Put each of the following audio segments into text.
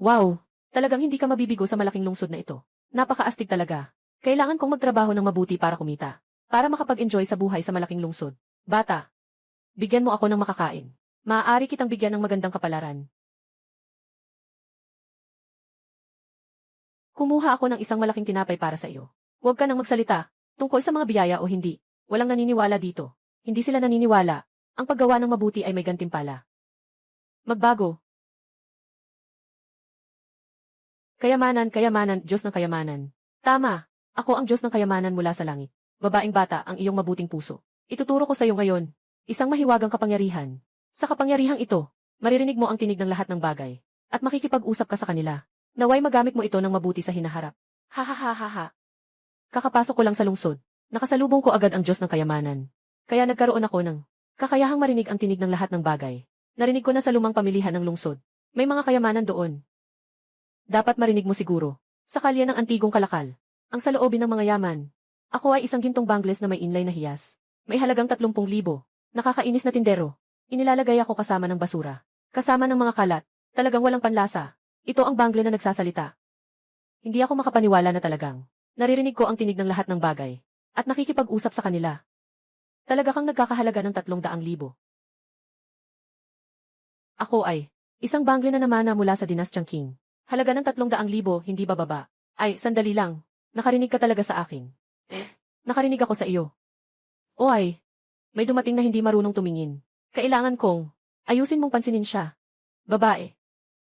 Wow! Talagang hindi ka mabibigo sa malaking lungsod na ito. Napakaastig talaga. Kailangan kong magtrabaho ng mabuti para kumita. Para makapag-enjoy sa buhay sa malaking lungsod. Bata, bigyan mo ako ng makakain. Maaari kitang bigyan ng magandang kapalaran. Kumuha ako ng isang malaking tinapay para sa iyo. Huwag ka nang magsalita, tungkol sa mga biyaya o hindi. Walang naniniwala dito. Hindi sila naniniwala. Ang paggawa ng mabuti ay may gantimpala. Magbago. Kayamanan, kayamanan, Diyos ng kayamanan. Tama, ako ang Diyos ng kayamanan mula sa langit. Babaeng bata, ang iyong mabuting puso. Ituturo ko sa iyo ngayon, isang mahiwagang kapangyarihan. Sa kapangyarihang ito, maririnig mo ang tinig ng lahat ng bagay, at makikipag-usap ka sa kanila. Naway magamit mo ito ng mabuti sa hinaharap. Ha ha ha ha ha. Kakapasok ko lang sa lungsod. Nakasalubong ko agad ang Diyos ng kayamanan. Kaya nagkaroon ako ng kakayahang marinig ang tinig ng lahat ng bagay. Narinig ko na sa lumang pamilihan ng lungsod. May mga kayamanan doon. Dapat marinig mo siguro. Sa kalye ng antigong kalakal. Ang saloobin ng mga yaman. Ako ay isang gintong bangles na may inlay na hiyas. May halagang 30,000. Nakakainis na tindero. Inilalagay ako kasama ng basura. Kasama ng mga kalat. Talagang walang panlasa. Ito ang bangle na nagsasalita. Hindi ako makapaniwala na talagang naririnig ko ang tinig ng lahat ng bagay. At nakikipag-usap sa kanila. Talaga kang nagkakahalaga ng 300,000. Ako ay isang bangle na namana mula sa dinastyang Qing. Halaga ng 300,000, hindi bababa. Ay, sandali lang. Nakarinig ka talaga sa akin. Nakarinig ako sa iyo. O ay, may dumating na hindi marunong tumingin. Kailangan kong ayusin mong pansinin siya. Babae.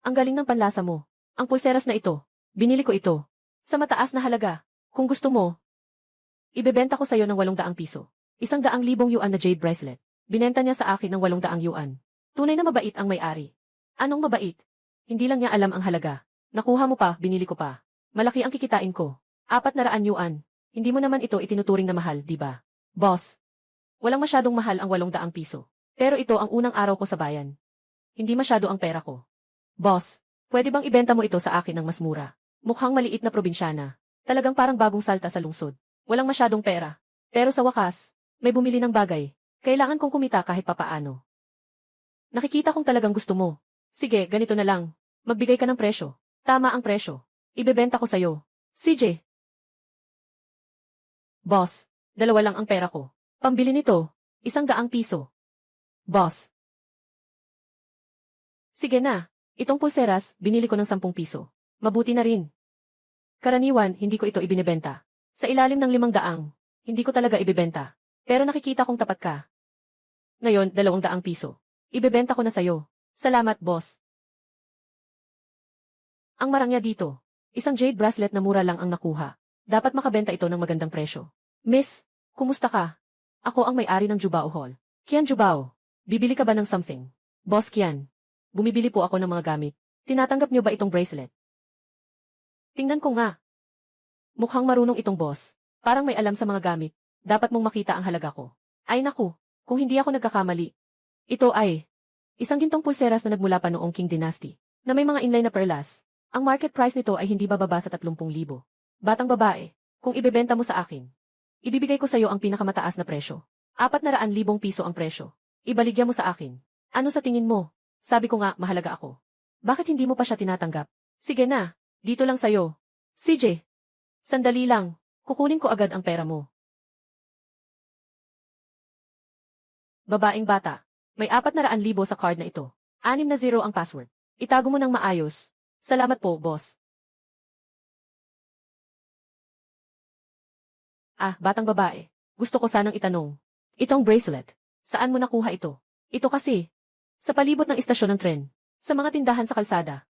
Ang galing ng panlasa mo. Ang pulseras na ito. Binili ko ito. Sa mataas na halaga. Kung gusto mo, ibebenta ko sa iyo ng 800 piso. 100,000 yuan na jade bracelet. Binenta niya sa akin ng 800 yuan. Tunay na mabait ang may-ari. Anong mabait? Hindi lang niya alam ang halaga. Nakuha mo pa, binili ko pa. Malaki ang kikitain ko. 400 yuan. Hindi mo naman ito itinuturing na mahal, di ba? Boss. Walang masyadong mahal ang 800 piso. Pero ito ang unang araw ko sa bayan. Hindi masyado ang pera ko. Boss, pwede bang ibenta mo ito sa akin ng mas mura? Mukhang maliit na probinsyana. Talagang parang bagong salta sa lungsod. Walang masyadong pera. Pero sa wakas, may bumili ng bagay. Kailangan kong kumita kahit papaano. Nakikita kong talagang gusto mo. Sige, ganito na lang. Magbigay ka ng presyo. Tama ang presyo. Ibebenta ko sa'yo. CJ. Boss, 2 lang ang pera ko. Pambili nito, 100 piso. Boss. Sige na. Itong pulseras, binili ko ng 10 piso. Mabuti na rin. Karaniwan, hindi ko ito ibinebenta. Sa ilalim ng 500, hindi ko talaga ibebenta. Pero nakikita kong tapat ka. Ngayon, 200 piso. Ibebenta ko na sa'yo. Salamat, boss. Ang marangya dito. Isang jade bracelet na mura lang ang nakuha. Dapat makabenta ito ng magandang presyo. Miss, kumusta ka? Ako ang may-ari ng Jubao Hall. Kian Jubao, bibili ka ba ng something? Boss Kian, bumibili po ako ng mga gamit. Tinatanggap niyo ba itong bracelet? Tingnan ko nga. Mukhang marunong itong boss. Parang may alam sa mga gamit. Dapat mong makita ang halaga ko. Ay naku, kung hindi ako nagkakamali. Ito ay isang gintong pulseras na nagmula pa noong Qing Dynasty, na may mga inlay na perlas. Ang market price nito ay hindi bababa sa 30,000. Batang babae, kung ibebenta mo sa akin, ibibigay ko sa iyo ang pinakamataas na presyo. 400,000 piso ang presyo. Ibaligya mo sa akin. Ano sa tingin mo? Sabi ko nga, mahalaga ako. Bakit hindi mo pa siya tinatanggap? Sige na, dito lang sa'yo. CJ, sandali lang, kukunin ko agad ang pera mo. Babaeng bata, may 400,000 sa card na ito. 6 na 0 ang password. Itago mo ng maayos. Salamat po, boss. Batang babae. Gusto ko sanang itanong. Itong bracelet. Saan mo nakuha ito? Ito kasi. Sa palibot ng istasyon ng tren. Sa mga tindahan sa kalsada.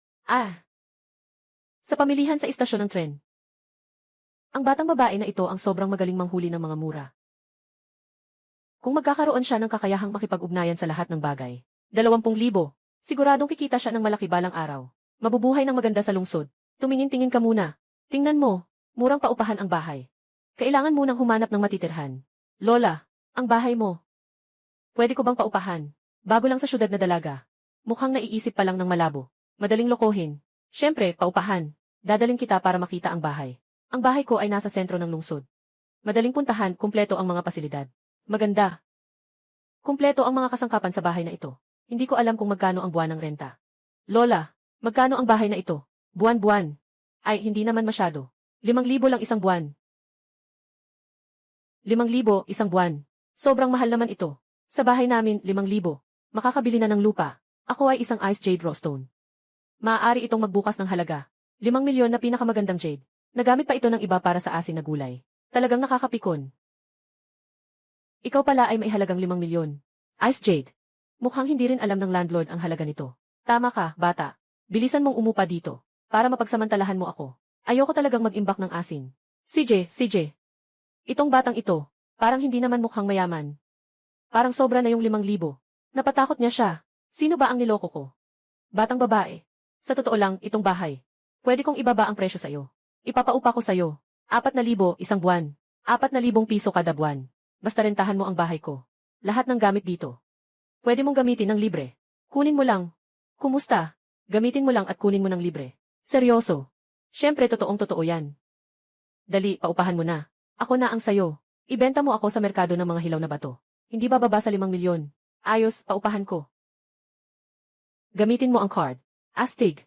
Sa pamilihan sa istasyon ng tren. Ang batang babae na ito ang sobrang magaling manghuli ng mga mura. Kung magkakaroon siya ng kakayahang makipag-ugnayan sa lahat ng bagay. 20,000. Siguradong kikita siya ng malaki balang araw. Mabubuhay ng maganda sa lungsod. Tumingin-tingin ka muna. Tingnan mo, murang paupahan ang bahay. Kailangan munang humanap ng matitirhan. Lola, ang bahay mo. Pwede ko bang paupahan? Bago lang sa syudad na dalaga. Mukhang naiisip pa lang ng malabo. Madaling lokohin. Siyempre, paupahan. Dadaling kita para makita ang bahay. Ang bahay ko ay nasa sentro ng lungsod. Madaling puntahan, kumpleto ang mga pasilidad. Maganda. Kumpleto ang mga kasangkapan sa bahay na ito. Hindi ko alam kung magkano ang buwan ng renta. Lola, Magkano ang bahay na ito? Buwan-buwan. Ay, hindi naman masyado. 5,000 lang isang buwan. 5,000 isang buwan. Sobrang mahal naman ito. Sa bahay namin, 5,000. Makakabili na ng lupa. Ako ay isang Ice Jade Rostone. Maaari itong magbukas ng halaga. 5,000,000 na pinakamagandang jade. Nagamit pa ito ng iba para sa asin na gulay. Talagang nakakapikon. Ikaw pala ay may halagang 5,000,000. Ice Jade. Mukhang hindi rin alam ng landlord ang halaga nito. Tama ka, bata. Bilisan mong umupa dito. Para mapagsamantalahan mo ako. Ayoko talagang mag-imbak ng asin. CJ. Itong batang ito, parang hindi naman mukhang mayaman. Parang sobra na yung 5,000. Napatakot niya siya. Sino ba ang niloko ko? Batang babae. Sa totoo lang, itong bahay. Pwede kong ibaba ang presyo sa'yo. Ipapaupa ko sa'yo. 4,000 isang buwan. 4,000 piso kada buwan. Basta rentahan mo ang bahay ko. Lahat ng gamit dito. Pwede mong gamitin ng libre. Kunin mo lang. Kumusta? Gamitin mo lang at kunin mo ng libre. Seryoso. Siyempre totoong-totoo yan. Dali, paupahan mo na. Ako na ang sayo. Ibenta mo ako sa merkado ng mga hilaw na bato. Hindi bababa sa 5,000,000. Ayos, paupahan ko. Gamitin mo ang card. Astig.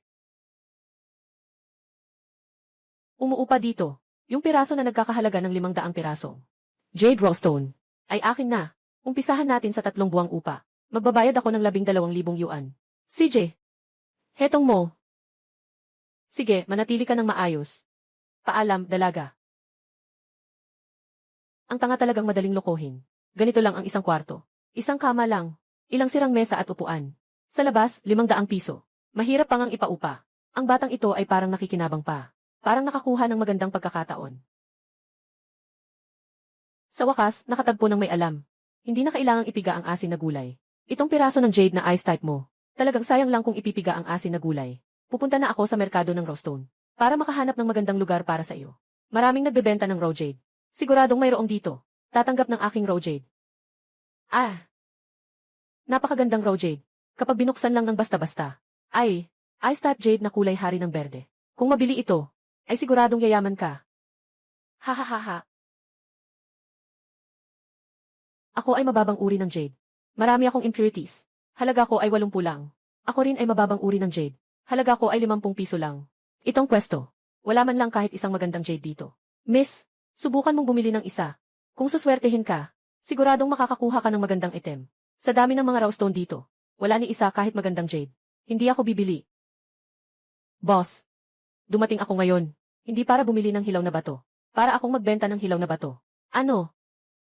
Umuupa dito. Yung piraso na nagkakahalaga ng 500 piraso. Jade Rostone. Ay akin na. Umpisahan natin sa 3 buwang upa. Magbabayad ako ng 12,000 yuan. CJ. Hetong mo. Sige, manatili ka ng maayos. Paalam, dalaga. Ang tanga talagang madaling lokohin. Ganito lang ang isang kwarto. Isang kama lang. Ilang sirang mesa at upuan. Sa labas, 500 piso. Mahirap pang ang ipaupa. Ang batang ito ay parang nakikinabang pa. Parang nakakuha ng magandang pagkakataon. Sa wakas, nakatagpo ng may alam. Hindi na kailangang ipiga ang asin na gulay. Itong piraso ng jade na ice type mo. Talagang sayang lang kung ipipiga ang asin na gulay. Pupunta na ako sa merkado ng Rostone. Para makahanap ng magandang lugar para sa iyo. Maraming nagbebenta ng raw jade. Siguradong mayroong dito. Tatanggap ng aking raw jade. Ah! Napakagandang raw jade. Kapag binuksan lang ng basta-basta. Ay! Ice type jade na kulay hari ng berde. Kung mabili ito, ay siguradong yayaman ka. Hahaha. Ako ay mababang uri ng jade. Marami akong impurities. Halaga ko ay 80 lang. Ako rin ay mababang uri ng jade. Halaga ko ay 50 piso lang. Itong pwesto. Wala man lang kahit isang magandang jade dito. Miss, subukan mong bumili ng isa. Kung suswertehin ka, siguradong makakakuha ka ng magandang item. Sa dami ng mga rawstone dito, wala ni isa kahit magandang jade. Hindi ako bibili. Boss, dumating ako ngayon. Hindi para bumili ng hilaw na bato. Para akong magbenta ng hilaw na bato. Ano?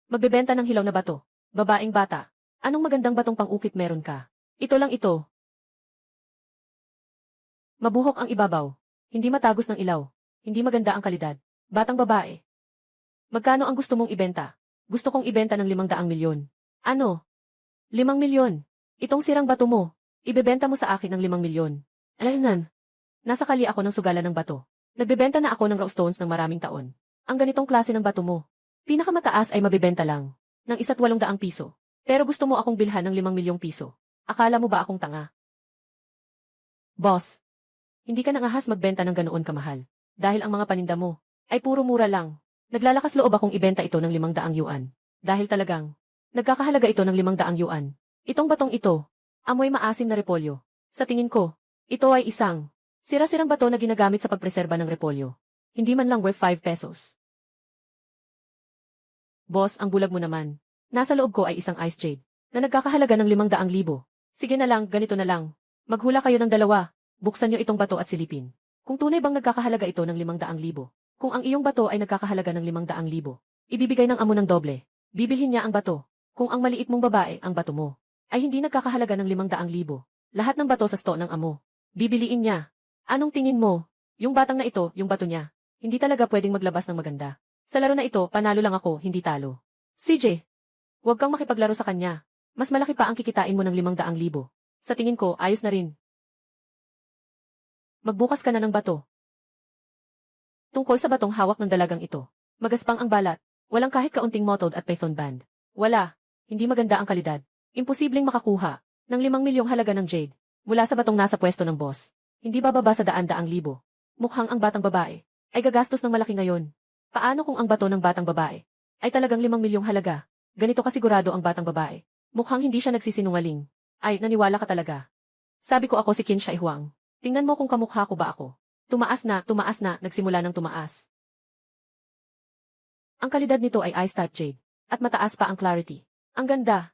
Magbebenta ng hilaw na bato. Babaeng bata. Anong magandang batong pang-ukit meron ka? Ito lang ito. Mabuhok ang ibabaw. Hindi matagos ng ilaw. Hindi maganda ang kalidad. Batang babae. Magkano ang gusto mong ibenta? Gusto kong ibenta ng 500,000,000. Ano? 5,000,000. Itong sirang bato mo. Ibebenta mo sa akin ng 5,000,000. Alaynan. Nasa kali ako ng sugalan ng bato. Nagbebenta na ako ng raw stones ng maraming taon. Ang ganitong klase ng bato mo. Pinakamataas ay mabibenta lang. Ng 1,800 piso. Pero gusto mo akong bilhan ng 5,000,000 piso. Akala mo ba akong tanga? Boss. Hindi ka nangahas magbenta ng ganoon kamahal. Dahil ang mga paninda mo ay puro mura lang. Naglalakas loob akong ibenta ito ng 500 yuan. Dahil talagang nagkakahalaga ito ng 500 yuan. Itong batong ito, amoy maasim na repolyo. Sa tingin ko, ito ay isang sira-sirang bato na ginagamit sa pagpreserba ng repolyo. Hindi man lang worth 5 pesos. Boss, ang bulag mo naman. Nasa loob ko ay isang ice jade na nagkakahalaga ng 500,000. Sige na lang, ganito na lang. Maghula kayo ng 2. Buksan nyo itong bato at silipin. Kung tunay bang nagkakahalaga ito ng 500,000. Kung ang iyong bato ay nagkakahalaga ng 500,000, ibibigay ng amo ng doble. Bibilhin niya ang bato. Kung ang maliit mong babae ang bato mo, ay hindi nagkakahalaga ng 500,000. Lahat ng bato sa sto ng amo. Bibiliin niya. Anong tingin mo? Yung batang na ito, yung bato niya. Hindi talaga pwedeng maglabas ng maganda. Sa laro na ito, panalo lang ako, hindi talo. CJ, huwag kang makipaglaro sa kanya. Mas malaki pa ang kikitain mo ng 500,000. Sa tingin ko, ayos na rin. Magbukas ka na ng bato. Tungkol sa batong hawak ng dalagang ito. Magaspang ang balat. Walang kahit kaunting mottled at python band. Wala. Hindi maganda ang kalidad. Imposibleng makakuha ng 5,000,000 halaga ng jade mula sa batong nasa pwesto ng boss. Hindi bababa sa 100,000. Mukhang ang batang babae ay gagastos ng malaki ngayon. Paano kung ang bato ng batang babae ay talagang 5,000,000 halaga? Ganito kasigurado ang batang babae. Mukhang hindi siya nagsisinungaling. Ay, naniwala ka talaga. Sabi ko ako si Qin Shi Huang. Tingnan mo kung kamukha ko ba ako. Tumaas na, nagsimula ng tumaas. Ang kalidad nito ay ice type jade. At mataas pa ang clarity. Ang ganda.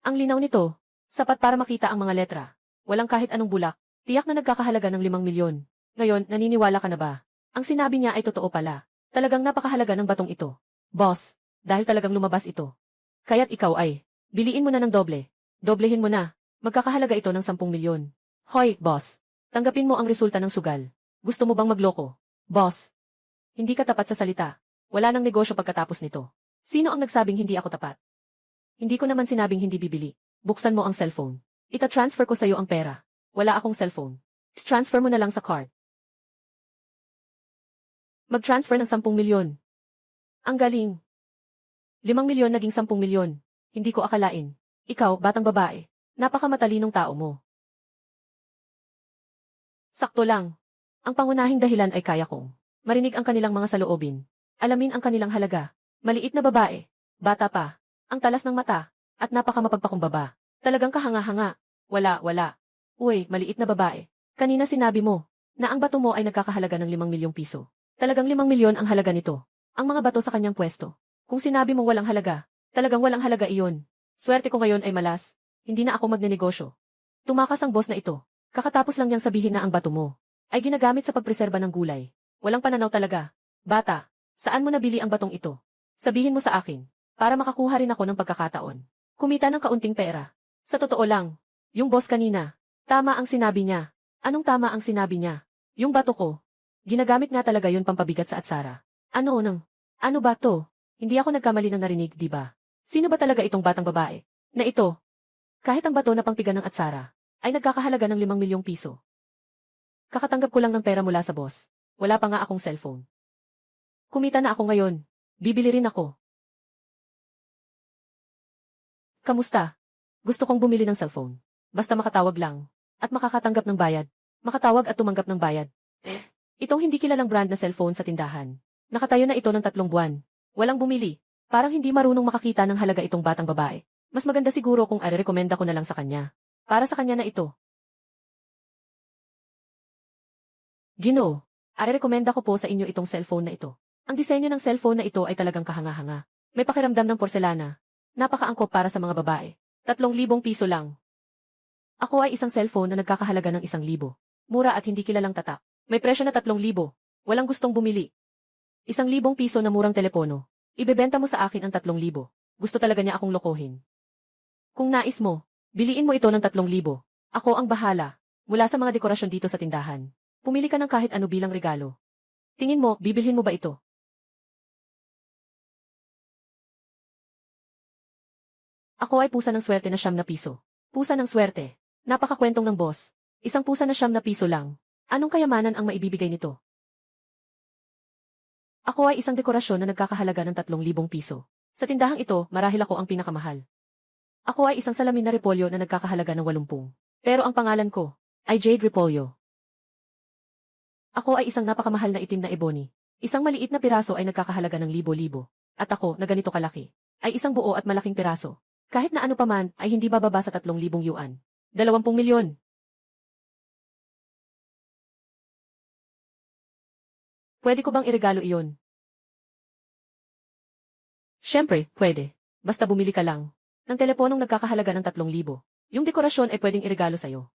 Ang linaw nito. Sapat para makita ang mga letra. Walang kahit anong bulak. Tiyak na nagkakahalaga ng 5 milyon. Ngayon, naniniwala ka na ba? Ang sinabi niya ay totoo pala. Talagang napakahalaga ng batong ito. Boss, dahil talagang lumabas ito. Kaya't ikaw ay, biliin mo na ng doble. Doblehin mo na. Magkakahalaga ito ng 10 milyon. Hoy, boss. Tanggapin mo ang resulta ng sugal. Gusto mo bang magloko? Boss. Hindi ka tapat sa salita. Wala nang negosyo pagkatapos nito. Sino ang nagsabing hindi ako tapat? Hindi ko naman sinabing hindi bibili. Buksan mo ang cellphone. Ita-transfer ko sa'yo ang pera. Wala akong cellphone. Transfer mo na lang sa card. Mag-transfer ng 10 milyon. Ang galing. 5 milyon naging 10 milyon. Hindi ko akalain. Ikaw, batang babae. Napakamatalinong tao mo. Sakto lang. Ang pangunahing dahilan ay kaya kong marinig ang kanilang mga saloobin. Alamin ang kanilang halaga. Maliit na babae. Bata pa. Ang talas ng mata. At napakamapagpakumbaba. Talagang kahanga-hanga. Wala. Uy, maliit na babae. Kanina sinabi mo na ang bato mo ay nagkakahalaga ng 5 milyong piso. Talagang 5 milyon ang halaga nito. Ang mga bato sa kanyang pwesto. Kung sinabi mong walang halaga, talagang walang halaga iyon. Swerte ko ngayon ay malas. Hindi na ako magnenegosyo. Tumakas ang boss na ito. Kakatapos lang niyang sabihin na ang bato mo ay ginagamit sa pagpreserba ng gulay. Walang pananaw talaga. Bata, saan mo nabili ang batong ito? Sabihin mo sa akin, para makakuha rin ako ng pagkakataon. Kumita ng kaunting pera. Sa totoo lang, yung boss kanina, tama ang sinabi niya. Anong tama ang sinabi niya? Yung bato ko. Ginagamit nga talaga yun pampabigat sa atsara. Ano ba to? Hindi ako nagkamali ng narinig, di ba? Sino ba talaga itong batang babae? Na ito. Kahit ang bato na pangpigan ng atsara, ay nagkakahalaga ng 5 milyong piso. Kakatanggap ko lang ng pera mula sa boss. Wala pa nga akong cellphone. Kumita na ako ngayon. Bibili rin ako. Kamusta? Gusto kong bumili ng cellphone. Basta makatawag lang. At makakatanggap ng bayad. Makatawag at tumanggap ng bayad. Itong hindi kilalang brand na cellphone sa tindahan. Nakatayo na ito ng 3 buwan. Walang bumili. Parang hindi marunong makakita ng halaga itong batang babae. Mas maganda siguro kung arerekomenda ko na lang sa kanya. Para sa kanya na ito. Ginoo, arerekomenda ko po sa inyo itong cellphone na ito. Ang disenyo ng cellphone na ito ay talagang kahanga-hanga. May pakiramdam ng porselana. Napakaangkop para sa mga babae. 3,000 piso lang. Ako ay isang cellphone na nagkakahalaga ng 1,000. Mura at hindi kilalang tatak. May presyo na 3,000. Walang gustong bumili. 1,000 piso na murang telepono. Ibebenta mo sa akin ang 3,000. Gusto talaga niya akong lokohin. Kung nais mo, biliin mo ito ng 3,000. Ako ang bahala. Mula sa mga dekorasyon dito sa tindahan. Pumili ka ng kahit ano bilang regalo. Tingin mo, bibilhin mo ba ito? Ako ay pusa ng swerte na 9 piso. Pusa ng swerte. Napakakwentong ng boss. Isang pusa na 9 piso lang. Anong kayamanan ang maibibigay nito? Ako ay isang dekorasyon na nagkakahalaga ng 3,000 piso. Sa tindahang ito, marahil ako ang pinakamahal. Ako ay isang salamin na repolyo na nagkakahalaga ng 80. Pero ang pangalan ko ay Jade Repolyo. Ako ay isang napakamahal na itim na ebony. Isang maliit na piraso ay nagkakahalaga ng 1,000. At ako, na ganito kalaki, ay isang buo at malaking piraso. Kahit na ano paman, ay hindi bababa sa 3,000 yuan. 20 milyon. Pwede ko bang iregalo iyon? Siyempre, pwede. Basta bumili ka lang ng teleponong nagkakahalaga ng 3,000. Yung dekorasyon ay pwedeng iregalo sa'yo.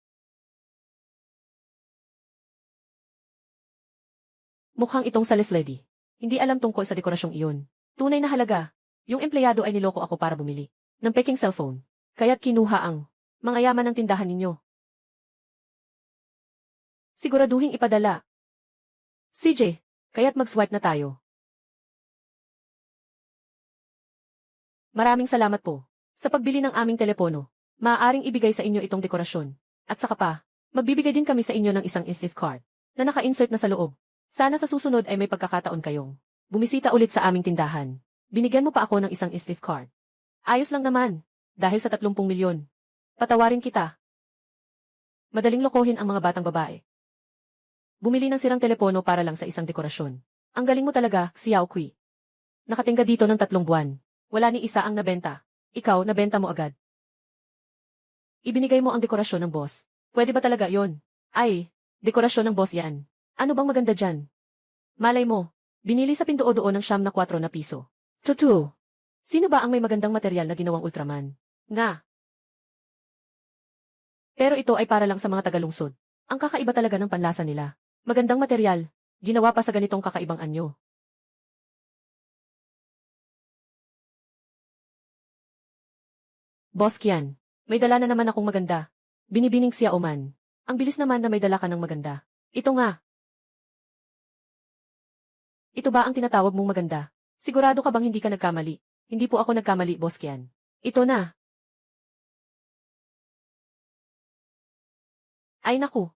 Mukhang itong sales lady. Hindi alam tungkol sa dekorasyong iyon. Tunay na halaga. Yung empleyado ay niloko ako para bumili ng peking cellphone. Kaya't kinuha ang mga yaman ng tindahan ninyo. Siguraduhing ipadala. CJ, kaya't mag-swipe na tayo. Maraming salamat po sa pagbili ng aming telepono. Maaaring ibigay sa inyo itong dekorasyon. At saka pa, magbibigay din kami sa inyo ng isang gift card na naka-insert na sa loob. Sana sa susunod ay may pagkakataon kayong bumisita ulit sa aming tindahan. Binigyan mo pa ako ng isang gift card. Ayos lang naman, dahil sa 30 milyon. Patawarin kita. Madaling lokohin ang mga batang babae. Bumili ng sirang telepono para lang sa isang dekorasyon. Ang galing mo talaga, Xiao Kui. Nakatingga dito ng 3 buwan. Wala ni isa ang nabenta. Ikaw, nabenta mo agad. Ibinigay mo ang dekorasyon ng boss. Pwede ba talaga yon? Ay, Dekorasyon ng boss yan. Ano bang maganda dyan? Malay mo, binili sa Pinduoduo ng siyam na 4 na piso. Tutu. Sino ba ang may magandang material na ginawang Ultraman? Nga. Pero ito ay para lang sa mga tagalungsod. Ang kakaiba talaga ng panlasa nila. Magandang material, ginawa pa sa ganitong kakaibang anyo. Boss Kian, may dala na naman akong maganda. Binibining siya Oman. Ang bilis naman na may dala ka ng maganda. Ito nga. Ito ba ang tinatawag mong maganda? Sigurado ka bang hindi ka nagkamali? Hindi po ako nagkamali, Boss Kian. Ito na. Ay naku.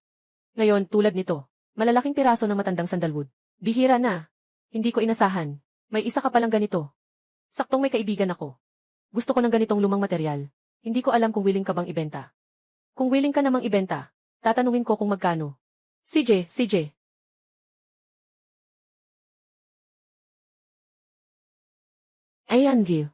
Ngayon, tulad nito. Malalaking piraso ng matandang sandalwood. Bihira na. Hindi ko inasahan. May isa ka palang ganito. Saktong may kaibigan ako. Gusto ko ng ganitong lumang material. Hindi ko alam kung willing ka bang ibenta. Kung willing ka namang ibenta, tatanungin ko kung magkano. CJ. Ayan, Gil.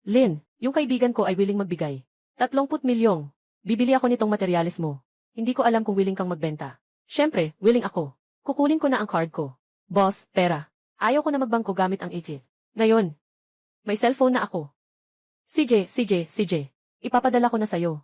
Lin, yung kaibigan ko ay willing magbigay. 30 milyong. Bibili ako nitong materyales mo. Hindi ko alam kung willing kang magbenta. Siyempre, willing ako. Kukunin ko na ang card ko. Boss, pera. Ayaw ko na magbangko gamit ang iki. Ngayon, may cellphone na ako. CJ. Ipapadala ko na sa'yo.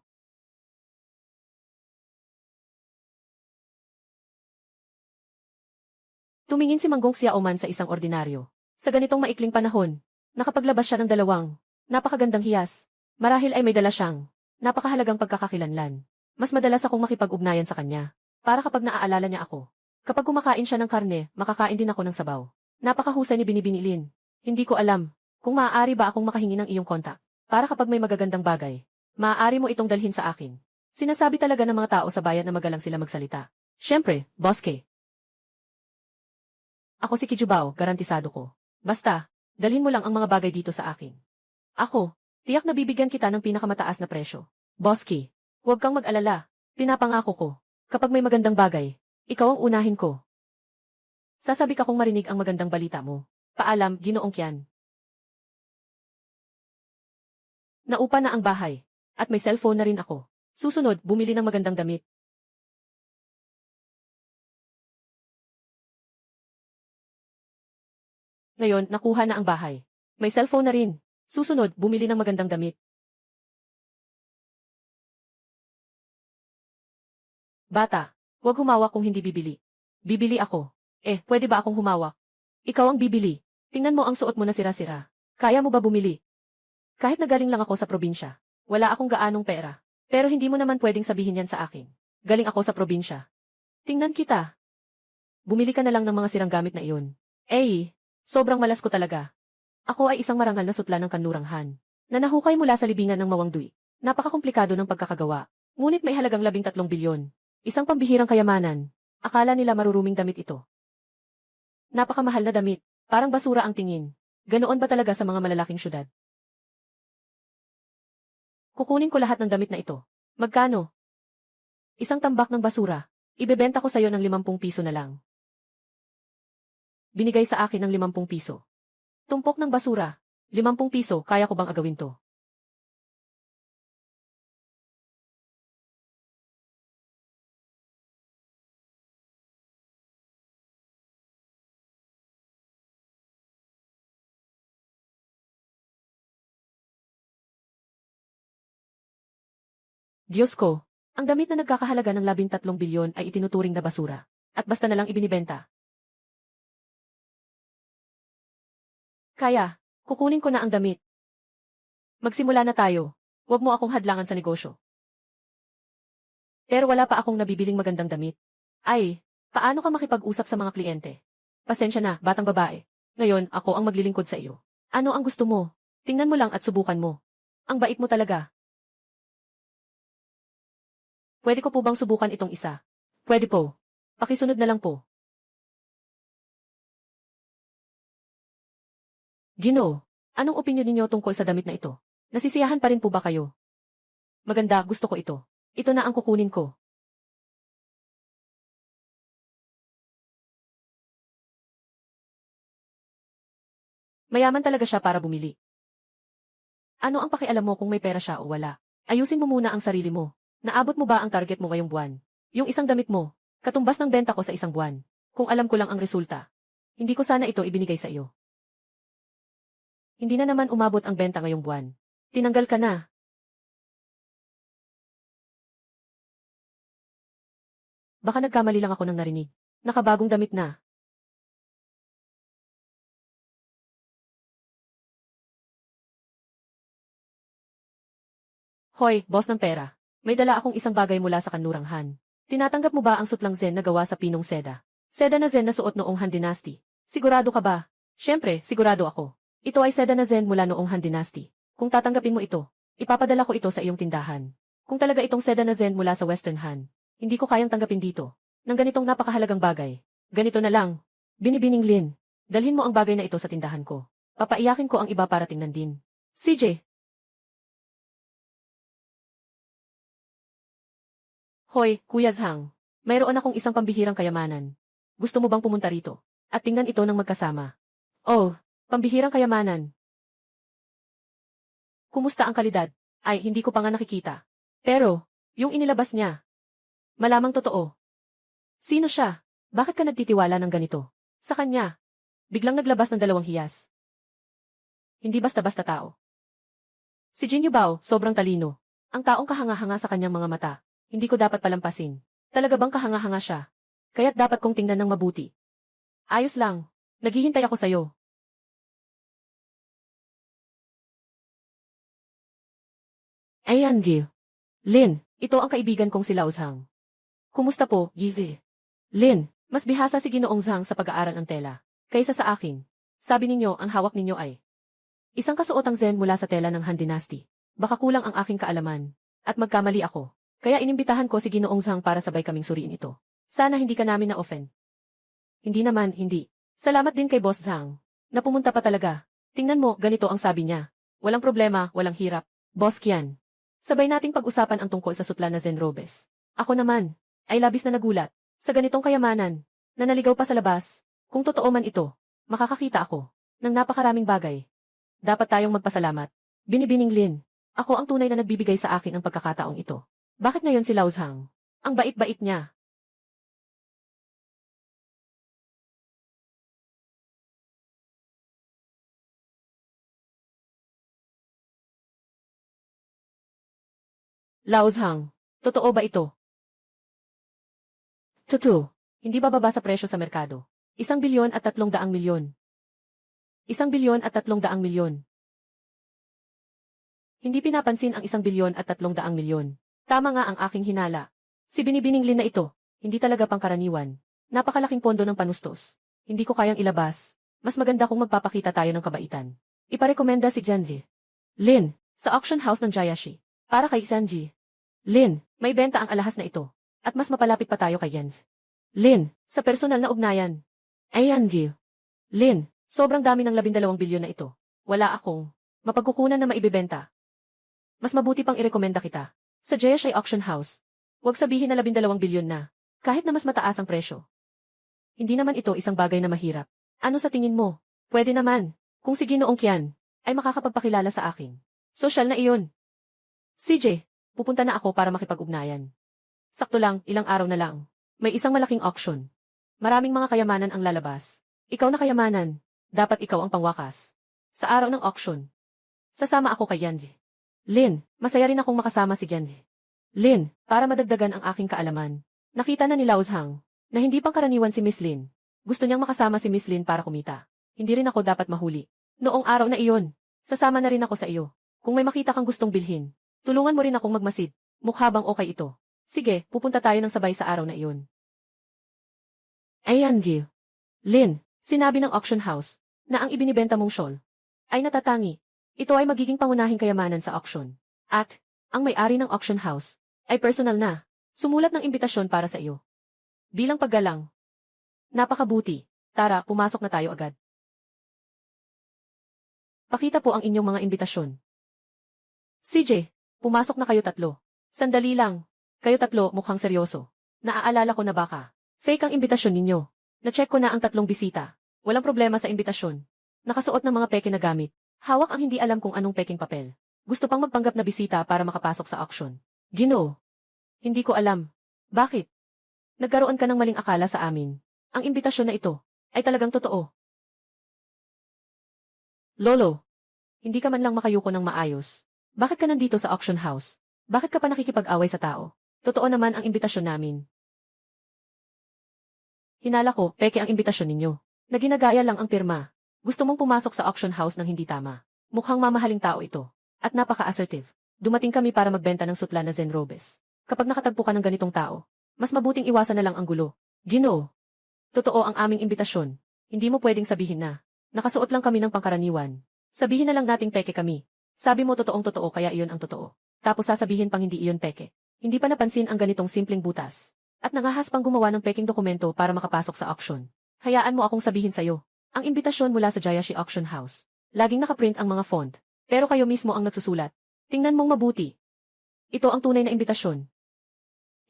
Tumingin si Manggong Xiaoman sa isang ordinaryo. Sa ganitong maikling panahon, nakapaglabas siya ng dalawang napakagandang hiyas. Marahil ay may dala siyang napakahalagang pagkakakilanlan. Mas madalas akong makipag-ugnayan sa kanya. Para kapag naaalala niya ako. Kapag kumakain siya ng karne, makakain din ako ng sabaw. Napakahusay ni Binibinilin. Hindi ko alam kung maaari ba akong makahingi ng iyong kontak. Para kapag may magagandang bagay, maaari mo itong dalhin sa akin. Sinasabi talaga ng mga tao sa bayan na magalang sila magsalita. Siyempre, Boss K. Ako si Kijubao, garantisado ko. Basta, dalhin mo lang ang mga bagay dito sa akin. Ako, tiyak na bibigyan kita ng pinakamataas na presyo. Boss K, huwag kang mag-alala. Pinapangako ko. Kapag may magandang bagay, ikaw ang unahin ko. Sasabi ka kung marinig ang magandang balita mo. Paalam, Ginoong Kian. Naupa na ang bahay. At may cellphone na rin ako. Susunod, bumili ng magandang damit. Ngayon, nakuha na ang bahay. May cellphone na rin. Susunod, bumili ng magandang damit. Bata, huwag humawak kung hindi bibili. Bibili ako. Pwede ba akong humawak? Ikaw ang bibili. Tingnan mo ang suot mo na sira-sira. Kaya mo ba bumili? Kahit nagaling lang ako sa probinsya, wala akong gaanong pera. Pero hindi mo naman pwedeng sabihin yan sa akin. Galing ako sa probinsya. Tingnan kita. Bumili ka na lang ng mga sirang gamit na iyon. Sobrang malas ko talaga. Ako ay isang marangal na sutla ng kanluranghan, na nahukay mula sa libingan ng Mawangdui. Napakakomplikado ng pagkakagawa. Ngunit may halagang 13 bilyon. Isang pambihirang kayamanan. Akala nila maruruming damit ito. Napakamahal na damit. Parang basura ang tingin. Ganoon ba talaga sa mga malalaking syudad? Kukunin ko lahat ng damit na ito. Magkano? Isang tambak ng basura. Ibebenta ko sa'yo ng 50 piso na lang. Binigay sa akin ng 50 piso. Tumpok ng basura. 50 piso, kaya ko bang agawin to? Diyos ko, ang damit na nagkakahalaga ng 13 bilyon ay itinuturing na basura. At basta na lang ibinibenta. Kaya, kukunin ko na ang damit. Magsimula na tayo. Huwag mo akong hadlangan sa negosyo. Pero wala pa akong nabibiling magandang damit. Paano ka makipag-usap sa mga kliyente? Pasensya na, batang babae. Ngayon, ako ang maglilingkod sa iyo. Ano ang gusto mo? Tingnan mo lang at subukan mo. Ang bait mo talaga. Pwede ko po bang subukan itong isa? Pwede po. Pakisunod na lang po. Ginoo, anong opinyon ninyo tungkol sa damit na ito? Nasisiyahan pa rin po ba kayo? Maganda, gusto ko ito. Ito na ang kukunin ko. Mayaman talaga siya para bumili. Ano ang pakialam mo kung may pera siya o wala? Ayusin mo muna ang sarili mo. Naabot mo ba ang target mo ngayong buwan? Yung isang damit mo, Katumbas ng benta ko sa isang buwan. Kung alam ko lang ang resulta. Hindi ko sana ito ibinigay sa iyo. Hindi na naman umabot ang benta ngayong buwan. Tinanggal ka na. Baka nagkamali lang ako ng narinig. Nakabagong damit na. Hoy, boss ng pera. May dala akong isang bagay mula sa kanlurang Han. Tinatanggap mo ba ang sutlang zen na gawa sa pinong seda? Seda na zen na suot noong Han Dynasty. Sigurado ka ba? Siyempre, sigurado ako. Ito ay seda na zen mula noong Han Dynasty. Kung tatanggapin mo ito, ipapadala ko ito sa iyong tindahan. Kung talaga itong seda na zen mula sa Western Han, hindi ko kayang tanggapin dito. Ng ganitong napakahalagang bagay. Ganito na lang. Binibining Lin. Dalhin mo ang bagay na ito sa tindahan ko. Papaiyakin ko ang iba para tingnan din. CJ. Hoy, Kuya Zhang. Mayroon akong isang pambihirang kayamanan. Gusto mo bang pumunta rito? At tingnan ito ng magkasama. Oh, pambihirang kayamanan. Kumusta ang kalidad? Ay, hindi ko pa nga nakikita. Pero, yung inilabas niya. Malamang totoo. Sino siya? Bakit ka nagtitiwala ng ganito? Sa kanya. Biglang naglabas ng 2 hiyas. Hindi basta-basta tao. Si Jinyu Bao, sobrang talino. Ang taong kahanga-hanga sa kanyang mga mata. Hindi ko dapat palampasin. Talaga bang kahanga-hanga siya? Kaya't dapat kong tingnan ng mabuti. Ayos lang. Naghihintay ako sa'yo. Ayan, Gil. Lin, ito ang kaibigan kong si Lao Zhang. Kumusta po, Gil? Lin, mas bihasa si Ginoong Zhang sa pag-aaral ng tela, kaysa sa akin. Sabi ninyo, ang hawak ninyo ay isang kasuotang zen mula sa tela ng Han Dynasty. Baka kulang ang aking kaalaman. At magkamali ako. Kaya inimbitahan ko si Ginoong Zhang para sabay kaming suriin ito. Sana hindi ka namin na-offend. Hindi naman, hindi. Salamat din kay Boss Zhang. Na pumunta pa talaga. Tingnan mo, ganito ang sabi niya. Walang problema, walang hirap. Boss Kian. Sabay nating pag-usapan ang tungkol sa sutla na Zen Robes. Ako naman, ay labis na nagulat. Sa ganitong kayamanan, na naligaw pa sa labas. Kung totoo man ito, makakakita ako ng napakaraming bagay. Dapat tayong magpasalamat. Binibining Lin. Ako ang tunay na nagbibigay sa akin ang pagkakataong ito. Bakit ngayon si Lao Zhang? Ang bait-bait niya. Lao Zhang, totoo ba ito? Totoo. Hindi bababa sa presyo sa merkado. 1 bilyon at 300 milyon. 1 bilyon at 300 milyon. Hindi pinapansin ang 1 bilyon at 300 milyon. Tama nga ang aking hinala. Si Binibining Lin na ito, hindi talaga pangkaraniwan. Napakalaking pondo ng panustos. Hindi ko kayang ilabas. Mas maganda kung magpapakita tayo ng kabaitan. Iparekomenda si Janvi. Lin, sa auction house ng Jayashi. Para kay Sanji. Lin, may benta ang alahas na ito. At mas mapalapit pa tayo kay Jens. Lin, sa personal na ugnayan. Ayan, Gil. Lin, sobrang dami ng 12 bilyon na ito. Wala akong mapagkukunan na maibibenta. Mas mabuti pang irekomenda kita. Sa Jayashi Auction House. Huwag sabihin na 12 bilyon na. Kahit na mas mataas ang presyo. Hindi naman ito isang bagay na mahirap. Ano sa tingin mo? Pwede naman. Kung si Ginoong Kian ay makakapagpakilala sa akin. Social na iyon. CJ, pupunta na ako para makipag-ugnayan. Sakto lang, ilang araw na lang. May isang malaking auction. Maraming mga kayamanan ang lalabas. Ikaw na kayamanan. Dapat ikaw ang pangwakas. Sa araw ng auction. Sasama ako kay Yanvi. Lin, masaya rin akong makasama si Yanvi. Lin, para madagdagan ang aking kaalaman. Nakita na ni Lao Zhang na hindi pang karaniwan si Miss Lin. Gusto niyang makasama si Miss Lin para kumita. Hindi rin ako dapat mahuli. Noong araw na iyon, sasama na rin ako sa iyo. Kung may makita kang gustong bilhin, tulungan mo rin akong magmasid. Mukha bang okay ito? Sige, pupunta tayo ng sabay sa araw na iyon. Ayan, Gil. Lin, sinabi ng auction house na ang ibinibenta mong shawl ay natatangi. Ito ay magiging pangunahing kayamanan sa auction. At, ang may-ari ng auction house ay personal na sumulat ng imbitasyon para sa iyo. Bilang paggalang. Napakabuti. Tara, pumasok na tayo agad. Pakita po ang inyong mga imbitasyon. CJ, pumasok na kayo tatlo. Sandali lang. Kayo tatlo mukhang seryoso. Naaalala ko na baka fake ang imbitasyon ninyo. Na-check ko na ang 3 bisita. Walang problema sa imbitasyon. Nakasuot ng mga peke na gamit. Hawak ang hindi alam kung anong peking papel. Gusto pang magpanggap na bisita para makapasok sa auction. Ginoo. Hindi ko alam. Bakit? Nagkaroon ka ng maling akala sa amin. Ang imbitasyon na ito ay talagang totoo. Lolo, hindi ka man lang makayuko ng maayos. Bakit ka nandito sa auction house? Bakit ka pa nakikipag-away sa tao? Totoo naman ang imbitasyon namin. Hinala ko, peke ang imbitasyon ninyo. Na ginagaya lang ang pirma. Gusto mong pumasok sa auction house ng hindi tama. Mukhang mamahaling tao ito. At napaka-assertive. Dumating kami para magbenta ng sutla na Zen Robes. Kapag nakatagpo ka ng ganitong tao, mas mabuting iwasan na lang ang gulo. Ginoo. Totoo ang aming imbitasyon. Hindi mo pwedeng sabihin na. Nakasuot lang kami ng pangkaraniwan. Sabihin na lang nating peke kami. Sabi mo totoong totoo kaya iyon ang totoo. Tapos sasabihin pang hindi iyon peke. Hindi pa napansin ang ganitong simpleng butas. At nangahas pang gumawa ng peking dokumento para makapasok sa auction. Hayaan mo akong sabihin sa'yo. Ang imbitasyon mula sa Jayashi Auction House. Laging nakaprint ang mga font. Pero kayo mismo ang nagsusulat. Tingnan mong mabuti. Ito ang tunay na imbitasyon.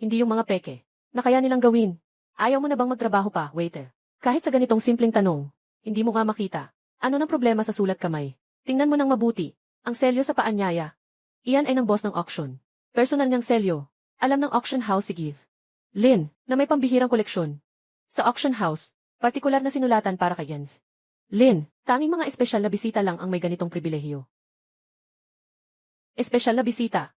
Hindi yung mga peke. Na kaya nilang gawin. Ayaw mo na bang magtrabaho pa, waiter? Kahit sa ganitong simpleng tanong, hindi mo nga makita. Ano nang problema sa sulat kamay? Tingnan mo nang mabuti. Ang selyo sa paanyaya. Iyan ay ng boss ng auction. Personal niyang selyo. Alam ng auction house si Give Lin, na may pambihirang koleksyon. Sa auction house, partikular na sinulatan para kay Jens Lin, tanging mga espesyal na bisita lang ang may ganitong pribilehyo. Espesyal na bisita.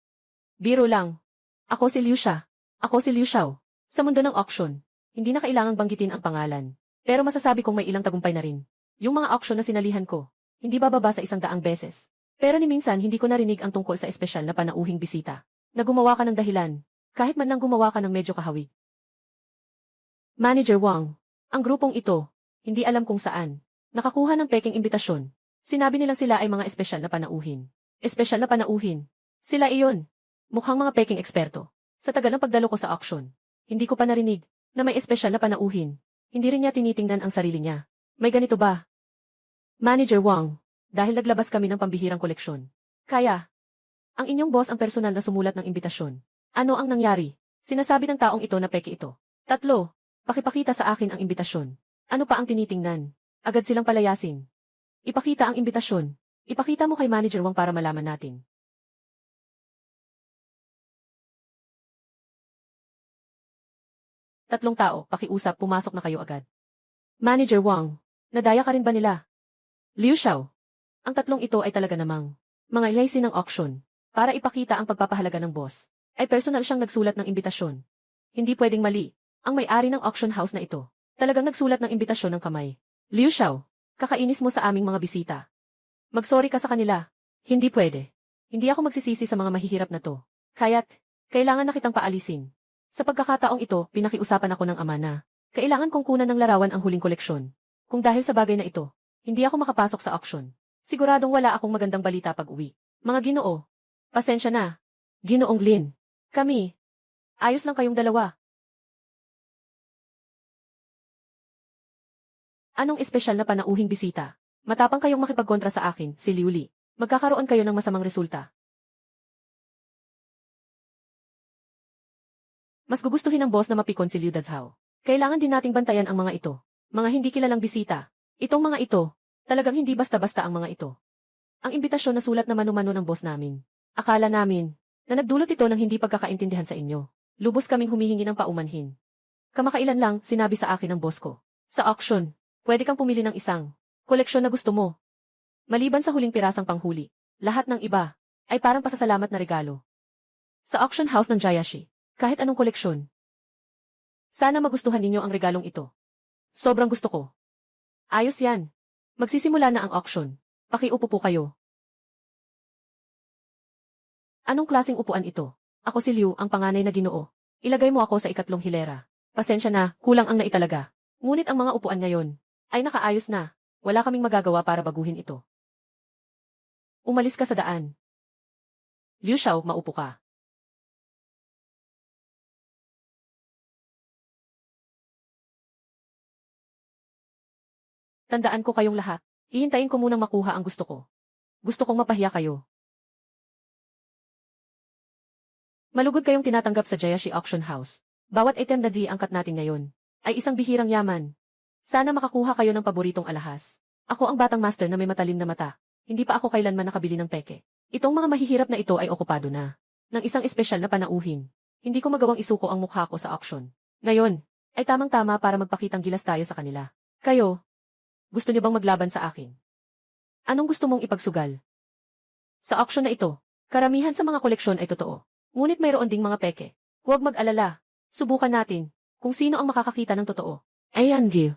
Biro lang. Ako si Liu Xia. Ako si Liu Xiao. Sa mundo ng auction, hindi na kailangang banggitin ang pangalan. Pero masasabi kong may ilang tagumpay na rin. Yung mga auction na sinalihan ko, hindi bababa sa 100 beses. Pero ni minsan hindi ko narinig ang tungkol sa espesyal na panauhing bisita. Na gumawa ka ng dahilan. Kahit man lang gumawa ka ng medyo kahawig. Manager Wang, ang grupong ito, hindi alam kung saan, nakakuha ng peking imbitasyon. Sinabi nilang sila ay mga espesyal na panauhin. Espesyal na panauhin. Sila iyon. Mukhang mga peking eksperto. Sa tagal ng pagdalo ko sa auction, hindi ko pa narinig na may espesyal na panauhin. Hindi rin niya tinitingnan ang sarili niya. May ganito ba? Manager Wang, dahil naglabas kami ng pambihirang koleksyon. Kaya, ang inyong boss ang personal na sumulat ng imbitasyon. Ano ang nangyari? Sinasabi ng taong ito na peke ito. 3. Pakipakita sa akin ang imbitasyon. Ano pa ang tinitingnan? Agad silang palayasin. Ipakita ang imbitasyon. Ipakita mo kay Manager Wang para malaman natin. Tatlong tao, pakiusap, pumasok na kayo agad. Manager Wang, nadaya ka rin ba nila? Liu Xiao. Ang tatlong ito ay talaga namang mga ilaysin ng auction para ipakita ang pagpapahalaga ng boss. Ay personal siyang nagsulat ng imbitasyon. Hindi pwedeng mali. Ang may-ari ng auction house na ito, talagang nagsulat ng imbitasyon ng kamay. Liu Xiao, kakainis mo sa aming mga bisita. Magsorry ka sa kanila. Hindi pwede. Hindi ako magsisisi sa mga mahihirap na to. Kaya't, kailangan na kitang paalisin. Sa pagkakataong ito, pinakiusapan ako ng ama na, kailangan kong kunan ng larawan ang huling koleksyon. Kung dahil sa bagay na ito, hindi ako makapasok sa auction. Siguradong wala akong magandang balita pag uwi. Mga Ginoo, pasensya na. Ginoong Lin. Kami. Ayos lang kayong dalawa. Anong espesyal na panauhing bisita? Matapang kayong makipagkontra sa akin, si Liu Li. Magkakaroon kayo ng masamang resulta. Mas gugustuhin ng boss na mapikon si Liu Dazhao. Kailangan din nating bantayan ang mga ito. Mga hindi kilalang bisita. Itong mga ito, talagang hindi basta-basta ang mga ito. Ang imbitasyon na sulat na mano-mano ng boss namin. Akala namin, na nagdulot ito ng hindi pagkakaintindihan sa inyo. Lubos kaming humihingi ng paumanhin. Kamakailan lang, sinabi sa akin ng boss ko. Sa auction, pwede kang pumili ng isang koleksyon na gusto mo. Maliban sa huling pirasang panghuli, lahat ng iba ay parang pasasalamat na regalo. Sa auction house ng Jayashi, kahit anong koleksyon. Sana magustuhan ninyo ang regalong ito. Sobrang gusto ko. Ayos yan. Magsisimula na ang auction. Pakiupo po kayo. Anong klaseng upuan ito? Ako si Liu, ang panganay na Ginoo. Ilagay mo ako sa 2 hilera. Pasensya na, kulang ang naitalaga. Ngunit ang mga upuan ngayon ay nakaayos na. Wala kaming magagawa para baguhin ito. Umalis ka sa daan. Liu Xiao, maupo ka. Tandaan ko kayong lahat. Hihintayin ko munang makuha ang gusto ko. Gusto kong mapahiya kayo. Malugod kayong tinatanggap sa Jayashi Auction House. Bawat item na di-angkat natin ngayon ay isang bihirang yaman. Sana makakuha kayo ng paboritong alahas. Ako ang batang master na may matalim na mata. Hindi pa ako kailanman nakabili ng peke. Itong mga mahihirap na ito ay okupado na ng isang espesyal na panauhin. Hindi ko magawang isuko ang mukha ko sa auction. Ngayon, ay tamang-tama para magpakitang gilas tayo sa kanila. Kayo, gusto niyo bang maglaban sa akin? Anong gusto mong ipagsugal? Sa auction na ito, karamihan sa mga koleksyon ay totoo. Ngunit mayroon ding mga peke. Huwag mag-alala. Subukan natin kung sino ang makakakita ng totoo. Ayan, Gil.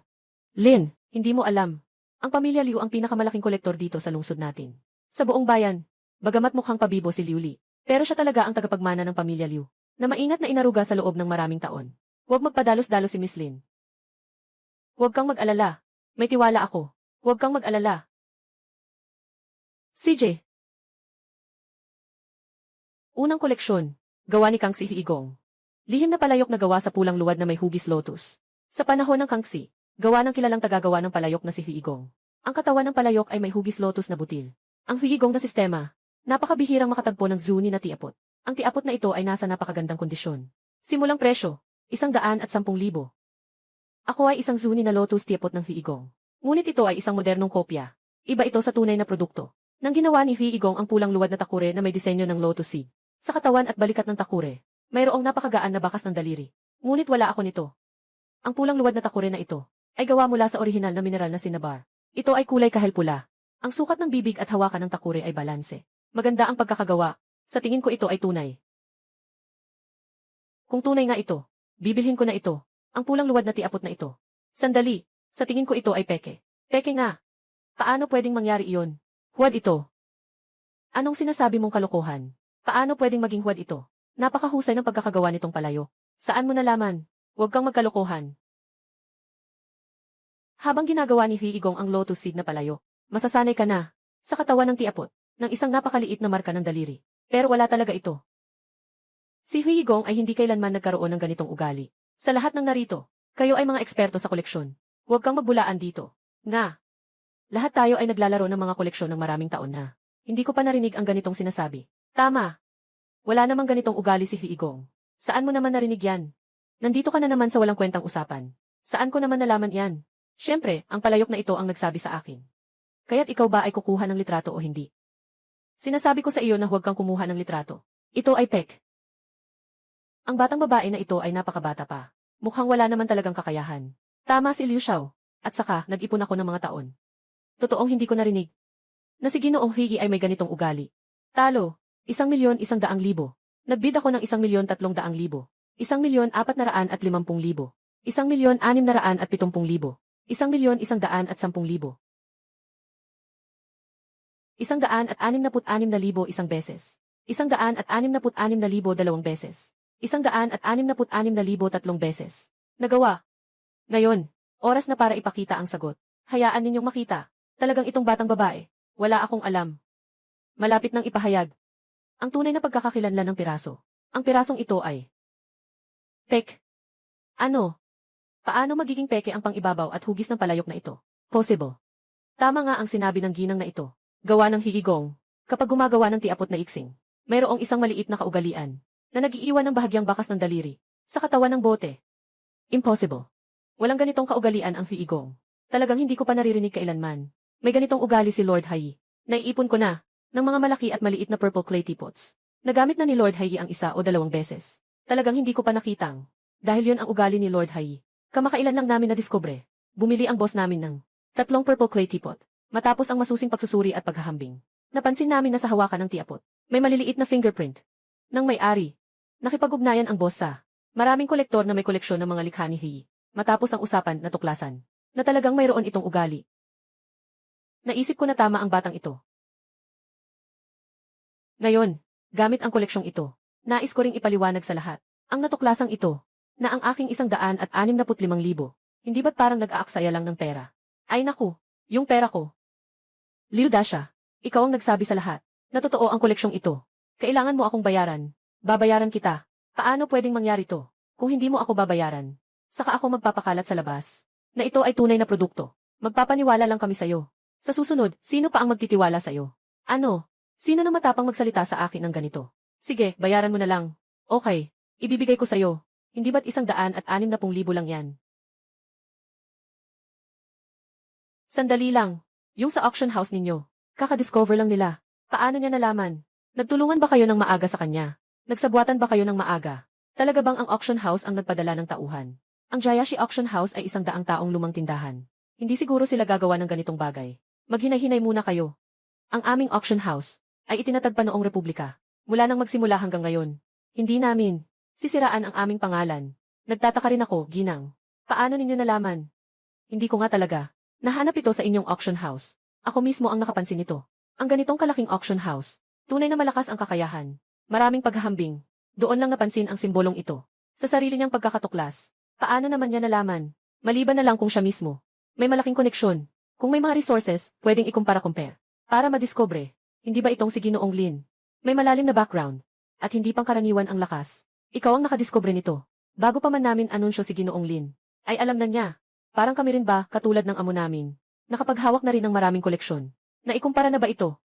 Lin, hindi mo alam. Ang pamilya Liu ang pinakamalaking kolektor dito sa lungsod natin. Sa buong bayan, bagamat mukhang pabibo si Liu Li, pero siya talaga ang tagapagmana ng pamilya Liu, na maingat na inaruga sa loob ng maraming taon. Huwag magpadalos-dalos si Miss Lin. Huwag kang mag-alala. May tiwala ako. Huwag kang mag-alala. CJ. Unang koleksyon, gawa ni Kangxi Huigong. Lihim na palayok na gawa sa pulang luwad na may hugis lotus. Sa panahon ng Kangxi, gawa ng kilalang tagagawa ng palayok na si Huigong. Ang katawan ng palayok ay may hugis lotus na butil. Ang Huigong na sistema, napakabihirang makatagpo ng zuni na tiapot. Ang tiapot na ito ay nasa napakagandang kondisyon. Simulang presyo, 110,000. Ako ay isang zuni na lotus tiapot ng Huigong. Ngunit ito ay isang modernong kopya. Iba ito sa tunay na produkto. Nang ginawa ni Huigong ang pulang luwad na takure na may disenyo ng lotus seed. Sa katawan at balikat ng takure, mayroong napakagaan na bakas ng daliri. Ngunit wala ako nito. Ang pulang luwad na takure na ito ay gawa mula sa orihinal na mineral na cinnabar. Ito ay kulay kahel pula. Ang sukat ng bibig at hawakan ng takure ay balanse. Maganda ang pagkakagawa. Sa tingin ko ito ay tunay. Kung tunay nga ito, bibilhin ko na ito. Ang pulang luwad na tiapot na ito. Sandali, sa tingin ko ito ay peke. Peke nga. Paano pwedeng mangyari iyon? Huwad ito. Anong sinasabi mong kalokohan? Paano pwedeng maging huwad ito? Napakahusay ng pagkakagawa nitong palayo. Saan mo nalaman? Huwag kang magkalokohan. Habang ginagawa ni Huigong ang lotus seed na palayo, masasanay ka na sa katawan ng tiapot ng isang napakaliit na marka ng daliri. Pero wala talaga ito. Si Huigong ay hindi kailanman nagkaroon ng ganitong ugali. Sa lahat ng narito, kayo ay mga eksperto sa koleksyon. Huwag kang magbulaan dito. Nga. Lahat tayo ay naglalaro ng mga koleksyon ng maraming taon na. Hindi ko pa narinig ang ganitong sinasabi. Tama. Wala namang ganitong ugali si Huigong. Saan mo naman narinig yan? Nandito ka na naman sa walang kwentang usapan. Saan ko naman nalaman yan? Siyempre, ang palayok na ito ang nagsabi sa akin. Kaya't ikaw ba ay kukuha ng litrato o hindi? Sinasabi ko sa iyo na huwag kang kumuha ng litrato. Ito ay pek. Ang batang babae na ito ay napakabata pa. Mukhang wala naman talagang kakayahan. Tama si Liu Xiao. At saka, nag-ipon ako ng mga taon. Totoong hindi ko narinig na si Ginoong Huigi ay may ganitong ugali. Talo. 1,100,000. Nagbid ako ng 1,300,000. 1,450,000. 1,670,000. 1,110,000. 166,000 isang beses. 166,000 dalawang beses. 166,000 tatlong beses. Nagawa. Ngayon, oras na para ipakita ang sagot. Hayaan ninyong makita. Talagang itong batang babae. Wala akong alam. Malapit nang ipahayag ang tunay na pagkakakilanlan ng piraso. Ang pirasong ito ay pek. Ano? Paano magiging peke ang pang-ibabaw at hugis ng palayok na ito? Possible. Tama nga ang sinabi ng ginang na ito. Gawa ng Huigong. Kapag gumagawa ng tiapot na iksing, mayroong isang maliit na kaugalian na nag-iiwan ng bahagyang bakas ng daliri sa katawan ng bote. Impossible. Walang ganitong kaugalian ang Huigong. Talagang hindi ko pa naririnig kailanman. May ganitong ugali si Lord Hai. Naiipon ko na ng mga malaki at maliit na purple clay teapots. Nagamit na ni Lord Hai ang 1 o 2 beses. Talagang hindi ko pa nakitang. Dahil yun ang ugali ni Lord Hai. Kamakailan lang namin na-discover. Bumili ang boss namin ng 3 purple clay teapot. Matapos ang masusing pagsusuri at paghahambing. Napansin namin na sa hawakan ng tiapot, may maliliit na fingerprint ng may-ari. Nakipag-ugnayan ang boss sa maraming kolektor na may koleksyon ng mga likha ni Hai. Matapos ang usapan na tuklasan na talagang mayroon itong ugali. Naisip ko na tama ang batang ito. Ngayon, gamit ang koleksyong ito, nais ko ring ipaliwanag sa lahat ang natuklasang ito na ang aking 165,000. Hindi ba't parang nag-aaksaya lang ng pera? Ay naku, yung pera ko. Liu Dasha, ikaw ang nagsabi sa lahat na totoo ang koleksyong ito. Kailangan mo akong bayaran. Babayaran kita. Paano pwedeng mangyari to kung hindi mo ako babayaran? Saka ako magpapakalat sa labas na ito ay tunay na produkto. Magpapaniwala lang kami sa'yo. Sa susunod, sino pa ang magtitiwala sa'yo? Ano? Sino na matapang magsalita sa akin ng ganito? Sige, bayaran mo na lang. Okay, ibibigay ko sa'yo. Hindi ba't 160,000 lang yan? Sandali lang. Yung sa auction house ninyo. Kaka-discover lang nila. Paano niya nalaman? Nagtulungan ba kayo ng maaga sa kanya? Nagsabwatan ba kayo ng maaga? Talaga bang ang auction house ang nagpadala ng tauhan? Ang Jayashi Auction House ay 100 taong lumang tindahan. Hindi siguro sila gagawa ng ganitong bagay. Maghinay-hinay muna kayo. Ang aming auction house ay itinatag pa noong Republika. Mula nang magsimula hanggang ngayon. Hindi namin sisiraan ang aming pangalan. Nagtataka rin ako, Ginang. Paano ninyo nalaman? Hindi ko nga talaga. Nahanap ito sa inyong auction house. Ako mismo ang nakapansin nito. Ang ganitong kalaking auction house. Tunay na malakas ang kakayahan. Maraming paghahambing. Doon lang napansin ang simbolong ito. Sa sarili niyang pagkakatuklas. Paano naman niya nalaman? Maliban na lang kung siya mismo. May malaking koneksyon. Kung may mga resources, pwedeng ikumpara-compare. Para madiscover. Hindi ba itong si Ginoong Lin? May malalim na background. At hindi pangkaraniwan ang lakas. Ikaw ang nakadiscover nito. Bago pa man namin anunsyo si Ginoong Lin. Ay alam na niya. Parang kami rin ba, katulad ng amo namin. Nakapaghawak na rin ng maraming koleksyon. Naikumpara na ba ito?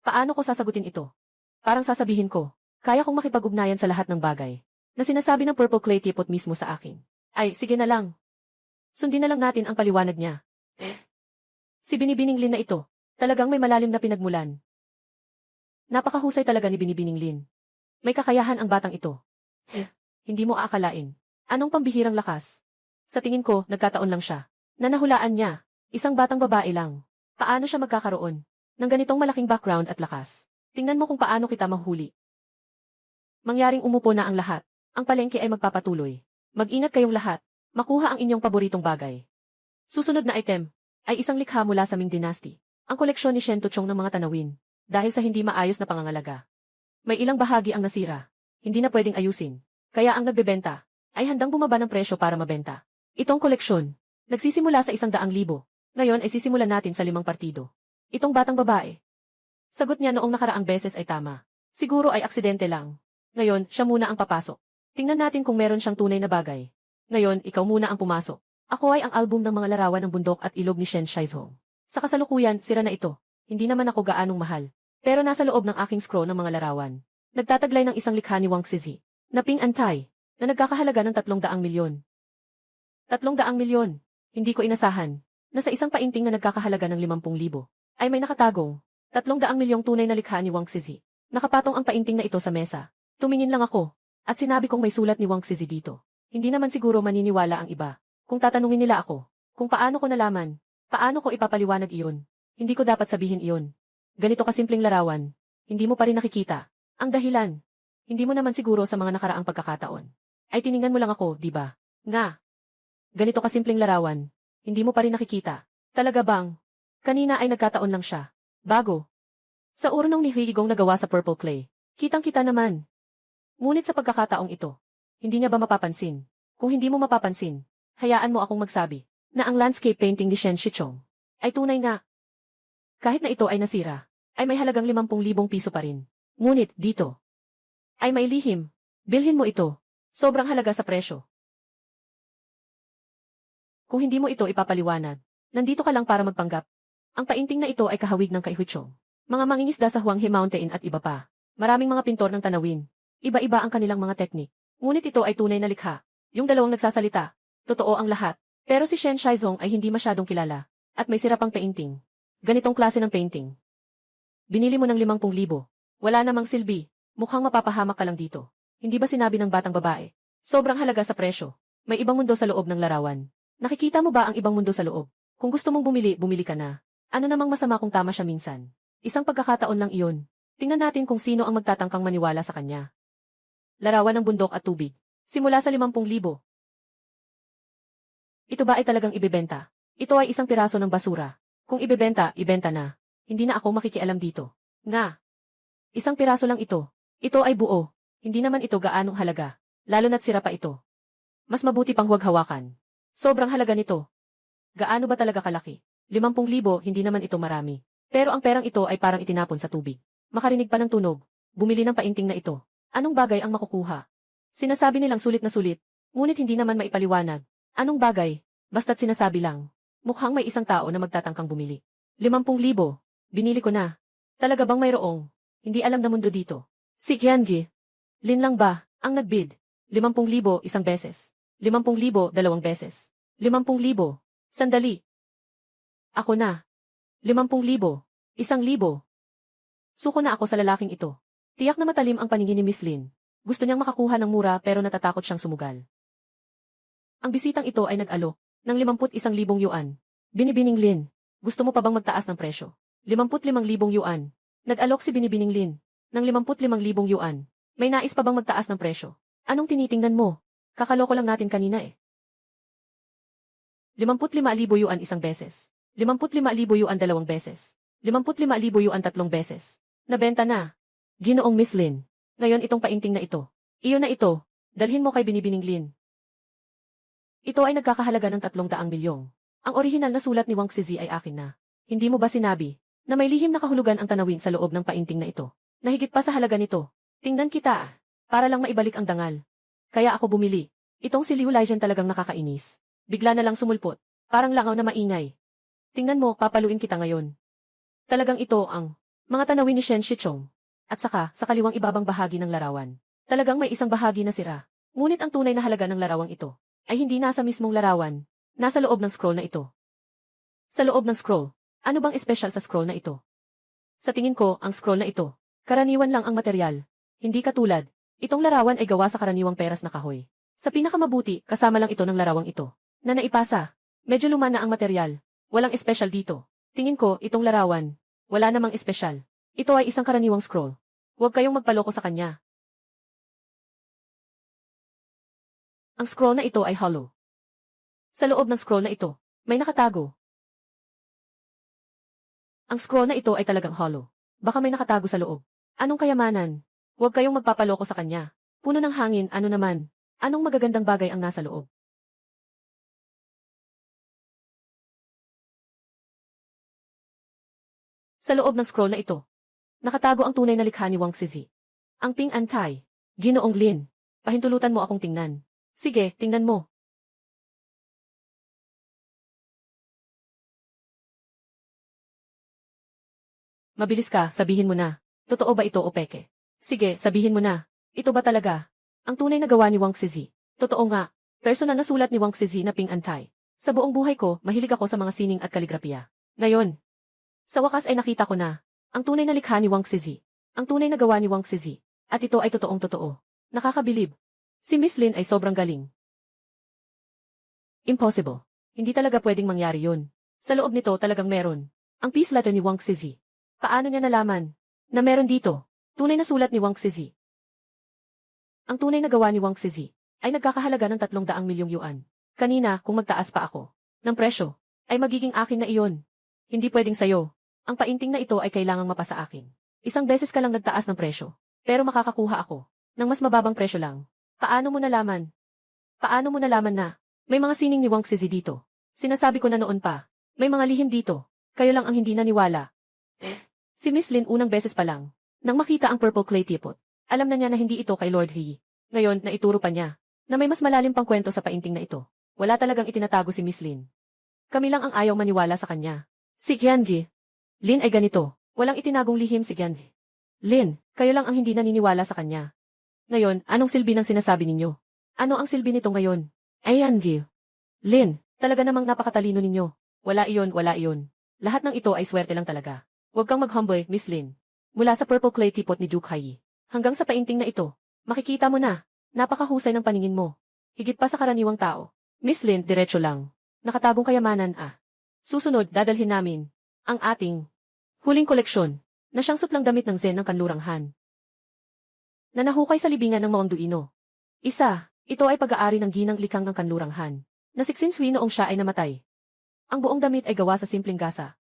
Paano ko sasagutin ito? Parang sasabihin ko, kaya kong makipag-ugnayan sa lahat ng bagay. Na sinasabi ng Purple Clay Teapot mismo sa akin. Ay, sige na lang. Sundin na lang natin ang paliwanag niya. Si Binibining Lin na ito, talagang may malalim na pinagmulan. Napakahusay talaga ni Binibining Lin. May kakayahan ang batang ito. Hindi mo aakalain. Anong pambihirang lakas? Sa tingin ko, nagkataon lang siya. Na nahulaan niya, isang batang babae lang. Paano siya magkakaroon ng ganitong malaking background at lakas? Tingnan mo kung paano kita mahuli. Mangyaring umupo na ang lahat. Ang palengke ay magpapatuloy. Mag-ingat kayong lahat. Makuha ang inyong paboritong bagay. Susunod na item ay isang likha mula sa Ming Dynasty. Ang koleksyon ni Shen Tuchong ng mga tanawin. Dahil sa hindi maayos na pangangalaga. May ilang bahagi ang nasira. Hindi na pwedeng ayusin. Kaya ang nagbebenta ay handang bumaba ng presyo para mabenta. Itong koleksyon, nagsisimula sa 100,000. Ngayon ay sisimulan natin sa 5 partido. Itong batang babae. Sagot niya noong nakaraang beses ay tama. Siguro ay aksidente lang. Ngayon, siya muna ang papasok. Tingnan natin kung meron siyang tunay na bagay. Ngayon, ikaw muna ang pumasok. Ako ay ang album ng mga larawan ng bundok at ilog ni Shen Shaizong. Sa kasalukuyan, sira na ito. Hindi naman ako gaanong mahal. Pero nasa loob ng aking scroll ng mga larawan. Nagtataglay ng isang likha ni Wang Xizhi. Na Ping Antay. Na nagkakahalaga ng 300 milyon. 300 milyon. Hindi ko inasahan. Na sa isang painting na nagkakahalaga ng 50,000. Ay may nakatagong. 300 milyong tunay na likha ni Wang Xizhi. Nakapatong ang painting na ito sa mesa. Tumingin lang ako. At sinabi kong may sulat ni Wang Xizhi dito. Hindi naman siguro maniniwala ang iba. Kung tatanungin nila ako, kung paano ko nalaman, paano ko ipapaliwanag iyon, hindi ko dapat sabihin iyon. Ganito kasimpleng larawan. Hindi mo pa rin nakikita. Ang dahilan. Hindi mo naman siguro sa mga nakaraang pagkakataon. Ay tiningan mo lang ako, di ba? Nga. Ganito kasimpleng larawan. Hindi mo pa rin nakikita. Talaga bang? Kanina ay nagkataon lang siya. Bago. Sa urnong ni Huigong nagawa sa Purple Clay. Kitang-kita naman. Ngunit sa pagkakataong ito, hindi niya ba mapapansin? Kung hindi mo mapapansin, hayaan mo akong magsabi na ang landscape painting ni Shen Shichong ay tunay nga. Kahit na ito ay nasira, ay may halagang 50,000 piso pa rin. Ngunit dito ay may lihim. Bilhin mo ito. Sobrang halaga sa presyo. Kung hindi mo ito ipapaliwanag, nandito ka lang para magpanggap. Ang painting na ito ay kahawig ng kay Huichong. Mga mangingisda sa Huanghe Mountain at iba pa. Maraming mga pintor ng tanawin. Iba-iba ang kanilang mga teknik. Ngunit ito ay tunay na likha. Yung dalawang nagsasalita. Totoo ang lahat. Pero si Shen Shaizong ay hindi masyadong kilala. At may sirapang painting. Ganitong klase ng painting. Binili mo ng 50,000. Wala namang silbi. Mukhang mapapahamak ka lang dito. Hindi ba sinabi ng batang babae? Sobrang halaga sa presyo. May ibang mundo sa loob ng larawan. Nakikita mo ba ang ibang mundo sa loob? Kung gusto mong bumili, bumili ka na. Ano namang masama kung tama siya minsan? Isang pagkakataon lang iyon. Tingnan natin kung sino ang magtatangkang maniwala sa kanya. Larawan ng bundok at tubig. Simula sa 50,000. Ito ba ay talagang ibebenta? Ito ay isang piraso ng basura. Kung ibebenta, ibenta na. Hindi na ako makikialam dito. Nga. Isang piraso lang ito. Ito ay buo. Hindi naman ito gaanong halaga. Lalo na't sira pa ito. Mas mabuti pang huwag hawakan. Sobrang halaga nito. Gaano ba talaga kalaki? 50,000, hindi naman ito marami. Pero ang perang ito ay parang itinapon sa tubig. Makarinig pa ng tunog. Bumili ng painting na ito. Anong bagay ang makukuha? Sinasabi nilang sulit na sulit, ngunit hindi naman maipaliwanag. Anong bagay? Basta't sinasabi lang. Mukhang may isang tao na magtatangkang bumili. 50,000. Binili ko na. Talaga bang mayroong? Hindi alam na mundo dito. Si Qiangi. Lin lang ba ang nagbid? 50,000 isang beses. 50,000 dalawang beses. 50,000. Sandali. Ako na. 50,000. 1,000. Suko na ako sa lalaking ito. Tiyak na matalim ang paningin ni Miss Lin. Gusto niyang makakuha ng mura pero natatakot siyang sumugal. Ang bisitang ito ay nag-alok ng 51,000 yuan. Binibining Lin, gusto mo pa bang magtaas ng presyo? 55,000 yuan. Nag-alok si Binibining Lin ng 55,000 yuan. May nais pa bang magtaas ng presyo? Anong tinitingnan mo? Kakaloko lang natin kanina eh. 55,000 yuan isang beses. 55,000 yuan dalawang beses. 55,000 yuan tatlong beses. Nabenta na. Ginoong Miss Lin. Ngayon itong painting na ito. Iyon na ito. Dalhin mo kay Binibining Lin. Ito ay nagkakahalaga ng 300 milyong. Ang orihinal na sulat ni Wang Zizi ay akin na. Hindi mo ba sinabi na may lihim na kahulugan ang tanawin sa loob ng painting na ito? Nahigit pa sa halaga nito. Tingnan kita para lang maibalik ang dangal. Kaya ako bumili. Itong si Liu Laijian talagang nakakainis. Bigla na lang sumulpot. Parang langaw na maingay. Tingnan mo, papaluin kita ngayon. Talagang ito ang mga tanawin ni Shen Shichong. At saka, sa kaliwang ibabang bahagi ng larawan. Talagang may isang bahagi na sira. Ngunit ang tunay na halaga ng larawang ito ay hindi nasa mismong larawan. Nasa loob ng scroll na ito. Sa loob ng scroll, ano bang espesyal sa scroll na ito? Sa tingin ko, ang scroll na ito, karaniwan lang ang material. Hindi katulad, itong larawan ay gawa sa karaniwang peras na kahoy. Sa pinakamabuti, kasama lang ito ng larawang ito. Na naipasa, medyo luma na ang material. Walang espesyal dito. Tingin ko, itong larawan, wala namang espesyal. Ito ay isang karaniwang scroll. Huwag kayong magpaloko sa kanya. Ang scroll na ito ay hollow. Sa loob ng scroll na ito, may nakatago. Ang scroll na ito ay talagang hollow. Baka may nakatago sa loob. Anong kayamanan? Huwag kayong magpapaloko sa kanya. Puno ng hangin, ano naman? Anong magagandang bagay ang nasa loob? Sa loob ng scroll na ito, nakatago ang tunay na likha ni Wang Zizi. Ang Ping An Tai. Ginoong Lin. Pahintulutan mo akong tingnan. Sige, tingnan mo. Mabilis ka, sabihin mo na. Totoo ba ito o peke? Sige, sabihin mo na. Ito ba talaga ang tunay na gawa ni Wang Zizi? Totoo nga. Personal na sulat ni Wang Zizi na Ping An Tai. Sa buong buhay ko, mahilig ako sa mga sining at kaligrapiya. Ngayon, sa wakas ay nakita ko na ang tunay na likha ni Wang Zizi. Ang tunay na gawa ni Wang Zizi. At ito ay totoong totoo. Nakakabilib. Si Miss Lin ay sobrang galing. Impossible. Hindi talaga pwedeng mangyari yun. Sa loob nito talagang meron. Ang peace letter ni Wang Zizi. Paano niya nalaman na meron dito? Tunay na sulat ni Wang Zizi. Ang tunay na gawa ni Wang Zizi ay nagkakahalaga ng 300 milyong yuan. Kanina, kung magtaas pa ako ng presyo, ay magiging akin na iyon. Hindi pwedeng sayo. Ang painting na ito ay kailangang mapasa akin. Isang beses ka lang nagtaas ng presyo, pero makakakuha ako ng mas mababang presyo lang. Paano mo nalaman? Paano mo nalaman na may mga sining ni Wang Zizi dito? Sinasabi ko na noon pa, may mga lihim dito. Kayo lang ang hindi naniwala. Si Miss Lin unang beses pa lang, nang makita ang purple clay teapot, alam na niya na hindi ito kay Lord He. Ngayon, naituro pa niya na may mas malalim pang kwento sa painting na ito. Wala talagang itinatago si Miss Lin. Kami lang ang ayaw maniwala sa kanya. Si Qiangi. Lin ay ganito. Walang itinagong lihim si Qiangi. Lin, kayo lang ang hindi naniniwala sa kanya. Ngayon, anong silbi ng sinasabi ninyo? Ano ang silbi nito ngayon? Ayan, Gi. Lin, talaga namang napakatalino ninyo. Wala iyon, wala iyon. Lahat ng ito ay swerte lang talaga. Huwag kang mag-humble, Miss Lin. Mula sa purple clay teapot ni Duke Hai, hanggang sa painting na ito, makikita mo na, napakahusay ng paningin mo. Higit pa sa karaniwang tao. Miss Lin, diretso lang. Nakatagong kayamanan, ah. Susunod, dadalhin namin ang ating huling koleksyon na siyang sutlang damit ng Zen ng Kanlurang Han na nahukay sa libingan ng Maong Duino. Isa, ito ay pag-aari ng ginang likang ng Kanlurang Han na siksinswi noong siya ay namatay. Ang buong damit ay gawa sa simpleng gasa.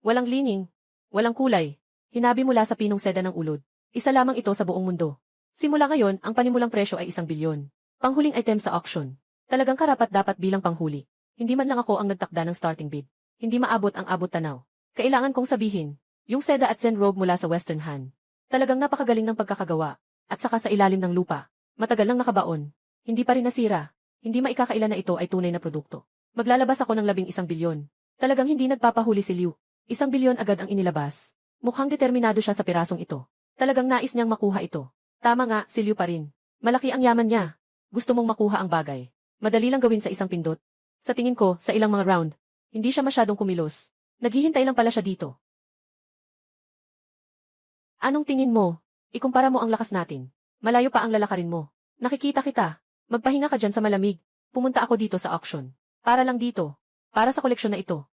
Walang lining, walang kulay, hinabi mula sa pinong seda ng ulod. Isa lamang ito sa buong mundo. Simula ngayon, ang panimulang presyo ay 1 bilyon. Panghuling item sa auction. Talagang karapat-dapat bilang panghuli. Hindi man lang ako ang nagtakda ng starting bid. Hindi maabot ang abot tanaw. Kailangan kong sabihin, yung seda at Zen robe mula sa Western Han. Talagang napakagaling ng pagkakagawa. At saka sa ilalim ng lupa. Matagal nang nakabaon. Hindi pa rin nasira. Hindi maikakailan na ito ay tunay na produkto. Maglalabas ako ng 11 bilyon. Talagang hindi nagpapahuli si Liu. 1 bilyon agad ang inilabas. Mukhang determinado siya sa pirasong ito. Talagang nais niyang makuha ito. Tama nga, si Liu pa rin. Malaki ang yaman niya. Gusto mong makuha ang bagay. Madali lang gawin sa isang pindot. Sa tingin ko, sa ilang mga round, hindi siya masyadong kumilos. Naghihintay lang pala siya dito. Anong tingin mo? Ikumpara mo ang lakas natin. Malayo pa ang lalakarin mo. Nakikita kita. Magpahinga ka dyan sa malamig. Pumunta ako dito sa auction. Para lang dito. Para sa koleksyon na ito.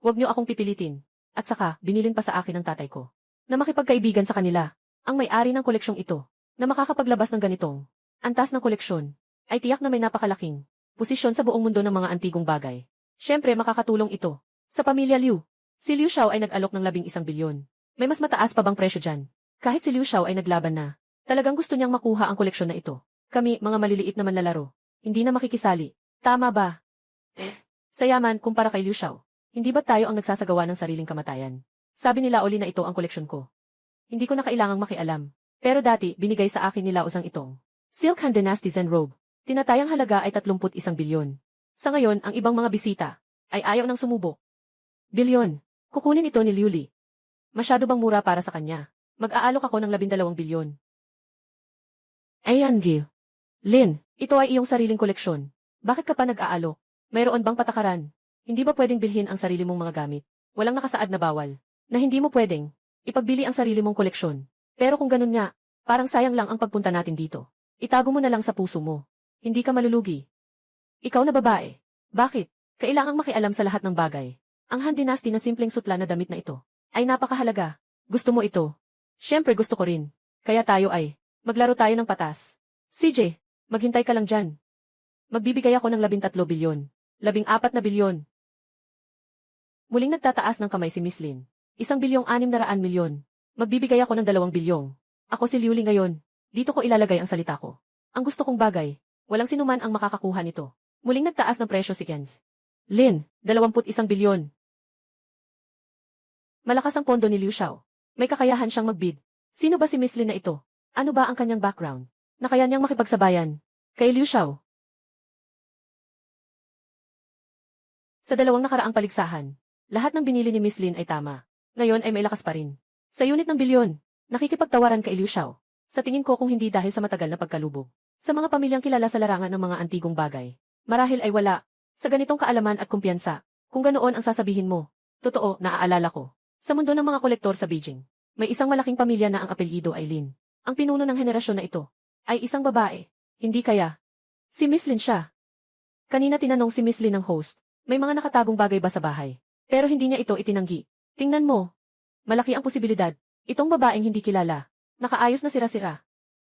Huwag niyo akong pipilitin. At saka, binilin pa sa akin ng tatay ko. Na makipagkaibigan sa kanila. Ang may-ari ng koleksyong ito. Na makakapaglabas ng ganitong antas ng koleksyon. Ay tiyak na may napakalaking posisyon sa buong mundo ng mga antigong bagay. Siyempre makakatulong ito sa pamilya Liu. Si Liu Xiao ay nag-alok ng 11 bilyon. May mas mataas pa bang presyo dyan? Kahit si Liu Xiao ay naglaban na. Talagang gusto niyang makuha ang koleksyon na ito. Kami, mga maliliit na manlalaro. Hindi na makikisali. Tama ba? Sayaman, kumpara kay Liu Xiao. Hindi ba tayo ang nagsasagawa ng sariling kamatayan? Sabi nila Oli na ito ang koleksyon ko. Hindi ko na kailangang makialam. Pero dati, binigay sa akin nila usang itong Silk Han Dynasty Zen Robe. Tinatayang halaga ay 31 bilyon. Sa ngayon, ang ibang mga bisita ay ayaw nang sumubok. Bilyon. Kukunin ito ni Liu Li. Masyado bang mura para sa kanya? Mag-aalok ako ng 12 bilyon. Ayan, Gil. Lin, ito ay iyong sariling koleksyon. Bakit ka pa nag-aalok? Mayroon bang patakaran? Hindi ba pwedeng bilhin ang sarili mong mga gamit? Walang nakasaad na bawal. Na hindi mo pwedeng ipagbili ang sarili mong koleksyon. Pero kung ganun nga, parang sayang lang ang pagpunta natin dito. Itago mo na lang sa puso mo. Hindi ka malulugi. Ikaw na babae. Bakit? Kailangang makialam sa lahat ng bagay. Ang Han Dynasty na simpleng sutla na damit na ito ay napakahalaga. Gusto mo ito? Siyempre gusto ko rin. Kaya tayo ay maglaro tayo ng patas. CJ, maghintay ka lang dyan. Magbibigay ako ng 13 bilyon. 14 na bilyon. Muling nagtataas ng kamay si Miss Lin. 1,600 milyon. Magbibigay ako ng 2 bilyong. Ako si Liu Li ngayon. Dito ko ilalagay ang salita ko. Ang gusto kong bagay. Walang sinuman ang makakakuha nito. Muling nagtaas ng presyo si Ken. Lin, 21 bilyon. Malakas ang pondo ni Liu Xiao. May kakayahan siyang magbid. Sino ba si Miss Lin na ito? Ano ba ang kanyang background? Na kaya niyang makipagsabayan kay Liu Xiao? Sa dalawang nakaraang paligsahan, lahat ng binili ni Miss Lin ay tama. Ngayon ay may lakas pa rin. Sa unit ng bilyon, nakikipagtawaran kay Liu Xiao. Sa tingin ko kung hindi dahil sa matagal na pagkalubog. Sa mga pamilyang kilala sa larangan ng mga antigong bagay. Marahil ay wala. Sa ganitong kaalaman at kumpiyansa. Kung ganoon ang sasabihin mo. Totoo, naaalala ko. Sa mundo ng mga kolektor sa Beijing, may isang malaking pamilya na ang apelyido ay Lin. Ang pinuno ng henerasyon na ito ay isang babae. Hindi kaya? Si Miss Lin siya. Kanina tinanong si Miss Lin ng host, may mga nakatagong bagay ba sa bahay? Pero hindi niya ito itinanggi. Tingnan mo. Malaki ang posibilidad. Itong babaeng hindi kilala. Nakaayos na sira-sira.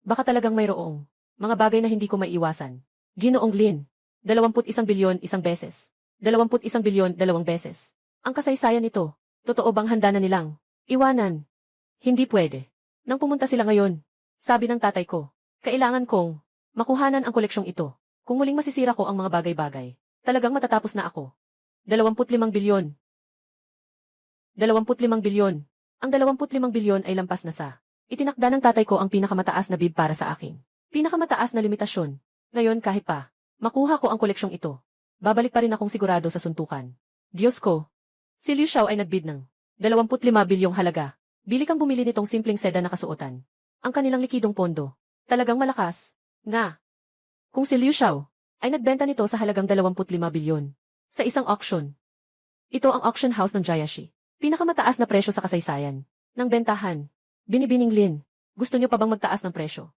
Baka talagang mayroong mga bagay na hindi ko maiiwasan. Ginoong Lin. 21 bilyon isang beses. 21 bilyon 2 beses. Ang kasaysayan nito. Totoo bang handa na nilang iwanan? Hindi pwede. Nang pumunta sila ngayon, sabi ng tatay ko, kailangan kong makuhanan ang koleksyong ito. Kung muling masisira ko ang mga bagay-bagay, talagang matatapos na ako. 25 bilyon. 25 bilyon. Ang 25 bilyon ay lampas na sa itinakda ng tatay ko ang pinakamataas na bid para sa akin. Pinakamataas na limitasyon. Ngayon kahit pa makuha ko ang koleksyong ito, babalik pa rin akong sigurado sa suntukan. Diyos ko. Si Liu Xiao ay nagbid ng 25 bilyong halaga. Bili kang bumili nitong simpleng seda na kasuotan. Ang kanilang likidong pondo. Talagang malakas. Nga. Kung si Liu Xiao ay nagbenta nito sa halagang 25 bilyon. Sa isang auction. Ito ang auction house ng Jiashi. Pinakamataas na presyo sa kasaysayan. Ng bentahan. Binibining Lin. Gusto niyo pa bang magtaas ng presyo?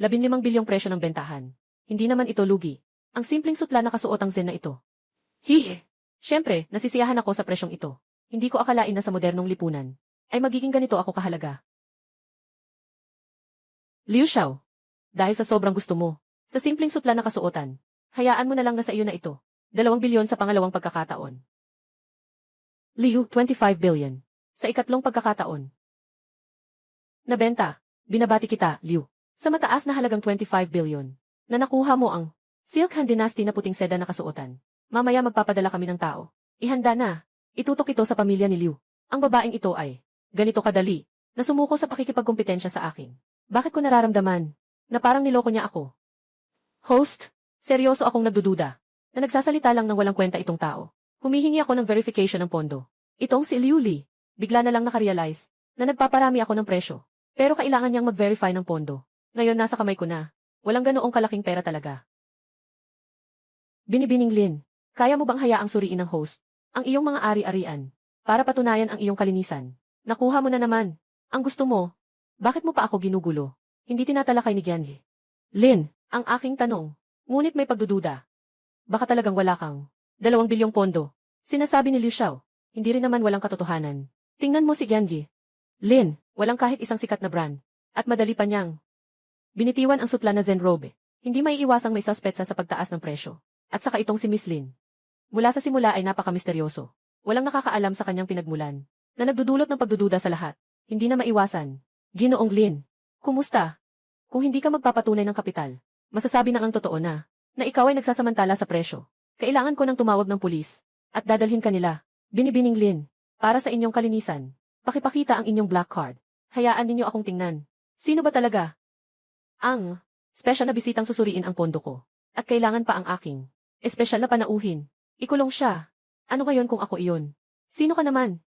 15 bilyong presyo ng bentahan. Hindi naman ito lugi. Ang simpleng sutla na kasuotang zen na ito. Hihe. Siyempre, nasisiyahan ako sa presyong ito. Hindi ko akalain na sa modernong lipunan ay magiging ganito ako kahalaga. Liu Xiao, dahil sa sobrang gusto mo, sa simpleng sutla na kasuotan, hayaan mo na lang na sa iyo na ito. 2 bilyon sa pangalawang pagkakataon. Liu, 25 billion. Sa ikatlong pagkakataon. Nabenta, binabati kita, Liu. Sa mataas na halagang 25 billion, na nakuha mo ang Silk Han Dynasty na puting seda na kasuotan. Mamaya magpapadala kami ng tao. Ihanda na. Itutok ito sa pamilya ni Liu. Ang babaeng ito ay ganito kadali na sumuko sa pakikipagkompetensya sa akin. Bakit ko nararamdaman na parang niloko niya ako? Host, seryoso akong nagdududa na nagsasalita lang ng walang kwenta itong tao. Humihingi ako ng verification ng pondo. Itong si Liu Li, bigla na lang nakarealize na nagpaparami ako ng presyo. Pero kailangan niyang mag-verify ng pondo. Ngayon nasa kamay ko na. Walang ganoong kalaking pera talaga. Binibining Lin. Kaya mo bang hayaang suriin ng host ang iyong mga ari-arian para patunayan ang iyong kalinisan? Nakuha mo na naman. Ang gusto mo. Bakit mo pa ako ginugulo? Hindi tinatalakay ni Gianhi. Lin, ang aking tanong. Ngunit may pagdududa. Baka talagang wala kang 2 bilyong pondo. Sinasabi ni Liu Xiao. Hindi rin naman walang katotohanan. Tingnan mo si Gianhi. Lin, walang kahit isang sikat na brand. At madali pa niyang binitiwan ang sutla na Zenrobe. Hindi maiiwasang may suspetsa sa pagtaas ng presyo. At saka itong si Miss Lin. Mula sa simula ay napaka-misteryoso. Walang nakakaalam sa kanyang pinagmulan. Na nagdudulot ng pagdududa sa lahat. Hindi na maiwasan. Ginoong Lin. Kumusta? Kung hindi ka magpapatunay ng kapital, masasabi na ang totoo na ikaw ay nagsasamantala sa presyo. Kailangan ko nang tumawag ng pulis. At dadalhin kanila. Binibining Lin. Para sa inyong kalinisan. Pakipakita ang inyong black card. Hayaan ninyo akong tingnan. Sino ba talaga? Ang special na bisitang susuriin ang pondo ko. At kailangan pa ang aking espesyal na panauhin. Ikulong siya. Ano ngayon kung ako iyon? Sino ka naman?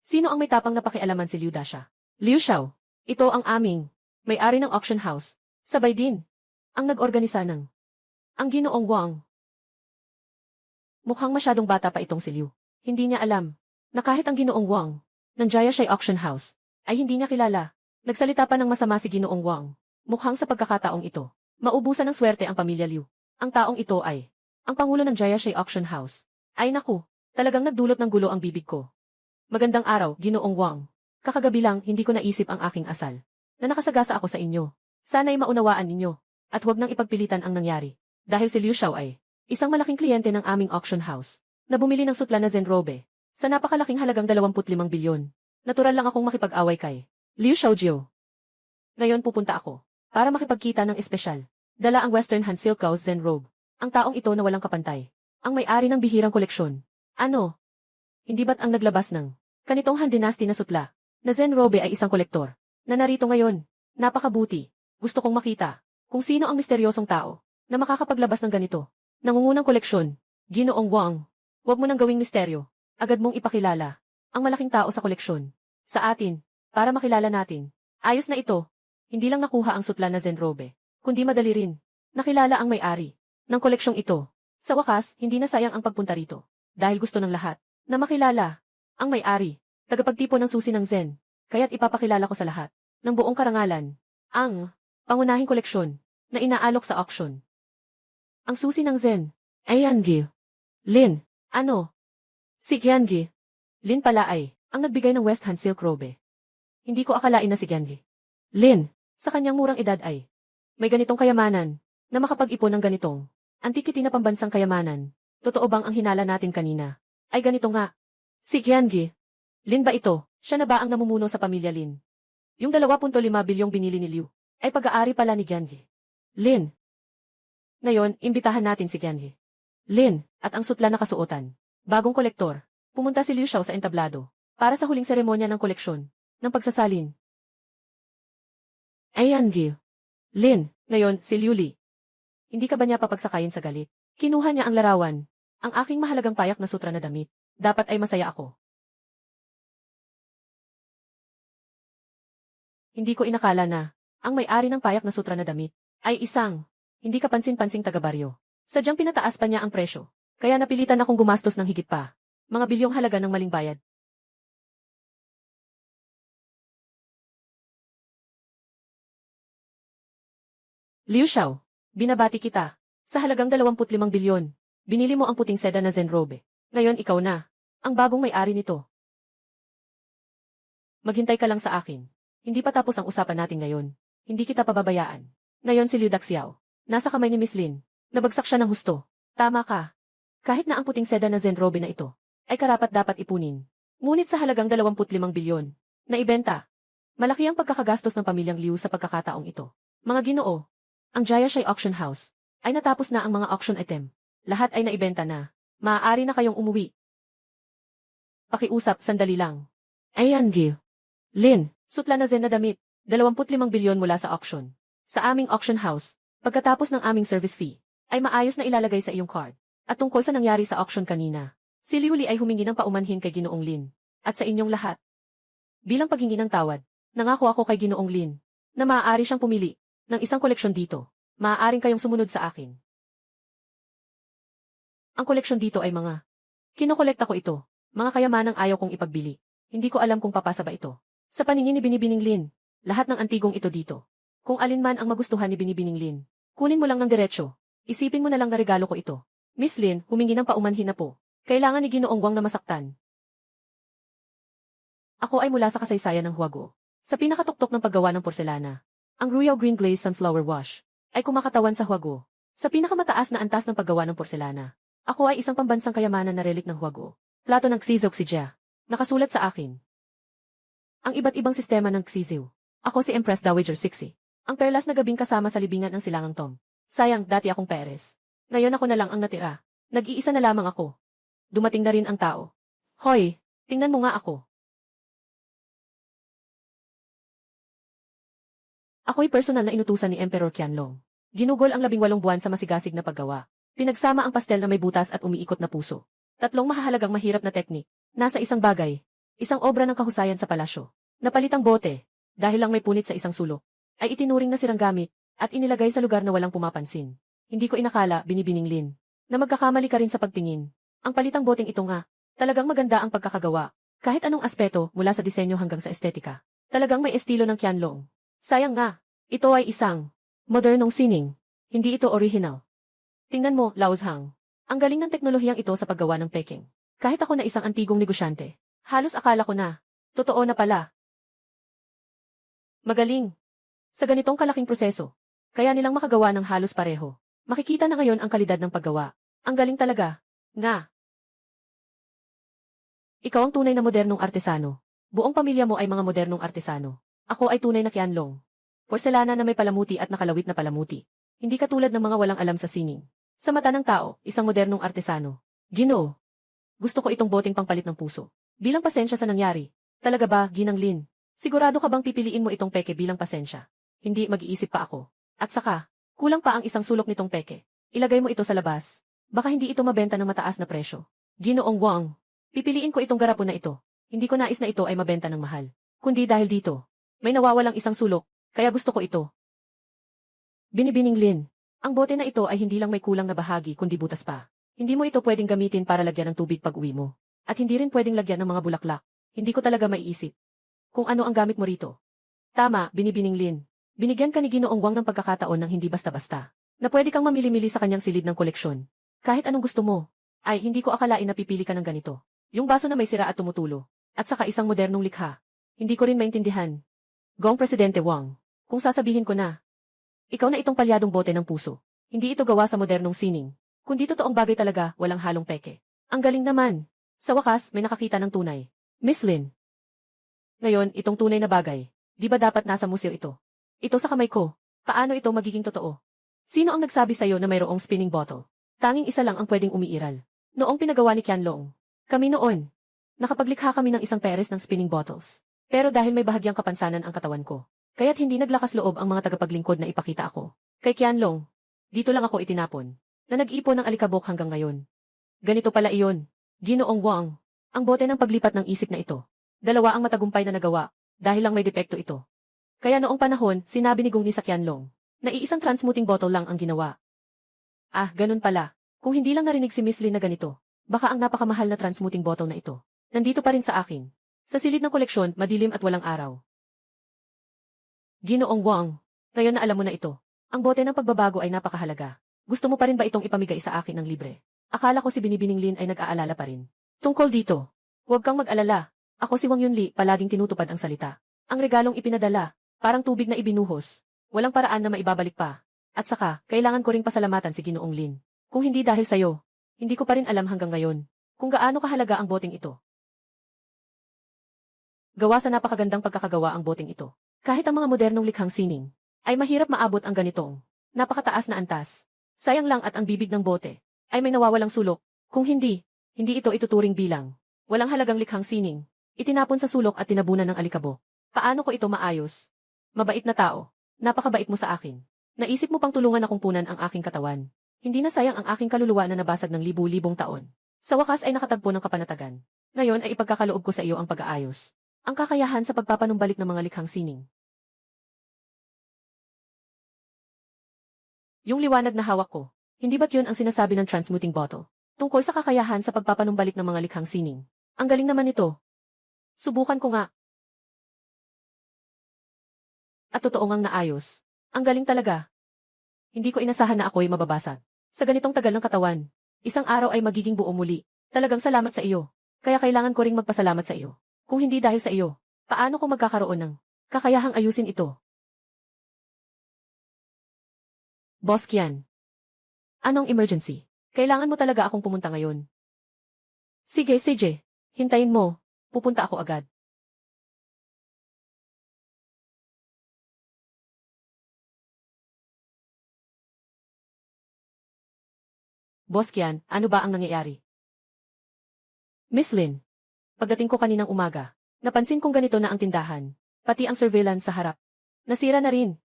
Sino ang may tapang na pakialaman si Liu Dasha? Liu Xiao. Ito ang aming may-ari ng auction house. Sabay din. Ang nag-organisa ng ang Ginoong Wang. Mukhang masyadong bata pa itong si Liu. Hindi niya alam na kahit ang Ginoong Wang ng Jiashai Auction House ay hindi niya kilala. Nagsalita pa ng masama si Ginoong Wang. Mukhang sa pagkakataong ito, maubusan ng swerte ang pamilya Liu. Ang taong ito ay ang pangulo ng Jiashai Auction House. Ay naku, talagang nagdulot ng gulo ang bibig ko. Magandang araw, Ginoong Wang. Kakagabi lang hindi ko naisip ang aking asal na nakasagasa ako sa inyo. Sana'y maunawaan ninyo at huwag nang ipagpilitan ang nangyari. Dahil si Liu Xiao ay isang malaking kliyente ng aming auction house na bumili ng sutla na Zenrobe sa napakalaking halagang 25 bilyon. Natural lang akong makipag-away kay Liu Xiaojio. Ngayon pupunta ako para makipagkita ng espesyal. Dala ang Western Han Silk Gauze Zenrobe. Ang taong ito na walang kapantay. Ang may-ari ng bihirang koleksyon. Ano? Hindi ba't ang naglabas ng kanitong Han Dynasty na sutla na Zenrobe ay isang kolektor na narito ngayon? Napakabuti. Gusto kong makita kung sino ang misteryosong tao na makakapaglabas ng ganito. Nangungunang koleksyon. Ginoong Wang. Huwag mo nang gawing misteryo. Agad mong ipakilala ang malaking tao sa koleksyon. Sa atin, para makilala natin. Ayos na ito. Hindi lang nakuha ang sutla na Zenrobe, kundi madali rin nakilala ang may-ari ng koleksyong ito. Sa wakas, hindi na sayang ang pagpunta rito. Dahil gusto ng lahat na makilala ang may-ari, tagapagtipo ng susi ng Zen. Kaya't ipapakilala ko sa lahat ng buong karangalan ang pangunahing koleksyon na inaalok sa auction. Ang susi ng Zen ay Gianhi. Lin, ano? Si Gianhi. Lin pala ay ang nagbigay ng West Han Silk Robe. Hindi ko akalain na si Gianhi. Lin, sa kanyang murang edad ay may ganitong kayamanan na makapag-ipon ng ganitong antikiti na pambansang kayamanan. Totoo bang ang hinala natin kanina ay ganito nga? Si Gianhi. Lin ba ito? Siya na ba ang namumuno sa pamilya Lin? Yung 2.5 bilyong binili ni Liu ay pag-aari pala ni Gianhi. Lin. Ngayon, imbitahan natin si Gianhi. Lin, at ang sutla na kasuotan. Bagong kolektor. Pumunta si Liu Xiao sa entablado para sa huling seremonya ng koleksyon ng pagsasalin. Gianhi. Lin, ngayon, si Liu Li. Hindi ka ba niya papagsakayin sa galit? Kinuha niya ang larawan. Ang aking mahalagang payak na sutra na damit. Dapat ay masaya ako. Hindi ko inakala na ang may-ari ng payak na sutra na damit ay isang hindi kapansin-pansing taga-baryo. Sadyang pinataas pa niya ang presyo. Kaya napilitan akong gumastos ng higit pa. Mga bilyong halaga ng maling bayad. Liu Xiao, binabati kita. Sa halagang 25 bilyon, binili mo ang puting seda na Zenrobe. Ngayon ikaw na ang bagong may-ari nito. Maghintay ka lang sa akin. Hindi pa tapos ang usapan natin ngayon. Hindi kita pababayaan. Ngayon si Liu Daxiao. Nasa kamay ni Miss Lin. Nabagsak siya ng husto. Tama ka. Kahit na ang puting seda na Zenrobe na ito ay karapat-dapat ipunin. Ngunit sa halagang 25 bilyon na ibenta. Malaki ang pagkakagastos ng pamilyang Liu sa pagkakataong ito. Mga Ginoo, ang Jiashai Auction House ay natapos na ang mga auction item. Lahat ay naibenta na. Maaari na kayong umuwi. Pakiusap, sandali lang. Gianhi. Lin, sutla na Zen na damit. 25 bilyon mula sa auction. Sa aming auction house, pagkatapos ng aming service fee, ay maayos na ilalagay sa iyong card. At tungkol sa nangyari sa auction kanina, si Liu Li ay humingi ng paumanhin kay Ginoong Lin. At sa inyong lahat. Bilang paghingi ng tawad, nangako ako kay Ginoong Lin na maaari siyang pumili ng isang koleksyon dito. Maaaring kayong sumunod sa akin. Ang koleksyon dito ay mga kinokolekta ko ito. Mga kayamanang ayaw kong ipagbili. Hindi ko alam kung papasa ba ito. Sa paningin ni Binibining Lin, lahat ng antigong ito dito. Kung alin man ang magustuhan ni Binibining Lin, kunin mo lang ng diretsyo. Isipin mo na lang na regalo ko ito. Miss Lin, humingi ng paumanhin na po. Kailangan ni Ginoong Wang na masaktan. Ako ay mula sa kasaysayan ng Huago. Sa pinakatuktok ng paggawa ng porselana, ang Royal Green Glaze Sunflower Wash ay kumakatawan sa Huago. Sa pinakamataas na antas ng paggawa ng porselana, ako ay isang pambansang kayamanan na relic ng Huago. Plato ng Xizou Xijia. Nakasulat sa akin. Ang iba't ibang sistema ng Xizou. Ako si Empress Dowager Cixi. Ang perlas na gabing kasama sa libingan ng Silangang Tom. Sayang, dati akong Perez. Ngayon ako na lang ang natira. Nag-iisa na lamang ako. Dumating na rin ang tao. Hoy, tingnan mo nga ako. Ako'y personal na inutusan ni Emperor Qianlong. Ginugol ang 18 buwan sa masigasig na paggawa. Pinagsama ang pastel na may butas at umiikot na puso. 3 mahahalagang mahirap na teknik. Nasa isang bagay. Isang obra ng kahusayan sa palasyo. Napalitang bote. Dahil lang may punit sa isang sulok. Ay itinuring na sirang gamit. At inilagay sa lugar na walang pumapansin. Hindi ko inakala, Binibining Lin, na magkakamali ka rin sa pagtingin. Ang palitang boteng ito nga. Talagang maganda ang pagkakagawa. Kahit anong aspeto mula sa disenyo hanggang sa estetika. Talagang may estilo ng Qianlong. Sayang nga. Ito ay isang modernong sining. Hindi ito original. Tingnan mo, Lao Zhang. Ang galing ng teknolohiyang ito sa paggawa ng Peking. Kahit ako na isang antigong negosyante, halos akala ko na, totoo na pala. Magaling. Sa ganitong kalaking proseso, kaya nilang makagawa ng halos pareho. Makikita na ngayon ang kalidad ng paggawa. Ang galing talaga. Nga. Ikaw ang tunay na modernong artesano. Buong pamilya mo ay mga modernong artesano. Ako ay tunay na Qianlong. Porselana na may palamuti at nakalawit na palamuti. Hindi katulad ng mga walang alam sa sining. Sa mata ng tao, isang modernong artesano. Ginoo. Gusto ko itong boteng pangpalit ng puso. Bilang pasensya sa nangyari. Talaga ba, Ginang Lin? Sigurado ka bang pipiliin mo itong peke bilang pasensya? Hindi, mag-iisip pa ako. At saka, kulang pa ang isang sulok nitong peke. Ilagay mo ito sa labas. Baka hindi ito mabenta ng mataas na presyo. Ginoong Wang. Pipiliin ko itong garapon na ito. Hindi ko nais na ito ay mabenta ng mahal. Kundi dahil dito, may nawawalang isang sulok. Kaya gusto ko ito. Binibining Lin, ang bote na ito ay hindi lang may kulang na bahagi kundi butas pa. Hindi mo ito pwedeng gamitin para lagyan ng tubig pag uwi mo. At hindi rin pwedeng lagyan ng mga bulaklak. Hindi ko talaga maiisip kung ano ang gamit mo rito. Tama, Binibining Lin. Binigyan ka ni Ginoong Wang ng pagkakataon ng hindi basta-basta. Na pwede kang mamili-mili sa kanyang silid ng koleksyon. Kahit anong gusto mo. Ay, hindi ko akalain na pipili ka ng ganito. Yung baso na may sira at tumutulo. At saka isang modernong likha. Hindi ko rin maintindihan. Gong Presidente Wang. Kung sasabihin ko na, ikaw na itong palyadong bote ng puso. Hindi ito gawa sa modernong sining. Kundi totoong bagay talaga, walang halong peke. Ang galing naman. Sa wakas, may nakakita ng tunay. Miss Lin. Ngayon, itong tunay na bagay. Di ba dapat nasa museo ito? Ito sa kamay ko. Paano ito magiging totoo? Sino ang nagsabi sa'yo na mayroong spinning bottle? Tanging isa lang ang pwedeng umiiral. Noong pinagawa ni Qianlong. Kami noon. Nakapaglikha kami ng isang peres ng spinning bottles. Pero dahil may bahagyang kapansanan ang katawan ko, kaya't hindi naglakas loob ang mga tagapaglingkod na ipakita ako. Kay Qianlong, dito lang ako itinapon, na nag-ipon ng alikabok hanggang ngayon. Ganito pala iyon. Ginoong Wang, ang bote ng paglipat ng isip na ito. 2 ang matagumpay na nagawa, dahil lang may depekto ito. Kaya noong panahon, sinabi ni Gong Ni sa Qianlong, na iisang transmuting bottle lang ang ginawa. Ah, ganun pala. Kung hindi lang narinig si Miss Lin na ganito, baka ang napakamahal na transmuting bottle na ito, nandito pa rin sa akin. Sa silid ng koleksyon, madilim at walang araw. Ginoong Wang, ngayon na alam mo na ito. Ang bote ng pagbabago ay napakahalaga. Gusto mo pa rin ba itong ipamigay sa akin ng libre? Akala ko si Binibining Lin ay nag-aalala pa rin. Tungkol dito, huwag kang mag-alala. Ako si Wang Yunli, palaging tinutupad ang salita. Ang regalong ipinadala, parang tubig na ibinuhos. Walang paraan na maibabalik pa. At saka, kailangan ko ring pasalamatan si Ginoong Lin. Kung hindi dahil sa'yo, hindi ko pa rin alam hanggang ngayon kung gaano kahalaga ang boteng ito. Gawa sa napakagandang pagkakagawa ang boteng ito. Kahit ang mga modernong likhang sining, ay mahirap maabot ang ganitong napakataas na antas. Sayang lang at ang bibig ng bote ay may nawawalang sulok. Kung hindi ito ituturing bilang walang halagang likhang sining. Itinapon sa sulok at tinabunan ng alikabok. Paano ko ito maayos? Mabait na tao. Napakabait mo sa akin. Naisip mo pang tulungan akong punan ang aking katawan. Hindi na sayang ang aking kaluluwa na nabasag ng libu-libong taon. Sa wakas ay nakatagpo ng kapanatagan. Ngayon ay ipagkakaloob ko sa iyo ang pag-aayos. Ang kakayahan sa pagpapanumbalik ng mga likhang sining. Yung liwanag na hawak ko, hindi ba't yun ang sinasabi ng transmuting bottle? Tungkol sa kakayahan sa pagpapanumbalik ng mga likhang sining. Ang galing naman ito. Subukan ko nga. At totoo ngang naayos. Ang galing talaga. Hindi ko inasahan na ako'y mababasag. Sa ganitong tagal ng katawan, isang araw ay magiging buo muli. Talagang salamat sa iyo. Kaya kailangan ko ring magpasalamat sa iyo. Kung hindi dahil sa iyo, paano ko magkakaroon ng kakayahang ayusin ito? Boss Kian. Anong emergency? Kailangan mo talaga akong pumunta ngayon. Sige, sige. Hintayin mo. Pupunta ako agad. Boss Kian, ano ba ang nangyayari? Miss Lin. Pagdating ko kaninang umaga, napansin kong ganito na ang tindahan, pati ang surveillance sa harap. Nasira na rin.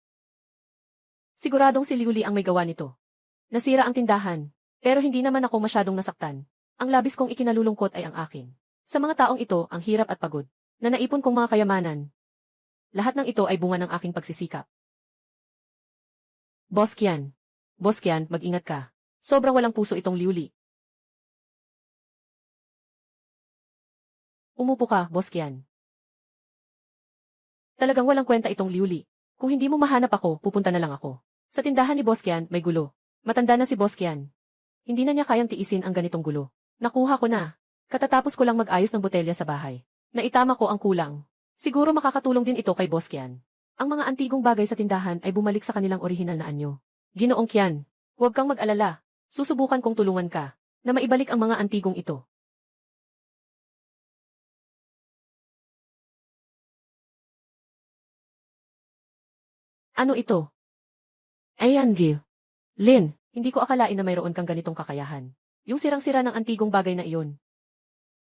Siguradong si Liuli ang may gawa nito. Nasira ang tindahan, pero hindi naman ako masyadong nasaktan. Ang labis kong ikinalulungkot ay ang akin. Sa mga taong ito, ang hirap at pagod, na naipon kong mga kayamanan. Lahat ng ito ay bunga ng aking pagsisikap. Boss Kian. Boss Kian, mag-ingat ka. Sobrang walang puso itong Liuli. Umupo ka, Boss Kian. Talagang walang kwenta itong Liuli. Kung hindi mo mahanap ako, pupunta na lang ako. Sa tindahan ni Boss Kian, may gulo. Matanda na si Boss Kian. Hindi na niya kayang tiisin ang ganitong gulo. Nakuha ko na. Katatapos ko lang mag-ayos ng botelya sa bahay. Naitama ko ang kulang. Siguro makakatulong din ito kay Boss Kian. Ang mga antigong bagay sa tindahan ay bumalik sa kanilang orihinal na anyo. Ginoong Kian, huwag kang mag-alala. Susubukan kong tulungan ka na maibalik ang mga antigong ito. Ano ito? Ayan, Gil. Lin, hindi ko akalain na mayroon kang ganitong kakayahan. Yung sirang-sira ng antigong bagay na iyon.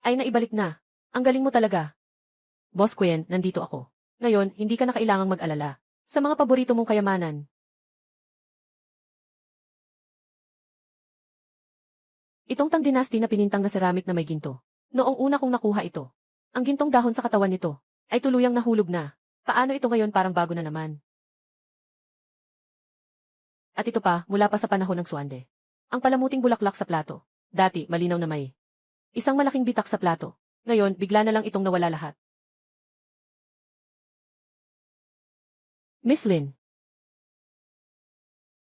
Ay naibalik na. Ang galing mo talaga. Boss Quinn, nandito ako. Ngayon, hindi ka na kailangang mag-alala. Sa mga paborito mong kayamanan. Itong Tang Dynasty na pinintang na ceramic na may ginto. Noong una kong nakuha ito. Ang gintong dahon sa katawan nito ay tuluyang nahulog na. Paano ito ngayon parang bago na naman? At ito pa, mula pa sa panahon ng Suande. Ang palamuting bulaklak sa plato. Dati, malinaw na may isang malaking bitak sa plato. Ngayon, bigla na lang itong nawala lahat. Miss Lin.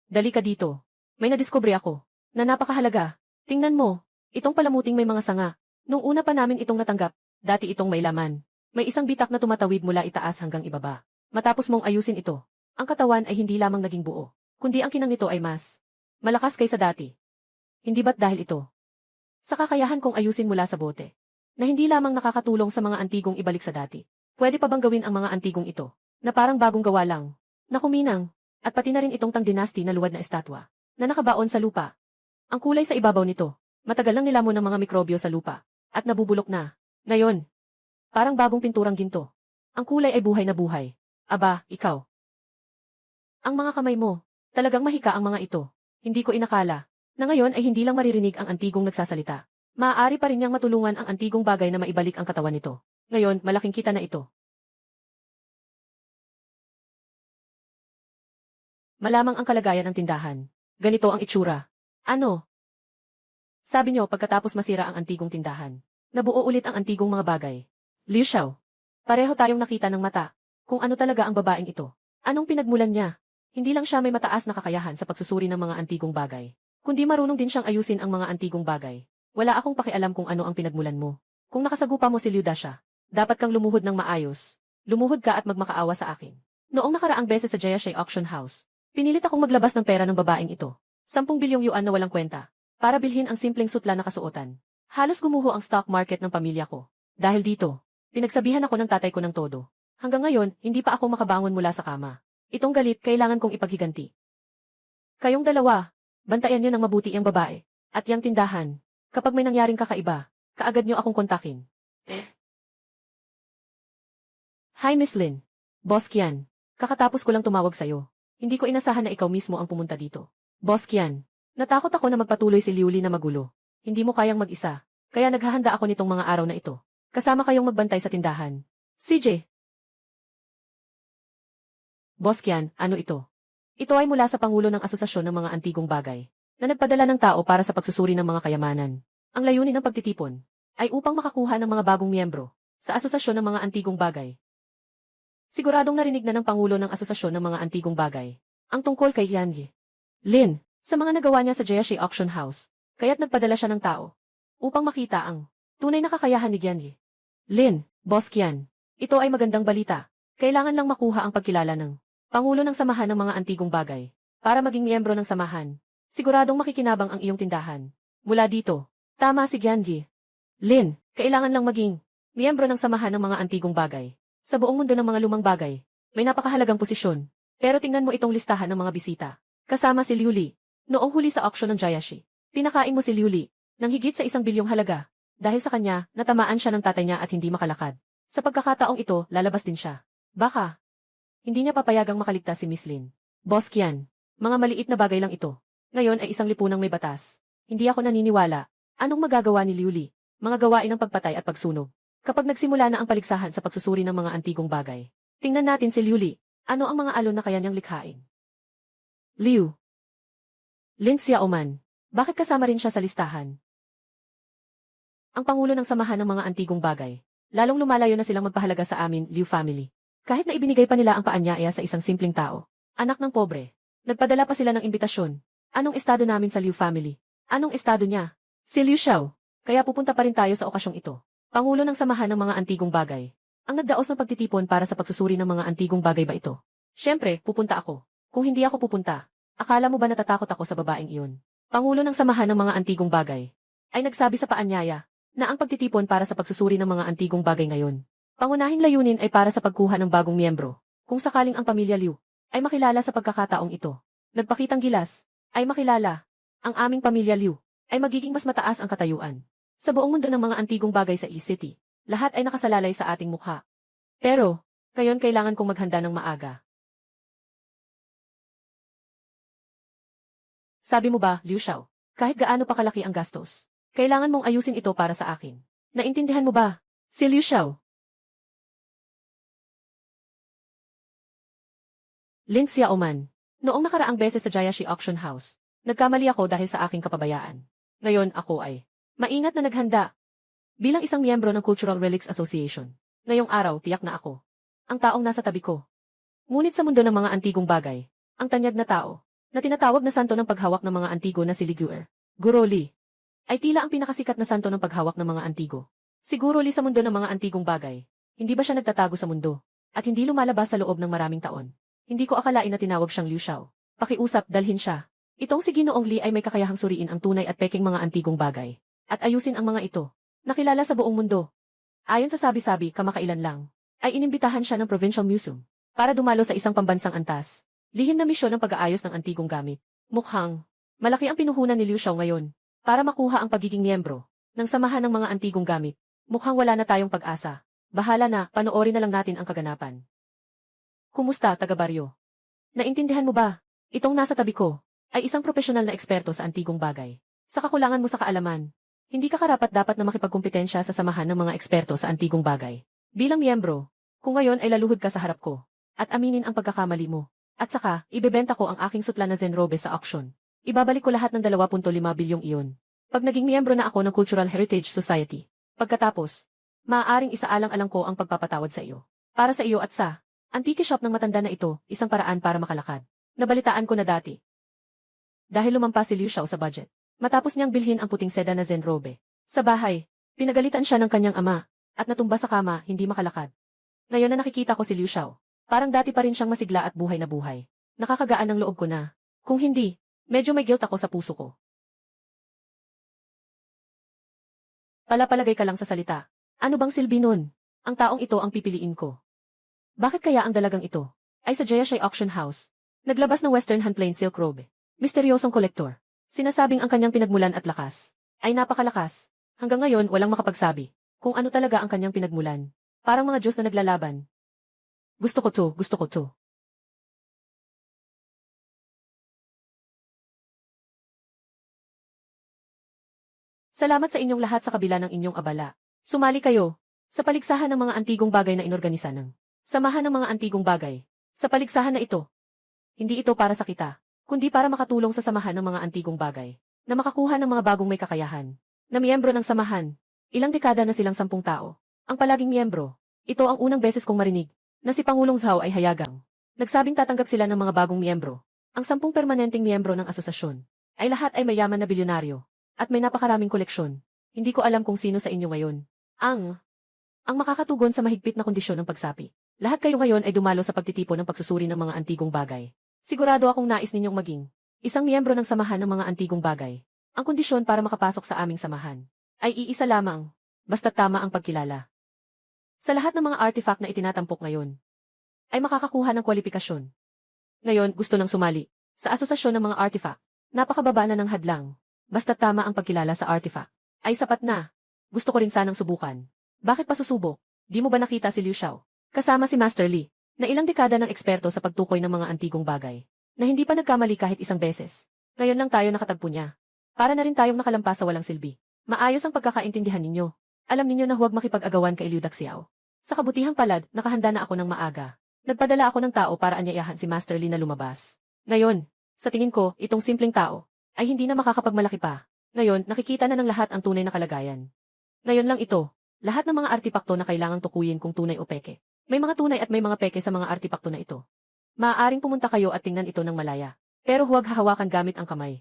Dali ka dito. May nadiskubre ako. Na napakahalaga. Tingnan mo. Itong palamuting may mga sanga. Nung una pa namin itong natanggap, dati itong may laman. May isang bitak na tumatawid mula itaas hanggang ibaba. Matapos mong ayusin ito, ang katawan ay hindi lamang naging buo, kundi ang kinang nito ay mas malakas kaysa dati. Hindi ba't dahil ito? Sa kakayahan kong ayusin mula sa bote, na hindi lamang nakakatulong sa mga antigong ibalik sa dati. Pwede pa bang gawin ang mga antigong ito, na parang bagong gawa lang, na kuminang, at pati na rin itong Tang Dynasty na luwad na estatwa, na nakabaon sa lupa. Ang kulay sa ibabaw nito, matagal lang nilamon ng mga mikrobyo sa lupa, at nabubulok na. Ngayon, parang bagong pinturang ginto. Ang kulay ay buhay na buhay. Aba, ikaw. Ang mga kamay mo, talagang mahika ang mga ito. Hindi ko inakala na ngayon ay hindi lang maririnig ang antigong nagsasalita. Maaari pa rin niyang matulungan ang antigong bagay na maibalik ang katawan nito. Ngayon, malaking kita na ito. Malamang ang kalagayan ng tindahan. Ganito ang itsura. Ano? Sabi niyo pagkatapos masira ang antigong tindahan. Nabuo ulit ang antigong mga bagay. Liu Xiao. Pareho tayong nakita ng mata. Kung ano talaga ang babaeng ito. Anong pinagmulan niya? Hindi lang siya may mataas na kakayahan sa pagsusuri ng mga antigong bagay, kundi marunong din siyang ayusin ang mga antigong bagay. Wala akong pakialam kung ano ang pinagmulan mo. Kung nakasagupa mo si Liu Dasha, dapat kang lumuhod ng maayos. Lumuhod ka at magmakaawa sa akin. Noong nakaraang beses sa Jiaxi Auction House, pinilit akong maglabas ng pera ng babaeng ito. 10 bilyong yuan na walang kwenta, para bilhin ang simpleng sutla na kasuotan. Halos gumuho ang stock market ng pamilya ko. Dahil dito, pinagsabihan ako ng tatay ko ng todo. Hanggang ngayon, hindi pa ako makabangon mula sa kama. Itong galit kailangan kong ipaghiganti. Kayong dalawa, bantayan niyo ng mabuti ang babae, at yang tindahan. Kapag may nangyaring kakaiba, kaagad niyo akong kontakin. Hi Miss Lin. Boss Kian. Kakatapos ko lang tumawag sa'yo. Hindi ko inasahan na ikaw mismo ang pumunta dito. Boss Kian. Natakot ako na magpatuloy si Liuli na magulo. Hindi mo kayang mag-isa. Kaya naghahanda ako nitong mga araw na ito. Kasama kayong magbantay sa tindahan. CJ. Boss Kian, ano ito? Ito ay mula sa Pangulo ng Asosasyon ng mga Antigong Bagay, na nagpadala ng tao para sa pagsusuri ng mga kayamanan. Ang layunin ng pagtitipon ay upang makakuha ng mga bagong miyembro sa Asosasyon ng mga Antigong Bagay. Siguradong narinig na ng Pangulo ng Asosasyon ng mga Antigong Bagay Ang tungkol kay Yangi. Lin, sa mga nagawa niya sa Jiashi Auction House, kaya't nagpadala siya ng tao upang makita ang tunay na kakayahan ni Yangi. Lin, Boss Qian, ito ay magandang balita. Kailangan lang makuha ang pagkilala ng Pangulo ng Samahan ng mga Antigong Bagay para maging miyembro ng samahan. Siguradong makikinabang ang iyong tindahan. Mula dito, tama si Yangi. Lin, kailangan lang maging miyembro ng Samahan ng mga Antigong Bagay. Sa buong mundo ng mga lumang bagay, may napakahalagang posisyon. Pero tingnan mo itong listahan ng mga bisita. Kasama si Liu Li. Noong huli sa auction ng Jiashi, pinakain mo si Liu Li ng higit sa 1 bilyong halaga. Dahil sa kanya, natamaan siya ng tatay niya at hindi makalakad. Sa pagkakataong ito, lalabas din siya. Baka hindi niya papayagang makaligtas si Miss Lin. Boss Qian, mga maliit na bagay lang ito. Ngayon ay isang lipunang may batas. Hindi ako naniniwala. Anong magagawa ni Liu Li? Mga gawain ng pagpatay at pagsunog. Kapag nagsimula na ang paligsahan sa pagsusuri ng mga antigong bagay, tingnan natin si Liu Li. Ano ang mga alon na kaya niyang likhain? Liu. Lin Xiaoman. Bakit kasama rin siya sa listahan? Ang pangulo ng samahan ng mga antigong bagay. Lalong lumalayo na silang magpahalaga sa amin, Liu family. Kahit na ibinigay pa nila ang paanyaya sa isang simpleng tao. Anak ng pobre. Nagpadala pa sila ng imbitasyon. Anong estado namin sa Liu family? Anong estado niya? Si Liu Xiao. Kaya pupunta pa rin tayo sa okasyong ito. Pangulo ng samahan ng mga antigong bagay. Ang nagdaos ng pagtitipon para sa pagsusuri ng mga antigong bagay ba ito? Siyempre, pupunta ako. Kung hindi ako pupunta, akala mo ba natatakot ako sa babaeng iyon? Pangulo ng samahan ng mga antigong bagay ay nagsabi sa paanyaya na ang pagtitipon para sa pagsusuri ng mga antigong bagay ngayon. Pangunahing layunin ay para sa pagkuha ng bagong miyembro. Kung sakaling ang pamilya Liu ay makilala sa pagkakataong ito, nagpakitang gilas, ay makilala, ang aming pamilya Liu ay magiging mas mataas ang katayuan. Sa buong mundo ng mga antigong bagay sa E-City, lahat ay nakasalalay sa ating mukha. Pero, ngayon kailangan kong maghanda ng maaga. Sabi mo ba, Liu Xiao, kahit gaano pa kalaki ang gastos, kailangan mong ayusin ito para sa akin. Naintindihan mo ba, si Liu Xiao? Lin Xiaoman. Noong nakaraang beses sa Jiashi Auction House, nagkamali ako dahil sa aking kapabayaan. Ngayon ako ay maingat na naghanda. Bilang isang miyembro ng Cultural Relics Association, ngayong araw tiyak na ako ang taong nasa tabi ko. Ngunit sa mundo ng mga antigong bagay, ang tanyag na tao, na tinatawag na santo ng paghawak ng mga antigo na si Liguer, Guro Li, ay tila ang pinakasikat na santo ng paghawak ng mga antigo. Siguro Li sa mundo ng mga antigong bagay, hindi ba siya nagtatago sa mundo, at hindi lumalabas sa loob ng maraming taon? Hindi ko akalain na tinawag siyang Liu Xiao. Pakiusap, dalhin siya. Itong si Ginoong Li ay may kakayahang suriin ang tunay at peking mga antigong bagay, at ayusin ang mga ito. Nakilala sa buong mundo. Ayon sa sabi-sabi, kamakailan lang, ay inimbitahan siya ng Provincial Museum para dumalo sa isang pambansang antas. Lihim na misyon ng pag-aayos ng antigong gamit. Mukhang malaki ang pinuhunan ni Liu Xiao ngayon para makuha ang pagiging miyembro ng samahan ng mga antigong gamit. Mukhang wala na tayong pag-asa. Bahala na, panoorin na lang natin ang kaganapan. Kumusta, taga-baryo? Naintindihan mo ba? Itong nasa tabi ko ay isang profesional na eksperto sa antigong bagay. Sa kakulangan mo sa kaalaman, hindi ka karapat-dapat na makipagkumpetensya sa samahan ng mga eksperto sa antigong bagay. Bilang miyembro, kung ngayon ay laluhod ka sa harap ko, at aminin ang pagkakamali mo, at saka, ibebenta ko ang aking sutla na Zenrobe sa auction. Ibabalik ko lahat ng 2.5 bilyong iyon. Pag naging miyembro na ako ng Cultural Heritage Society, pagkatapos, maaaring isaalang-alang ko ang pagpapatawad sa iyo. Para sa iyo at sa antique shop ng matanda na ito, isang paraan para makalakad. Nabalitaan ko na dati. Dahil lumampas si Liu Xiao sa budget, matapos niyang bilhin ang puting seda na Zenrobe. Sa bahay, pinagalitan siya ng kanyang ama, at natumba sa kama, hindi makalakad. Ngayon na nakikita ko si Liu Xiao, parang dati pa rin siyang masigla at buhay na buhay. Nakakagaan ng loob ko na. Kung hindi, medyo may guilt ako sa puso ko. Palapalagay ka lang sa salita. Ano bang silbi nun? Ang taong ito ang pipiliin ko. Bakit kaya ang dalagang ito ay sa Jiashi Auction House? Naglabas ng Western Han Plain Silk Robe. Misteryosong kolektor. Sinasabing ang kanyang pinagmulan at lakas ay napakalakas. Hanggang ngayon walang makapagsabi kung ano talaga ang kanyang pinagmulan. Parang mga Diyos na naglalaban. Gusto ko to, gusto ko to. Salamat sa inyong lahat sa kabila ng inyong abala. Sumali kayo sa paligsahan ng mga antigong bagay na inorganisa ng Samahan ng mga Antigong Bagay. Sa paligsahan na ito, hindi ito para sa kita, kundi para makatulong sa samahan ng mga antigong bagay, na makakuha ng mga bagong may kakayahan, na miyembro ng samahan. Ilang dekada na silang 10 tao. Ang palaging miyembro. Ito ang unang beses kong marinig, na si Pangulong Zhao ay hayagang. Nagsabing tatanggap sila ng mga bagong miyembro. Ang 10 permanenteng miyembro ng asosasyon ay lahat ay mayaman na bilyonaryo at may napakaraming koleksyon. Hindi ko alam kung sino sa inyo ngayon ang makakatugon sa mahigpit na kondisyon ng pagsapi. Lahat kayo ngayon ay dumalo sa pagtitipon ng pagsusuri ng mga antigong bagay. Sigurado akong nais ninyong maging isang miyembro ng samahan ng mga antigong bagay. Ang kondisyon para makapasok sa aming samahan ay iisa lamang, basta't tama ang pagkilala. Sa lahat ng mga artifact na itinatampok ngayon, ay makakakuha ng kwalifikasyon. Ngayon, gusto nang sumali sa asosasyon ng mga artifact. Napakababa na ng hadlang. Basta't tama ang pagkilala sa artifact ay sapat na. Gusto ko rin sanang subukan. Bakit pa susubok? Di mo ba nakita si Liu Xiao? Kasama si Master Li, na ilang dekada ng eksperto sa pagtukoy ng mga antigong bagay, na hindi pa nagkamali kahit isang beses. Ngayon lang tayo nakatagpo niya. Para na rin tayong nakalampas sa walang silbi. Maayos ang pagkakaintindihan ninyo. Alam ninyo na huwag makipag-agawan kay Liu Daxiao. Sa kabutihang palad, nakahanda na ako ng maaga. Nagpadala ako ng tao para anyayahan si Master Li na lumabas. Ngayon, sa tingin ko, itong simpleng tao ay hindi na makakapagmalaki pa. Ngayon, nakikita na ng lahat ang tunay na kalagayan. Ngayon lang ito, lahat ng mga artipakto na kailangang tukuyin kung tunay o peke. May mga tunay at may mga peke sa mga artipakto na ito. Maaaring pumunta kayo at tingnan ito ng malaya. Pero huwag hahawakan gamit ang kamay.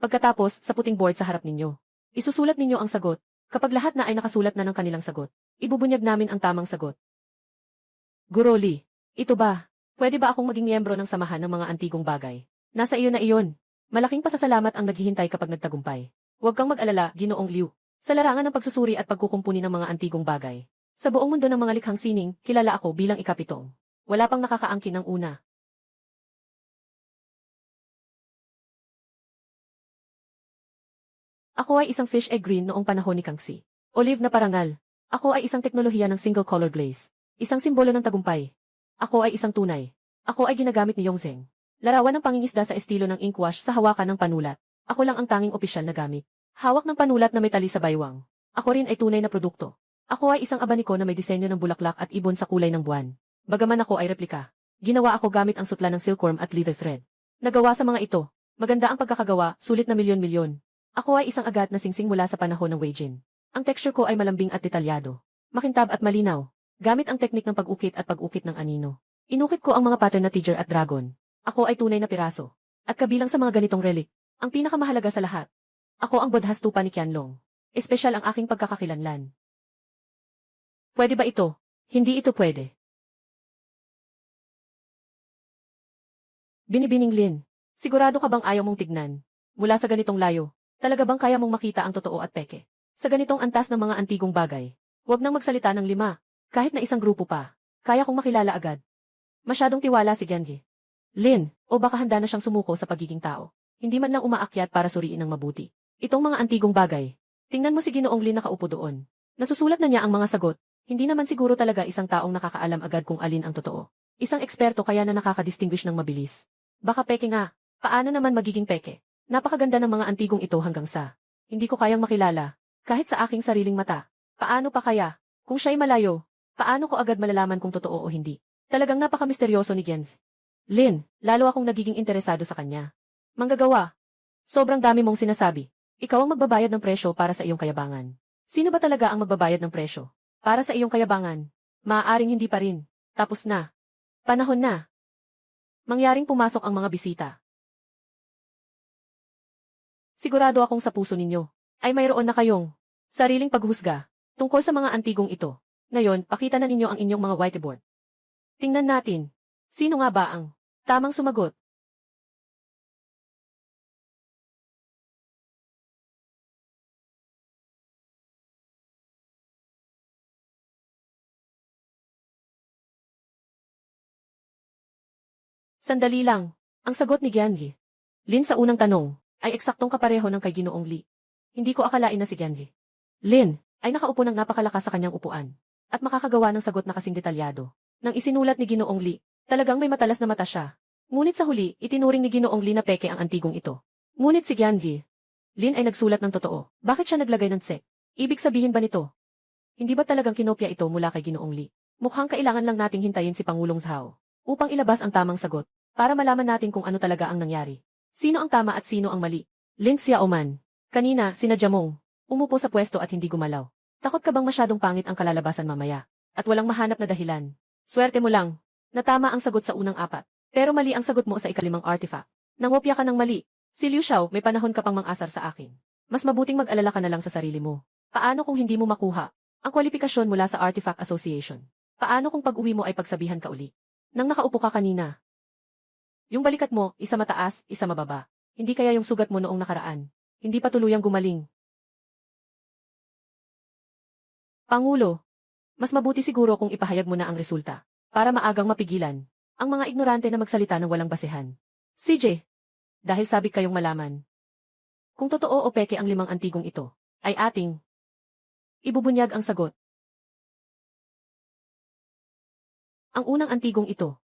Pagkatapos, sa puting board sa harap ninyo, isusulat ninyo ang sagot. Kapag lahat na ay nakasulat na ng kanilang sagot, ibubunyag namin ang tamang sagot. Guro Li, ito ba? Pwede ba akong maging miyembro ng samahan ng mga antigong bagay? Nasa iyo na iyon. Malaking pasasalamat ang naghihintay kapag nagtagumpay. Huwag kang mag-alala, Ginoong Liu. Sa larangan ng pagsusuri at pagkukumpuni ng mga antigong bagay, sa buong mundo ng mga likhang sining, kilala ako bilang ikapitong. Wala pang nakakaangkin ng una. Ako ay isang fish egg green noong panahon ni Kangxi. Olive na parangal. Ako ay isang teknolohiya ng single color glaze. Isang simbolo ng tagumpay. Ako ay isang tunay. Ako ay ginagamit ni Yongzheng. Larawan ng pangingisda sa estilo ng inkwash sa hawakan ng panulat. Ako lang ang tanging opisyal na gamit. Hawak ng panulat na may tali sa baywang. Ako rin ay tunay na produkto. Ako ay isang abaniko na may disenyo ng bulaklak at ibon sa kulay ng buwan. Bagaman ako ay replika, ginawa ako gamit ang sutla ng silkworm at leather thread. Nagawa sa mga ito. Maganda ang pagkakagawa, sulit na milyon-milyon. Ako ay isang agat na singsing mula sa panahon ng Weijin. Ang texture ko ay malambing at detalyado. Makintab at malinaw. Gamit ang teknik ng pag-ukit at pag-ukit ng anino. Inukit ko ang mga pattern na tiger at dragon. Ako ay tunay na piraso. At kabilang sa mga ganitong relic, ang pinakamahalaga sa lahat. Ako ang Bodha Stupa ni Qianlong. Espesyal ang aking pagkakakilanlan. Pwede ba ito? Hindi ito pwede. Binibining Lin, sigurado ka bang ayaw mong tignan? Mula sa ganitong layo, talaga bang kaya mong makita ang totoo at peke? Sa ganitong antas ng mga antigong bagay, huwag nang magsalita ng 5, kahit na isang grupo pa. Kaya kong makilala agad. Masyadong tiwala si Genji. Lin, o baka handa na siyang sumuko sa pagiging tao. Hindi man lang umaakyat para suriin ng mabuti. Itong mga antigong bagay. Tingnan mo si Ginoong Lin nakaupo doon. Nasusulat na niya ang mga sagot. Hindi naman siguro talaga isang taong nakakaalam agad kung alin ang totoo. Isang eksperto kaya na nakakadistinguish ng mabilis. Baka peke nga. Paano naman magiging peke? Napakaganda ng mga antigong ito hanggang sa hindi ko kayang makilala. Kahit sa aking sariling mata. Paano pa kaya? Kung siya'y malayo, paano ko agad malalaman kung totoo o hindi? Talagang napakamisteryoso ni Genji. Lin, lalo akong nagiging interesado sa kanya. Manggagawa. Sobrang dami mong sinasabi. Ikaw ang magbabayad ng presyo para sa iyong kayabangan. Sino ba talaga ang magbabayad ng presyo para sa iyong kayabangan? Maaaring hindi pa rin. Tapos na. Panahon na. Mangyaring pumasok ang mga bisita. Sigurado akong sa puso ninyo ay mayroon na kayong sariling paghusga tungkol sa mga antigong ito. Ngayon, pakita na ninyo ang inyong mga whiteboard. Tingnan natin. Sino nga ba ang tamang sumagot? Sandali lang. Ang sagot ni Genji Lin sa unang tanong ay eksaktong kapareho ng kay Ginoong Li. Hindi ko akalain na si Genji Lin ay nakaupo ng napakalakas sa kanyang upuan at makakagawa ng sagot na kasing detalyado. Nang isinulat ni Ginoong Li, talagang may matalas na mata siya. Ngunit sa huli, itinuring ni Ginoong Li na peke ang antigong ito. Ngunit si Genji Lin ay nagsulat ng totoo. Bakit siya naglagay ng sek? Ibig sabihin ba nito? Hindi ba talagang kinopya ito mula kay Ginoong Li? Mukhang kailangan lang nating hintayin si Pangulong Zhao upang ilabas ang tamang sagot, para malaman natin kung ano talaga ang nangyari. Sino ang tama at sino ang mali? Lin Xiaoman. Kanina, sinadya mong umupo sa pwesto at hindi gumalaw. Takot ka bang masyadong pangit ang kalalabasan mamaya? At walang mahanap na dahilan? Swerte mo lang. Natama ang sagot sa unang 4. Pero mali ang sagot mo sa ikalimang artifact. Nangopya ka ng mali. Si Liu Xiao, may panahon ka pang mang-asar sa akin. Mas mabuting mag-alala ka na lang sa sarili mo. Paano kung hindi mo makuha ang kwalifikasyon mula sa Artifact Association? Paano kung pag-uwi mo ay pagsabihan ka uli? Nang nakaupo ka kanina. Yung balikat mo, isa mataas, isa mababa. Hindi kaya yung sugat mo noong nakaraan. Hindi pa tuluyang gumaling. Pangulo, mas mabuti siguro kung ipahayag mo na ang resulta, para maagang mapigilan ang mga ignorante na magsalita ng walang basehan. CJ, dahil sabi kayong malaman. Kung totoo o peke ang 5 antigong ito, ay ating ibubunyag ang sagot. Ang unang antigong ito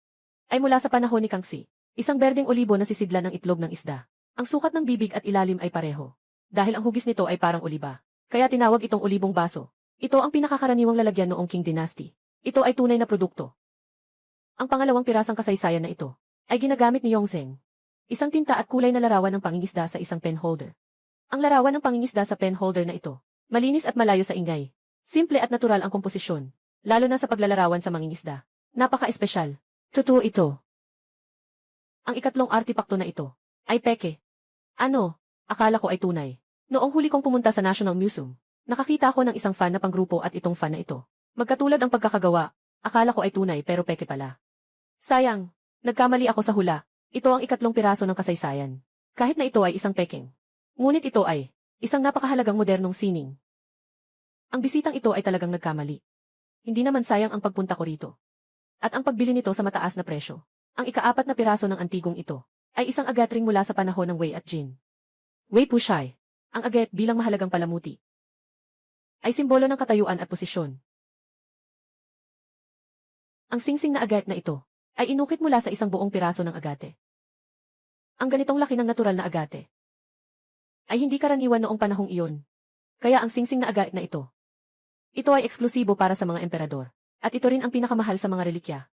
ay mula sa panahon ni Kangxi, isang berdeng olibo na sisidlan ng itlog ng isda. Ang sukat ng bibig at ilalim ay pareho. Dahil ang hugis nito ay parang oliba, kaya tinawag itong olibong baso. Ito ang pinakakaraniwang lalagyan noong Qing Dynasty. Ito ay tunay na produkto. Ang pangalawang pirasang kasaysayan na ito ay ginagamit ni Yongzheng. Isang tinta at kulay na larawan ng pangingisda sa isang pen holder. Ang larawan ng pangingisda sa pen holder na ito, malinis at malayo sa ingay. Simple at natural ang komposisyon, lalo na sa paglalarawan sa mangingisda. Napaka-espesyal. Totoo ito. Ang ikatlong artipakto na ito ay peke. Ano? Akala ko ay tunay. Noong huli kong pumunta sa National Museum, nakakita ko ng isang fan na panggrupo at itong fan na ito. Magkatulad ang pagkakagawa, akala ko ay tunay pero peke pala. Sayang, nagkamali ako sa hula. Ito ang ikatlong piraso ng kasaysayan. Kahit na ito ay isang pekeng. Ngunit ito ay isang napakahalagang modernong sining. Ang bisitang ito ay talagang nagkamali. Hindi naman sayang ang pagpunta ko rito. At ang pagbili nito sa mataas na presyo. Ang ika-4 na piraso ng antigong ito ay isang agatring mula sa panahon ng Wei at Jin. Wei Pushai, ang aget bilang mahalagang palamuti, ay simbolo ng katayuan at posisyon. Ang singsing na agat na ito ay inukit mula sa isang buong piraso ng agate. Ang ganitong laki ng natural na agate ay hindi karaniwan noong panahong iyon. Kaya ang singsing na agat na ito ay eksklusibo para sa mga emperador. At ito rin ang pinakamahal sa mga relikya.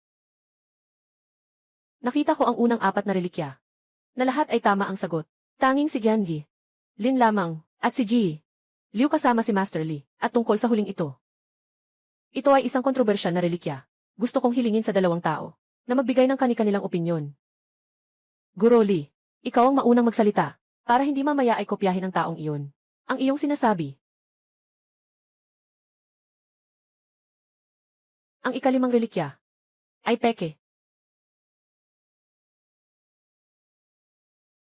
Nakita ko ang unang 4 na relikya. Na lahat ay tama ang sagot. Tanging si Giangi, Lin lamang, at si Ji Liu kasama si Master Li, at tungkol sa huling ito. Ito ay isang kontrobersyal na relikya. Gusto kong hilingin sa 2 tao na magbigay ng kani-kanilang opinyon. Guro Li, ikaw ang maunang magsalita, para hindi mamaya ay kopyahin ng taong iyon ang iyong sinasabi. Ang ika-5 relikya ay peke.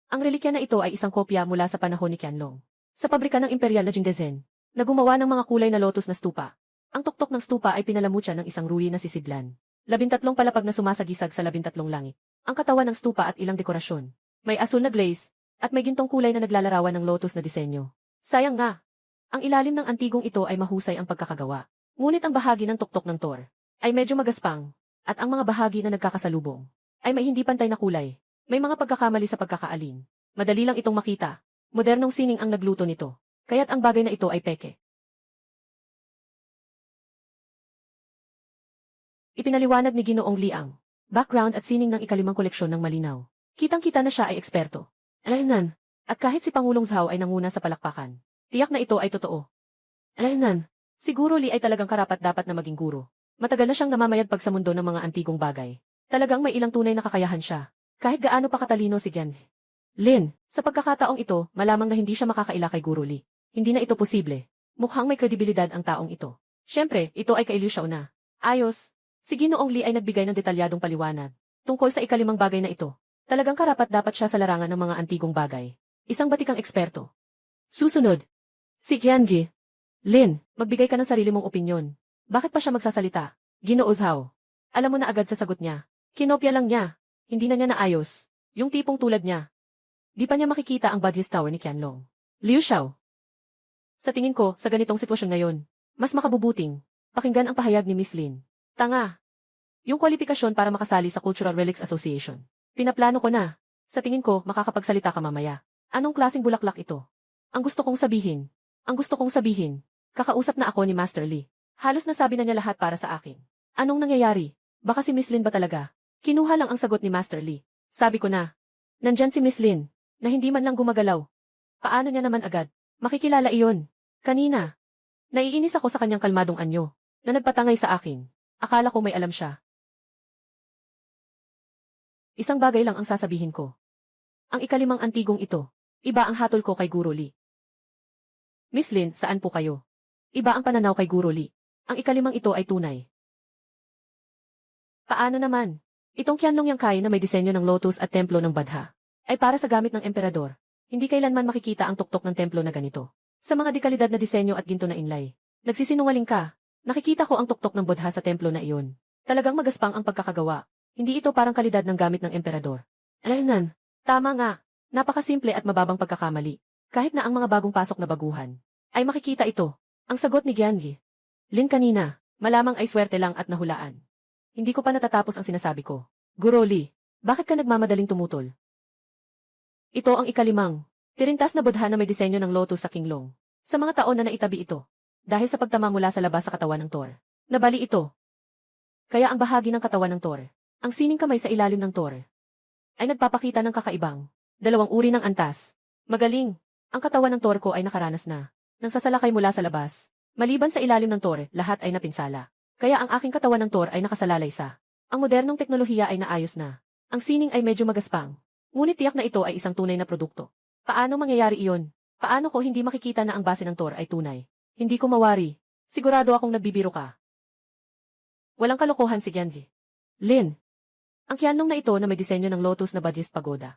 Ang relikya na ito ay isang kopya mula sa panahon ni Qianlong, sa pabrika ng imperial na Jingdezhen, na gumawa ng mga kulay na lotus na stupa. Ang tuktok ng stupa ay pinalamutya ng isang ruyi na sisidlan. 13 palapag na sumasagisag sa 13 langit. Ang katawan ng stupa at ilang dekorasyon. May asul na glaze, at may gintong kulay na naglalarawan ng lotus na disenyo. Sayang nga, ang ilalim ng antigong ito ay mahusay ang pagkakagawa. Ngunit ang bahagi ng tuktok ng Tor ay medyo magaspang, at ang mga bahagi na nagkakasalubong ay may hindi pantay na kulay. May mga pagkakamali sa pagkakaalin. Madali lang itong makita. Modernong sining ang nagluto nito. Kaya't ang bagay na ito ay peke. Ipinaliwanag ni Ginoong Liang. Background at sining ng ika-5 koleksyon ng malinaw. Kitang-kita na siya ay eksperto. Alaynan. At kahit si Pangulong Zhao ay nanguna sa palakpakan, tiyak na ito ay totoo. Alaynan. Siguro Li ay talagang karapat-dapat na maging guro. Matagal na siyang namamayagpag sa mundo ng mga antigong bagay. Talagang may ilang tunay na kakayahan siya. Kahit gaano pa katalino si Gian Lin, sa pagkakataong ito, malamang na hindi siya makakaila kay Guro Li. Hindi na ito posible. Mukhang may kredibilidad ang taong ito. Siyempre, ito ay kay Liu Xiao na. Ayos. Si Ginoong Li ay nagbigay ng detalyadong paliwanag tungkol sa ika-5 bagay na ito. Talagang karapat-dapat siya sa larangan ng mga antigong bagay. Isang batikang eksperto. Susunod. Si Giangi. Lin, magbigay ka ng sarili mong opinyon. Bakit pa siya magsasalita? Ginoo Zhao. Alam mo na agad sa sagot niya. Kinopya lang niya. Hindi na niya naayos. Yung tipong tulad niya. Di pa niya makikita ang Budhist Tower ni Qianlong. Liu Xiao. Sa tingin ko, sa ganitong sitwasyon ngayon, mas makabubuting pakinggan ang pahayag ni Miss Lin. Tanga. Yung kwalifikasyon para makasali sa Cultural Relics Association. Pinaplano ko na. Sa tingin ko, makakapagsalita ka mamaya. Anong klaseng bulaklak ito? Ang gusto kong sabihin. Kakausap na ako ni Master Li. Halos nasabi na niya lahat para sa akin. Anong nangyayari? Baka si Miss Lin ba talaga? Kinuha lang ang sagot ni Master Li. Sabi ko na. Nandyan si Miss Lin, na hindi man lang gumagalaw. Paano niya naman agad? Makikilala iyon. Kanina. Naiinis ako sa kanyang kalmadong anyo, na nagpatangay sa akin. Akala ko may alam siya. Isang bagay lang ang sasabihin ko. Ang ikalimang antigong ito. Iba ang hatol ko kay Guro Lee. Miss Lin, saan po kayo? Iba ang pananaw kay Guro Lee. Ang ikalimang ito ay tunay. Paano naman? Itong Qianlong Yangkai na may disenyo ng lotus at templo ng Badha ay para sa gamit ng emperador. Hindi kailanman makikita ang tuktok ng templo na ganito. Sa mga dekalidad na disenyo at ginto na inlay. Nagsisinungaling ka. Nakikita ko ang tuktok ng Buddha sa templo na iyon. Talagang magaspang ang pagkakagawa. Hindi ito parang kalidad ng gamit ng emperador. Alaynan. Tama nga. Napakasimple at mababang pagkakamali. Kahit na ang mga bagong pasok na baguhan ay makikita ito. Ang sagot ni Giangi. Lin kanina, malamang ay swerte lang at nahulaan. Hindi ko pa natatapos ang sinasabi ko. Guro Lee, bakit ka nagmamadaling tumutol? Ito ang ikalimang. Tirintas na Buddha na may disenyo ng lotus sa Qinglong. Sa mga taon na naitabi ito. Dahil sa pagtama mula sa labas sa katawan ng Thor. Nabali ito. Kaya ang bahagi ng katawan ng Thor, ang sining kamay sa ilalim ng Thor, ay nagpapakita ng kakaibang, dalawang uri ng antas. Magaling. Ang katawan ng Thor ko ay nakaranas na. Nang sasalakay mula sa labas. Maliban sa ilalim ng Thor, lahat ay napinsala. Kaya ang aking katawan ng Thor ay nakasalalay sa. Ang modernong teknolohiya ay naayos na. Ang sining ay medyo magaspang. Ngunit tiyak na ito ay isang tunay na produkto. Paano mangyayari iyon? Paano ko hindi makikita na ang base ng Thor ay tunay? Hindi ko mawari. Sigurado akong nagbibiro ka. Walang kalokohan si Giangi. Lin. Ang Qianlong na ito na may disenyo ng lotus na Buddhist pagoda.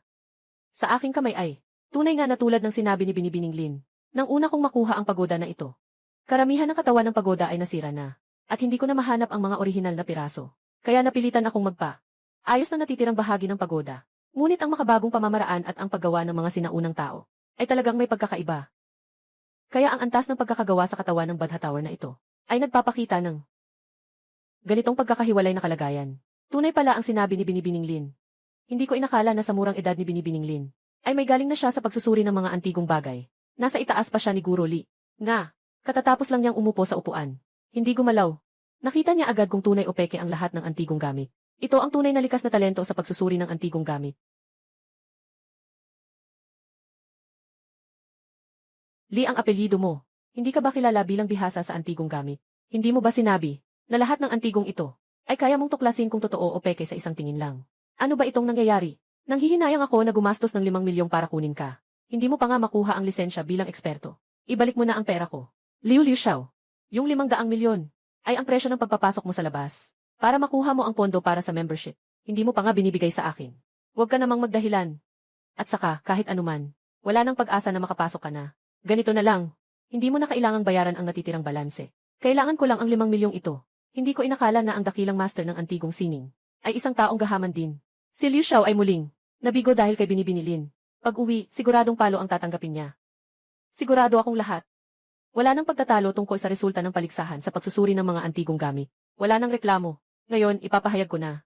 Sa aking kamay ay, tunay nga na tulad ng sinabi ni Binibining Lin, nang una kong makuha ang pagoda na ito. Karamihan ng katawan ng pagoda ay nasira na, at hindi ko na mahanap ang mga orihinal na piraso. Kaya napilitan akong ayos na natitirang bahagi ng pagoda. Ngunit ang makabagong pamamaraan at ang paggawa ng mga sinaunang tao, ay talagang may pagkakaiba. Kaya ang antas ng pagkakagawa sa katawan ng Badha Tower na ito, ay nagpapakita ng ganitong pagkakahiwalay na kalagayan. Tunay pala ang sinabi ni Binibining Lin. Hindi ko inakala na sa murang edad ni Binibining Lin, ay may galing na siya sa pagsusuri ng mga antigong bagay. Nasa itaas pa siya ni Guro Lee. Nga, katatapos lang niyang umupo sa upuan. Hindi gumalaw. Nakita niya agad kung tunay o peke ang lahat ng antigong gamit. Ito ang tunay na likas na talento sa pagsusuri ng antigong gamit. Lee ang apelyido mo. Hindi ka ba kilala bilang bihasa sa antigong gamit? Hindi mo ba sinabi na lahat ng antigong ito ay kaya mong tuklasin kung totoo o peke sa isang tingin lang? Ano ba itong nangyayari? Nanghihinayang ako na gumastos ng 5 milyong para kunin ka. Hindi mo pa nga makuha ang lisensya bilang eksperto. Ibalik mo na ang pera ko. Liu Xiao. Yung 500 milyon ay ang presyo ng pagpapasok mo sa labas. Para makuha mo ang pondo para sa membership. Hindi mo pa nga binibigay sa akin. Huwag ka namang magdahilan. At saka, kahit anuman, wala nang pag-asa na makapasok ka na. Ganito na lang. Hindi mo na kailangang bayaran ang natitirang balanse. Kailangan ko lang ang 5 milyong ito. Hindi ko inakala na ang dakilang master ng antigong sining ay isang taong gahaman din. Si Liu Xiao ay muling nabigo dahil kay Binibinilin. Pag-uwi, siguradong palo ang tatanggapin niya. Sigurado akong lahat. Wala nang pagtatalo tungkol sa resulta ng paligsahan sa pagsusuri ng mga antigong gamit. Wala nang reklamo. Ngayon, ipapahayag ko na.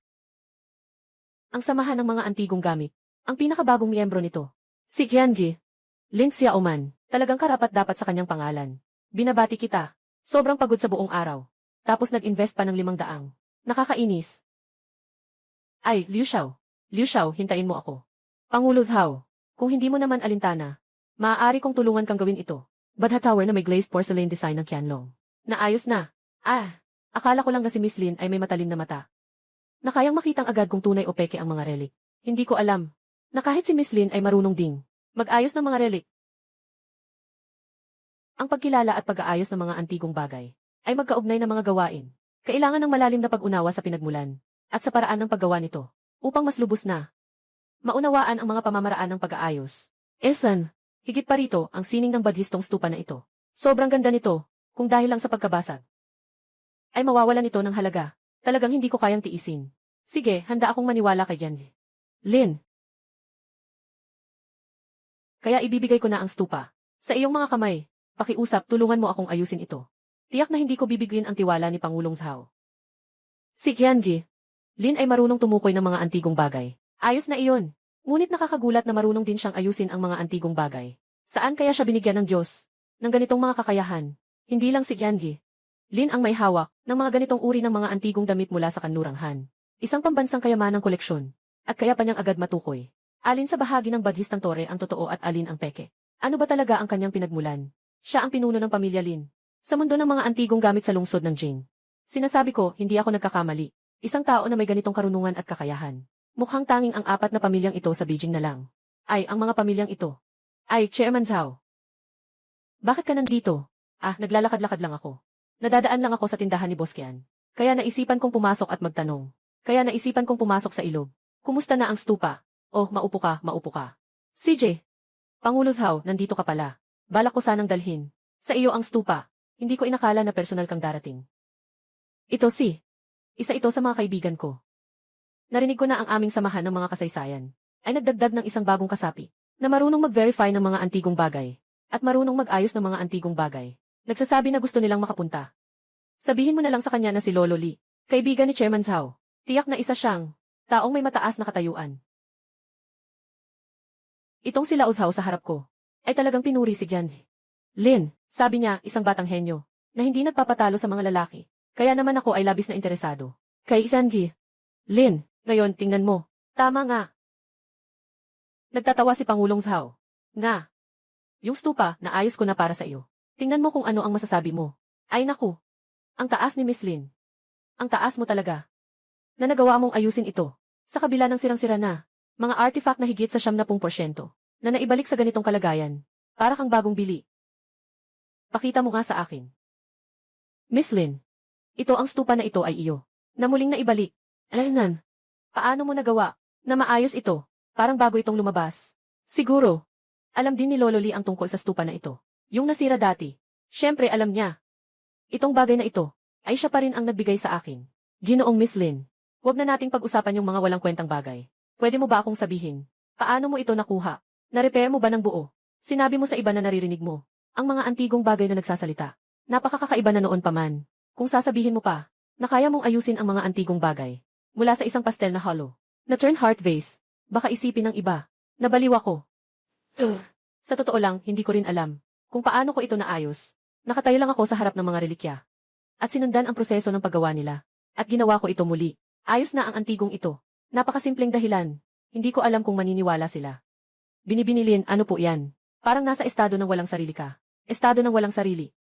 Ang samahan ng mga antigong gamit. Ang pinakabagong miyembro nito. Si Qiangi. Ling Xiaoman. Talagang karapat-dapat sa kanyang pangalan. Binabati kita. Sobrang pagod sa buong araw. Tapos nag-invest pa ng 500. Nakakainis. Ay, Liu Xiao. Liu Xiao, hintayin mo ako. Pangulo Zhao. Kung hindi mo naman alintana, maaari kong tulungan kang gawin ito. Badha Tower na may glazed porcelain design ng Qianlong. Naayos na. Akala ko lang na si Miss Lin ay may matalim na mata. Na kayang makitang agad kung tunay o peke ang mga relic. Hindi ko alam na kahit si Miss Lin ay marunong ding mag-ayos ng mga relic. Ang pagkilala at pag-aayos ng mga antigong bagay ay magkaugnay ng mga gawain. Kailangan ng malalim na pag-unawa sa pinagmulan at sa paraan ng paggawa nito upang mas lubos na maunawaan ang mga pamamaraan ng pag-aayos. Esan, higit pa rito ang sining ng Buddhistong stupa na ito. Sobrang ganda nito kung dahil lang sa pagkabasag ay mawawalan ito ng halaga. Talagang hindi ko kayang tiisin. Sige, handa akong maniwala kay Giangi. Lin. Kaya ibibigay ko na ang stupa sa iyong mga kamay. Pakiusap, tulungan mo akong ayusin ito. Tiyak na hindi ko bibigyan ang tiwala ni Pangulong Zhao. Si Qiangi. Lin ay marunong tumukoy ng mga antigong bagay. Ayos na iyon. Ngunit nakakagulat na marunong din siyang ayusin ang mga antigong bagay. Saan kaya siya binigyan ng Diyos ng ganitong mga kakayahan? Hindi lang si Qiangi. Lin ang may hawak ng mga ganitong uri ng mga antigong damit mula sa kanlurang Han. Isang pambansang kayamanang koleksyon. At kaya pa niyang agad matukoy. Alin sa bahagi ng Buddhistang Tore ang totoo at alin ang peke? Ano ba talaga ang kanyang pinagmulan? Siya ang pinuno ng pamilya Lin. Sa mundo ng mga antigong gamit sa lungsod ng Jing. Sinasabi ko, hindi ako nagkakamali. Isang tao na may ganitong karunungan at kakayahan. Mukhang tanging ang 4 na pamilyang ito sa Beijing na lang. Ay, ang mga pamilyang ito. Ay, Chairman Zhao. Bakit ka nandito? Naglalakad-lakad lang ako. Nadadaan lang ako sa tindahan ni Boss Kian. Kaya naisipan kong pumasok at magtanong. Kaya naisipan kong pumasok sa ilog. Kumusta na ang stupa? Oh, maupo ka, maupo ka. CJ. Pangulo Zhao, nandito ka pala. Balak ko sanang dalhin. Sa iyo ang stupa. Hindi ko inakala na personal kang darating. Ito si. Isa ito sa mga kaibigan ko. Narinig ko na ang aming samahan ng mga kasaysayan. Ay nagdagdag ng isang bagong kasapi. Na marunong mag-verify ng mga antigong bagay. At marunong mag-ayos ng mga antigong bagay. Nagsasabi na gusto nilang makapunta. Sabihin mo na lang sa kanya na si Lolo Lee, kaibigan ni Chairman Zhao. Tiyak na isa siyang taong may mataas na katayuan. Itong si Lao Zhao sa harap ko ay talagang pinuri si Jian Lin. Sabi niya, isang batang henyo na hindi nagpapatalo sa mga lalaki. Kaya naman ako ay labis na interesado. Kay Isangi. Lin, ngayon tingnan mo. Tama nga. Nagtatawa si Pangulong Zhao. Nga. Yung stupa, naayos ko na para sa iyo. Tingnan mo kung ano ang masasabi mo. Ay naku. Ang taas ni Miss Lin. Ang taas mo talaga. Na nagawa mong ayusin ito. Sa kabila ng sirang-sira na. Mga artifact na higit sa 70% na naibalik sa ganitong kalagayan. Para kang bagong bili. Pakita mo nga sa akin. Miss Lin. Ito ang stupa na ito ay iyo. Na muling naibalik. Alaynan. Paano mo nagawa na maayos ito? Parang bago itong lumabas. Siguro. Alam din ni Lolo Lee ang tungkol sa stupa na ito. Yung nasira dati. Siyempre alam niya. Itong bagay na ito, ay siya pa rin ang nagbigay sa akin. Ginoong Miss Lin, huwag na nating pag-usapan yung mga walang kwentang bagay. Pwede mo ba akong sabihin? Paano mo ito nakuha? Na-repair mo ba ng buo? Sinabi mo sa iba na naririnig mo. Ang mga antigong bagay na nagsasalita. Napakakaiba na noon pa man. Kung sasabihin mo pa, na kaya mong ayusin ang mga antigong bagay. Mula sa isang pastel na hollow. Na turn heart vase. Baka isipin ng iba. Nabaliw ako. Sa totoo lang, hindi ko rin alam. Kung paano ko ito naayos. Nakatayo lang ako sa harap ng mga relikya. At sinundan ang proseso ng paggawa nila. At ginawa ko ito muli. Ayos na ang antigong ito. Napakasimpleng dahilan. Hindi ko alam kung maniniwala sila. Binibinilin, ano po yan? Parang nasa estado ng walang sarili ka. Estado ng walang sarili.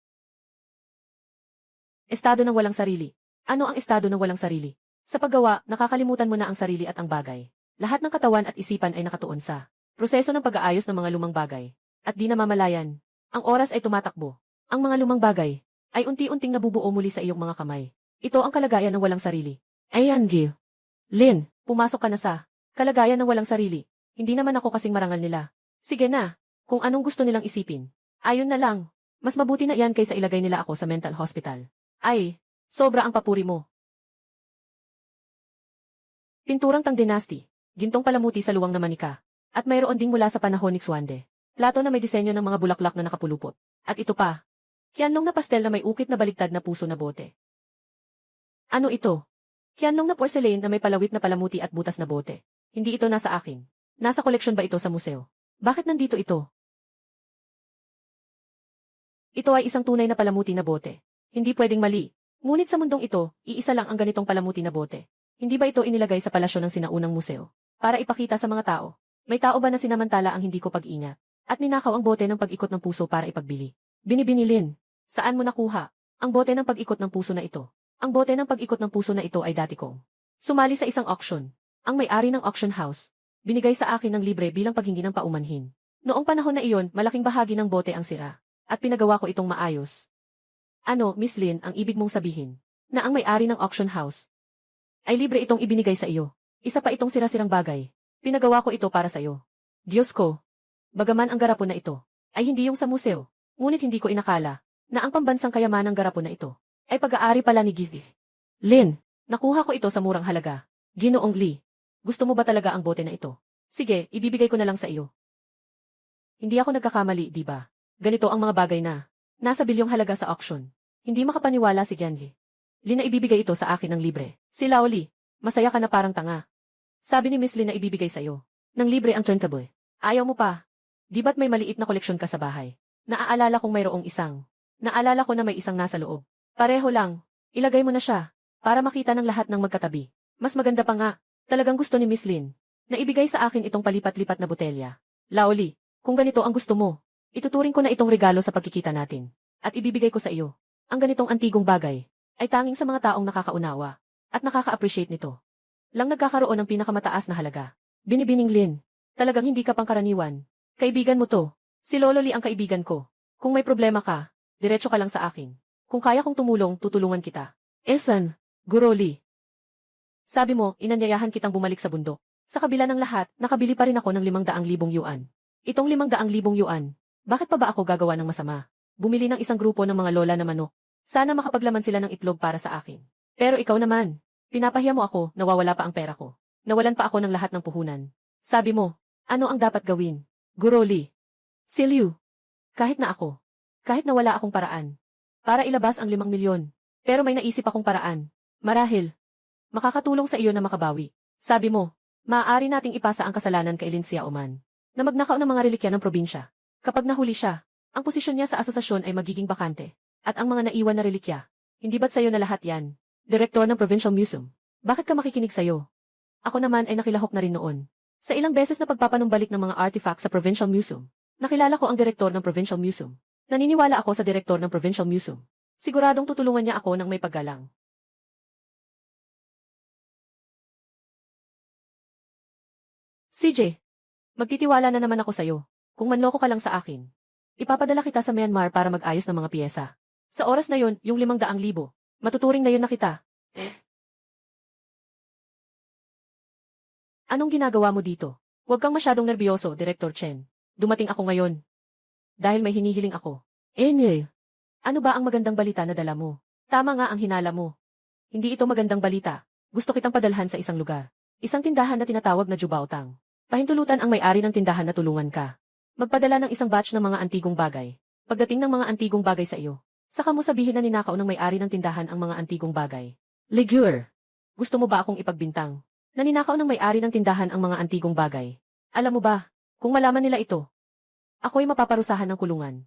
Estado ng walang sarili. Ano ang estado ng walang sarili? Sa paggawa, nakakalimutan mo na ang sarili at ang bagay. Lahat ng katawan at isipan ay nakatuon sa proseso ng pag-aayos ng mga lumang bagay. At di namamalayan. Ang oras ay tumatakbo. Ang mga lumang bagay ay unti-unting nabubuo muli sa iyong mga kamay. Ito ang kalagayan ng walang sarili. Ayan, Gil. Lin, pumasok ka na sa kalagayan ng walang sarili. Hindi naman ako kasing marangal nila. Sige na, kung anong gusto nilang isipin. Ayon na lang. Mas mabuti na yan kaysa ilagay nila ako sa mental hospital. Ay, sobra ang papuri mo. Pinturang Tang Dynasty, gintong palamuti sa luwang na manika. At mayroon ding mula sa panahon ni Xuande. Plato na may disenyo ng mga bulaklak na nakapulupot. At ito pa. Qianlong na pastel na may ukit na baligtad na puso na bote. Ano ito? Qianlong na porcelain na may palawit na palamuti at butas na bote. Hindi ito nasa akin. Nasa koleksyon ba ito sa museo? Bakit nandito ito? Ito ay isang tunay na palamuti na bote. Hindi pwedeng mali. Ngunit sa mundong ito, iisa lang ang ganitong palamuti na bote. Hindi ba ito inilagay sa palasyo ng sinaunang museo? Para ipakita sa mga tao. May tao ba na sinamantala ang hindi ko pag-ingat? At ninakaw ang bote ng pag-ikot ng puso para ipagbili? Binibinilin. Saan mo nakuha ang bote ng pag-ikot ng puso na ito? Ang bote ng pag-ikot ng puso na ito ay dati kong sumali sa isang auction. Ang may-ari ng auction house binigay sa akin ng libre bilang paghingi ng paumanhin. Noong panahon na iyon, malaking bahagi ng bote ang sira. At pinagawa ko itong maayos. Ano, Miss Lin, ang ibig mong sabihin? Na ang may-ari ng auction house ay libre itong ibinigay sa iyo. Isa pa itong sira-sirang bagay. Pinagawa ko ito para sa iyo. Diyos ko! Bagaman ang garapon na ito ay hindi yung sa museo, ngunit hindi ko inakala na ang pambansang kayamanang garapon na ito ay pag-aari pala ni Gizzy. Lin, nakuha ko ito sa murang halaga. Ginoong Lee, gusto mo ba talaga ang bote na ito? Sige, ibibigay ko na lang sa iyo. Hindi ako nagkakamali, di ba? Ganito ang mga bagay na nasa bilyong halaga sa auction. Hindi makapaniwala si Gianli. Lin na ibibigay ito sa akin ng libre. Si Lao Lee, masaya ka na parang tanga. Sabi ni Miss Lin na ibibigay sa iyo ng libre ang turntable. Ayaw mo pa? Di ba't may maliit na koleksyon ka sa bahay? Naaalala kong mayroong isang. Naalala ko na may isang nasa loob. Pareho lang. Ilagay mo na siya. Para makita ng lahat ng magkatabi. Mas maganda pa nga. Talagang gusto ni Miss Lin. Na ibigay sa akin itong palipat-lipat na botelya. Laoli, kung ganito ang gusto mo, ituturing ko na itong regalo sa pagkikita natin. At ibibigay ko sa iyo. Ang ganitong antigong bagay ay tanging sa mga taong nakakaunawa. At nakaka-appreciate nito. Lang nagkakaroon ng pinakamataas na halaga. Binibining Lin. Talagang hindi ka pangkaraniwan. Kaibigan mo to. Si Lolo Lee ang kaibigan ko. Kung may problema ka, diretso ka lang sa akin. Kung kaya kong tumulong, tutulungan kita. Esan, Guro Lee. Sabi mo, inanyayahan kitang bumalik sa bundok. Sa kabila ng lahat, nakabili pa rin ako ng 500,000 yuan. Itong 500,000 yuan, bakit pa ba ako gagawa ng masama? Bumili ng isang grupo ng mga lola na manok. Sana makapaglaman sila ng itlog para sa akin. Pero ikaw naman, pinapahiya mo ako, nawawala pa ang pera ko. Nawalan pa ako ng lahat ng puhunan. Sabi mo, ano ang dapat gawin? Guro Lee. Silyu. Kahit na ako. Kahit na wala akong paraan. Para ilabas ang 5 milyon. Pero may naisip akong paraan. Marahil. Makakatulong sa iyo na makabawi. Sabi mo, maaari nating ipasa ang kasalanan kay Lin Xiaoman na magnakaw ng mga relikya ng probinsya. Kapag nahuli siya, ang posisyon niya sa asosasyon ay magiging bakante. At ang mga naiwan na relikya, hindi ba't sayo na lahat yan? Direktor ng Provincial Museum. Bakit ka makikinig sayo? Ako naman ay nakilahok na rin noon. Sa ilang beses na pagpapanumbalik ng mga artifacts sa Provincial Museum, nakilala ko ang direktor ng Provincial Museum. Naniniwala ako sa direktor ng Provincial Museum. Siguradong tutulungan niya ako ng may paggalang. CJ, magtitiwala na naman ako sayo. Kung manloko ka lang sa akin, ipapadala kita sa Myanmar para mag-ayos ng mga piyesa. Sa oras na yon, yung 500,000, matuturing na yun na kita. Anong ginagawa mo dito? Huwag kang masyadong nerbiyoso, Director Chen. Dumating ako ngayon. Dahil may hinihiling ako. Ano ba ang magandang balita na dala mo? Tama nga ang hinala mo. Hindi ito magandang balita. Gusto kitang padalhan sa isang lugar. Isang tindahan na tinatawag na Jubaotang. Pahintulutan ang may-ari ng tindahan na tulungan ka. Magpadala ng isang batch ng mga antigong bagay. Pagdating ng mga antigong bagay sa iyo, saka mo sabihin na ninakaw ng may-ari ng tindahan ang mga antigong bagay. Ligur. Gusto mo ba akong ipagbintang? Naninakaw ng may-ari ng tindahan ang mga antigong bagay. Alam mo ba, kung malaman nila ito, ako'y mapaparusahan ng kulungan.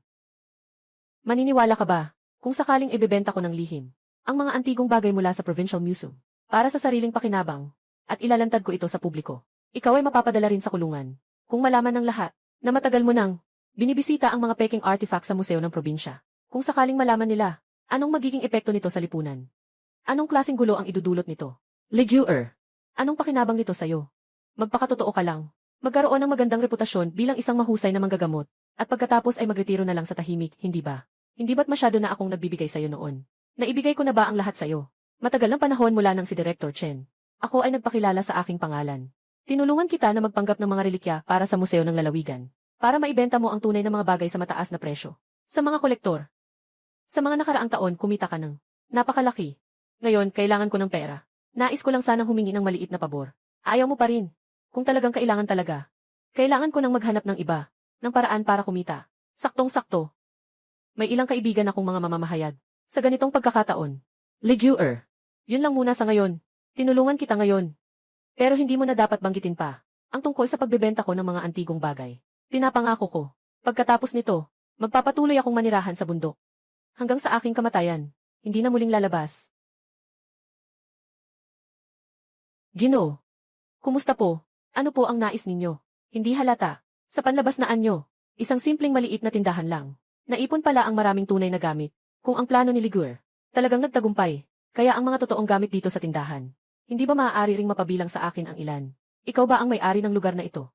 Maniniwala ka ba, kung sakaling ibebenta ko ng lihim, ang mga antigong bagay mula sa Provincial Museum, para sa sariling pakinabang, at ilalantad ko ito sa publiko, ikaw ay mapapadala rin sa kulungan. Kung malaman ng lahat, na matagal mo nang binibisita ang mga peking artifacts sa museo ng probinsya, kung sakaling malaman nila, anong magiging epekto nito sa lipunan? Anong klaseng gulo ang idudulot nito? Liguer. Anong pakinabang nito sa'yo? Magpakatotoo ka lang. Magkaroon ng magandang reputasyon bilang isang mahusay na manggagamot, at pagkatapos ay magretiro na lang sa tahimik, hindi ba? Hindi ba't masyado na akong nagbibigay sa'yo noon? Naibigay ko na ba ang lahat sa'yo? Matagal ng panahon mula nang si Director Chen. Ako ay nagpakilala sa aking pangalan. Tinulungan kita na magpanggap ng mga relikya para sa Museo ng Lalawigan, para maibenta mo ang tunay na mga bagay sa mataas na presyo. Sa mga kolektor. Sa mga nakaraang taon, kumita ka ng napakalaki. Ngayon, kailangan ko ng pera. Nais ko lang sanang humingi ng maliit na pabor. Ayaw mo pa rin. Kung talagang kailangan talaga. Kailangan ko nang maghanap ng iba, ng paraan para kumita. Saktong-sakto. May ilang kaibigan akong mga mamamahayag. Sa ganitong pagkakataon. Liguer. Yun lang muna sa ngayon. Tinulungan kita ngayon. Pero hindi mo na dapat banggitin pa ang tungkol sa pagbebenta ko ng mga antigong bagay. Pinapangako ko. Pagkatapos nito, magpapatuloy akong manirahan sa bundok. Hanggang sa aking kamatayan. Hindi na muling lalabas. Ginoo. Kumusta po? Ano po ang nais ninyo? Hindi halata. Sa panlabas na anyo, isang simpleng maliit na tindahan lang. Naipon pala ang maraming tunay na gamit. Kung ang plano ni Liguer talagang nagtagumpay, kaya ang mga totoong gamit dito sa tindahan. Hindi ba maaari ring mapabilang sa akin ang ilan? Ikaw ba ang may-ari ng lugar na ito?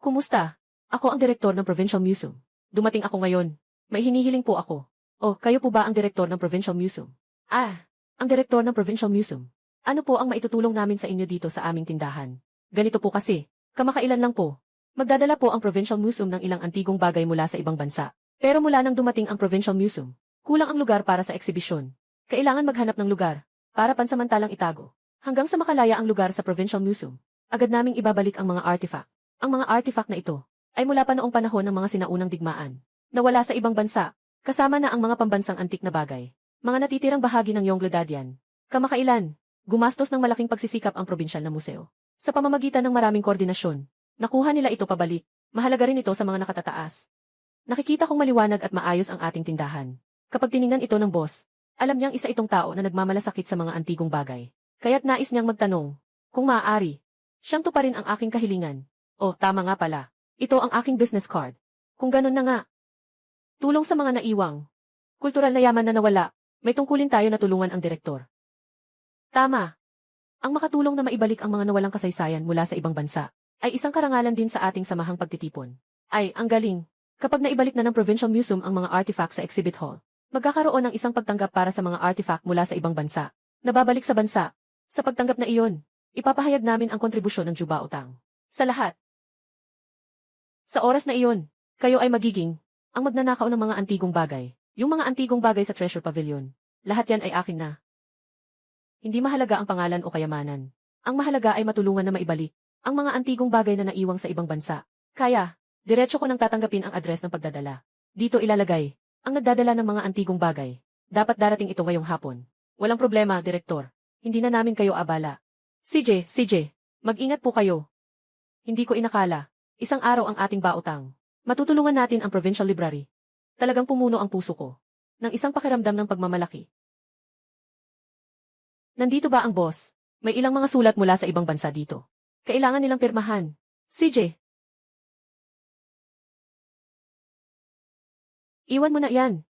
Kumusta? Ako ang direktor ng Provincial Museum. Dumating ako ngayon. May hinihiling po ako. Oh, kayo po ba ang direktor ng Provincial Museum? Ang direktor ng Provincial Museum. Ano po ang maitutulong namin sa inyo dito sa aming tindahan? Ganito po kasi, kamakailan lang po. Magdadala po ang Provincial Museum ng ilang antigong bagay mula sa ibang bansa. Pero mula nang dumating ang Provincial Museum, kulang ang lugar para sa eksibisyon. Kailangan maghanap ng lugar para pansamantalang itago. Hanggang sa makalaya ang lugar sa Provincial Museum, agad naming ibabalik ang mga artifact. Ang mga artifact na ito ay mula pa noong panahon ng mga sinaunang digmaan. Nawala sa ibang bansa, kasama na ang mga pambansang antik na bagay. Mga natitirang bahagi ng Yonglodadian. Kamakailan, gumastos ng malaking pagsisikap ang probinsyal na museo. Sa pamamagitan ng maraming koordinasyon, nakuha nila ito pabalik. Mahalaga rin ito sa mga nakatataas. Nakikita kong maliwanag at maayos ang ating tindahan. Kapag tiningnan ito ng boss, alam niyang isa itong tao na nagmamalasakit sa mga antigong bagay. Kaya't nais niyang magtanong, kung maaari, siyang tuparin ang aking kahilingan. Oh, tama nga pala. Ito ang aking business card. Kung ganun na nga. Tulong sa mga naiwang. Kultural na yaman na nawala, may tungkulin tayo na tulungan ang direktor. Tama. Ang makatulong na maibalik ang mga nawalang kasaysayan mula sa ibang bansa. ay isang karangalan din sa ating samahang pagtitipon. Ay, ang galing. Kapag naibalik na ng Provincial Museum ang mga artifact sa exhibit hall, magkakaroon ng isang pagtanggap para sa mga artifact mula sa ibang bansa, na babalik sa bansa. Sa pagtanggap na iyon, ipapahayag namin ang kontribusyon ng Juba Utang. Sa lahat. Sa oras na iyon, kayo ay magiging ang magnanakaw ng mga antigong bagay. Yung mga antigong bagay sa Treasure Pavilion. Lahat yan ay akin na. Hindi mahalaga ang pangalan o kayamanan. Ang mahalaga ay matulungan na maibalik ang mga antigong bagay na naiwang sa ibang bansa. Kaya, diretso ko nang tatanggapin ang address ng pagdadala. Dito ilalagay ang nagdadala ng mga antigong bagay. Dapat darating ito ngayong hapon. Walang problema, Direktor. Hindi na namin kayo abala. CJ, mag-ingat po kayo. Hindi ko inakala. Isang araw ang ating bautang. Matutulungan natin ang Provincial Library. Talagang pumuno ang puso ko ng isang pakiramdam ng pagmamalaki. Nandito ba ang boss? May ilang mga sulat mula sa ibang bansa dito. Kailangan nilang pirmahan. CJ. Iwan mo na yan.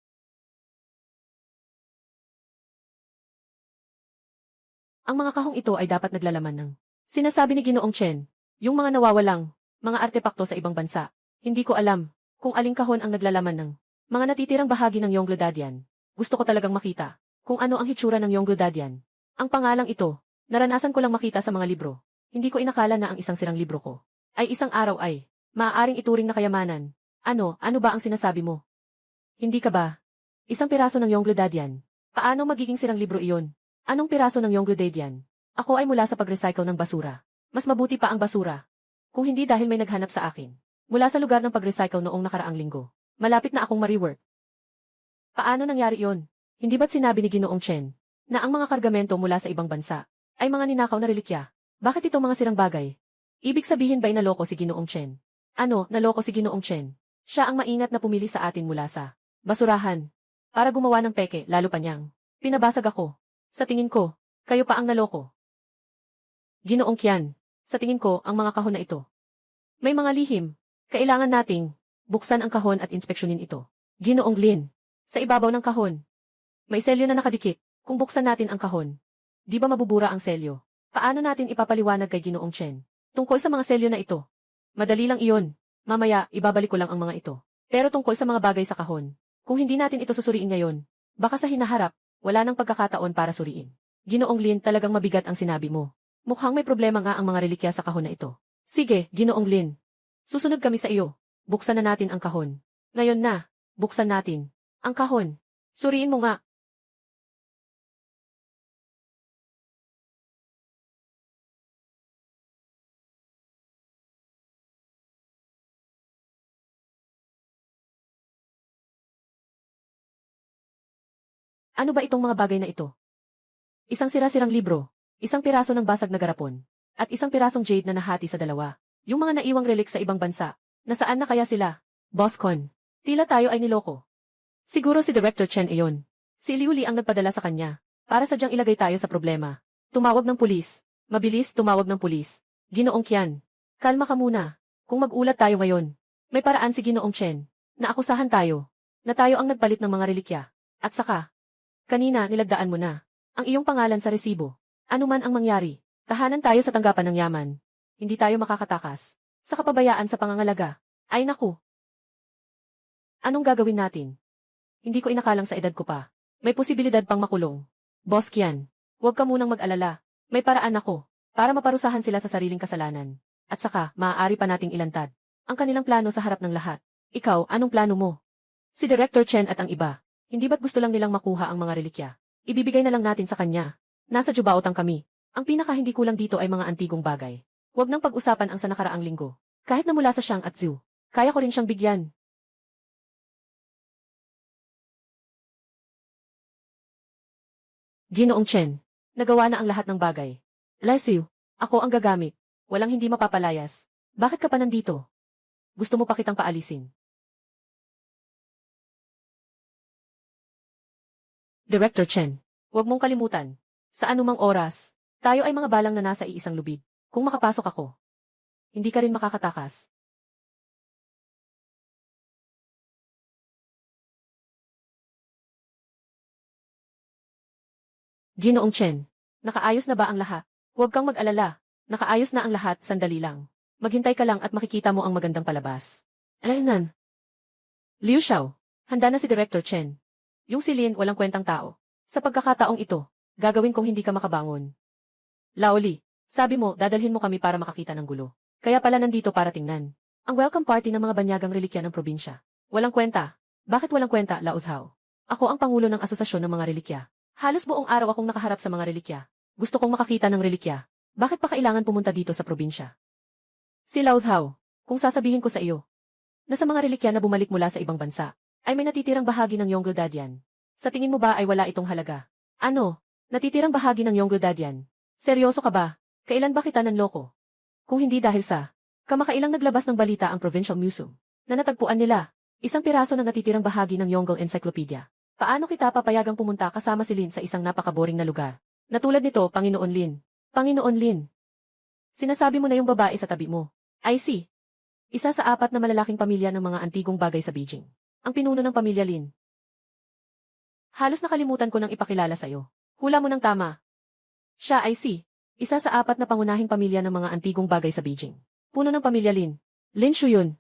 Ang mga kahong ito ay dapat naglalaman ng sinasabi ni Ginoong Chen, yung mga nawawalang mga artepakto sa ibang bansa. Hindi ko alam kung aling kahon ang naglalaman ng mga natitirang bahagi ng Yongle Dadian. Gusto ko talagang makita kung ano ang hitsura ng Yongle Dadian. Ang pangalang ito, naranasan ko lang makita sa mga libro. Hindi ko inakala na ang isang sirang libro ko ay isang araw ay maaaring ituring na kayamanan. Ano ba ang sinasabi mo? Hindi ka ba? Isang piraso ng Yongle Dadian. Paano magiging sirang libro iyon? Anong piraso ng Yongle Dadian? Ako ay mula sa pag-recycle ng basura. Mas mabuti pa ang basura. Kung hindi dahil may naghanap sa akin. Mula sa lugar ng pag-recycle noong nakaraang linggo. Malapit na akong ma-rework. Paano nangyari iyon? Hindi ba't sinabi ni Ginoong Chen na ang mga kargamento mula sa ibang bansa ay mga ninakaw na relikya? Bakit ito mga sirang bagay? Ibig sabihin ba'y naloko si Ginoong Chen? Ano, naloko si Ginoong Chen? Siya ang maingat na pumili sa atin mula sa basurahan. Para gumawa ng peke, lalo pa niyang pinabasag ako. Sa tingin ko, kayo pa ang naloko. Ginoong Qian, sa tingin ko, ang mga kahon na ito. May mga lihim. Kailangan nating buksan ang kahon at inspeksyonin ito. Ginoong Lin, sa ibabaw ng kahon. May selyo na nakadikit. Kung buksan natin ang kahon, di ba mabubura ang selyo? Paano natin ipapaliwanag kay Ginoong Chen tungkol sa mga selyo na ito? Madali lang iyon. Mamaya, ibabalik ko lang ang mga ito. Pero tungkol sa mga bagay sa kahon, kung hindi natin ito susuriin ngayon, baka sa hinaharap, wala nang pagkakataon para suriin. Ginoong Lin, talagang mabigat ang sinabi mo. Mukhang may problema nga ang mga relikya sa kahon na ito. Sige, Ginoong Lin. Susunod kami sa iyo. Buksan na natin ang kahon. Ngayon na, buksan natin ang kahon. Suriin mo nga. Ano ba itong mga bagay na ito? Isang sira-sirang libro, isang piraso ng basag na garapon, at isang pirasong jade na nahati sa dalawa. Yung mga naiwang relic sa ibang bansa. Nasaan na kaya sila? Boss Con, tila tayo ay niloko. Siguro si Director Chen iyon. Si Liu Li ang nagpadala sa kanya, para sadyang ilagay tayo sa problema. Tumawag ng pulis. Mabilis tumawag ng pulis. Ginoong Qian, kalma ka muna. Kung mag-ulat tayo ngayon, may paraan si Ginoong Chen, na akusahan tayo, na tayo ang nagpalit ng mga relikya. At saka, kanina nilagdaan mo na ang iyong pangalan sa resibo. Ano man ang mangyari, tahanan tayo sa tanggapan ng yaman. Hindi tayo makakatakas sa kapabayaan sa pangangalaga. Ay naku! Anong gagawin natin? Hindi ko inakalang sa edad ko pa. May posibilidad pang makulong. Boss Qian, huwag ka munang mag-alala. May paraan ako para maparusahan sila sa sariling kasalanan. At saka, maaari pa nating ilantad ang kanilang plano sa harap ng lahat. Ikaw, anong plano mo? Si Director Chen at ang iba, hindi ba't gusto lang nilang makuha ang mga relikya? Ibibigay na lang natin sa kanya. Nasa Jubaotang kami. Ang pinaka hindi kulang dito ay mga antigong bagay. Huwag nang pag-usapan ang sa nakaraang linggo. Kahit na mula sa Shang at Zhu, kaya ko rin siyang bigyan. Ginoong Chen, nagawa na ang lahat ng bagay. Lesiu, ako ang gagamit. Walang hindi mapapalayas. Bakit ka pa nandito? Gusto mo pa kitang paalisin? Director Chen, huwag mong kalimutan. Sa anumang oras, tayo ay mga balang na nasa iisang lubid. Kung makapasok ako, hindi ka rin makakatakas. Ginoong Chen, nakaayos na ba ang lahat? Huwag kang mag-alala. Nakaayos na ang lahat, sandali lang. Maghintay ka lang at makikita mo ang magandang palabas. Alaynan. Liu Xiao, handa na si Director Chen. Yung si Lin walang kwentang tao. Sa pagkakataong ito, gagawin kong hindi ka makabangon. Laoli, sabi mo dadalhin mo kami para makakita ng gulo. Kaya pala nandito para tingnan ang welcome party ng mga banyagang relikya ng probinsya. Walang kwenta. Bakit walang kwenta, Lao Zhao? Ako ang pangulo ng asosasyon ng mga relikya. Halos buong araw akong nakaharap sa mga relikya. Gusto kong makakita ng relikya. Bakit pa kailangan pumunta dito sa probinsya? Si Lao Zhao, kung sasabihin ko sa iyo, na sa mga relikya na bumalik mula sa ibang bansa, ay may natitirang bahagi ng Yongle Dadian. Sa tingin mo ba ay wala itong halaga? Ano? Natitirang bahagi ng Yongle Dadian? Seryoso ka ba? Kailan ba kita nanloko? Kung hindi dahil sa kamakailang naglabas ng balita ang Provincial Museum, na natagpuan nila, isang piraso ng natitirang bahagi ng Yongle Encyclopedia. Paano kita papayagang pumunta kasama si Lin sa isang napakaboring na lugar? Na tulad nito, Panginoon Lin. Panginoon Lin. Sinasabi mo na yung babae sa tabi mo. I see. Isa sa 4 na malalaking pamilya ng mga antigong bagay sa Beijing. Ang pinuno ng pamilya Lin. Halos nakalimutan ko nang ipakilala sa'yo. Hula mo ng tama. Siya ay isa sa 4 na pangunahing pamilya ng mga antigong bagay sa Beijing. Puno ng pamilya Lin. Lin Shuyun.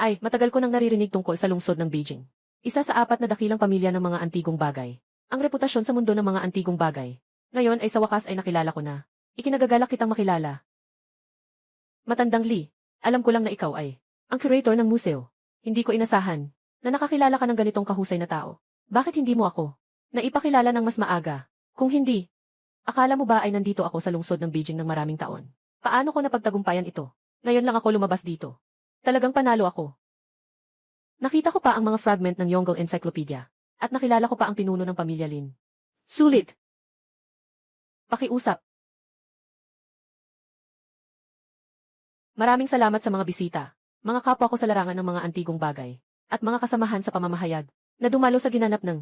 Ay, matagal ko nang naririnig tungkol sa lungsod ng Beijing. Isa sa 4 na dakilang pamilya ng mga antigong bagay. Ang reputasyon sa mundo ng mga antigong bagay. Ngayon ay sa wakas ay nakilala ko na. Ikinagagalak kitang makilala. Matandang Li, alam ko lang na ikaw ay ang curator ng museo. Hindi ko inasahan na nakakilala ka ng ganitong kahusay na tao. Bakit hindi mo ako naipakilala ng mas maaga? Kung hindi, akala mo ba ay nandito ako sa lungsod ng Beijing ng maraming taon? Paano ko napagtagumpayan ito? Ngayon lang ako lumabas dito. Talagang panalo ako. Nakita ko pa ang mga fragment ng Yongle Encyclopedia at nakilala ko pa ang pinuno ng pamilya Lin. Sulit. Pakiusap. Maraming salamat sa mga bisita, mga kapwa ko sa larangan ng mga antigong bagay, at mga kasamahan sa pamamahayag, na dumalo sa ginanap ng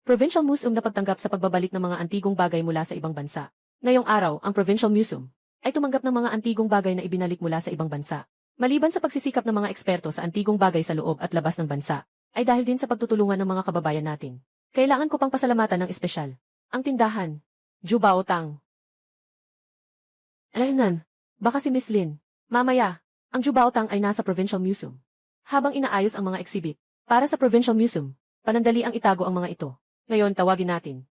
Provincial Museum na pagtanggap sa pagbabalik ng mga antigong bagay mula sa ibang bansa. Ngayong araw, ang Provincial Museum ay tumanggap ng mga antigong bagay na ibinalik mula sa ibang bansa. Maliban sa pagsisikap ng mga eksperto sa antigong bagay sa loob at labas ng bansa, ay dahil din sa pagtutulungan ng mga kababayan natin. Kailangan ko pang pasalamatan ng espesyal. Ang tindahan, Jubao Tang. Alaynan, baka si Miss Lin. Mamaya, ang Jubao Tang ay nasa Provincial Museum. Habang inaayos ang mga exhibit, para sa Provincial Museum, panandali ang itago ang mga ito. Ngayon tawagin natin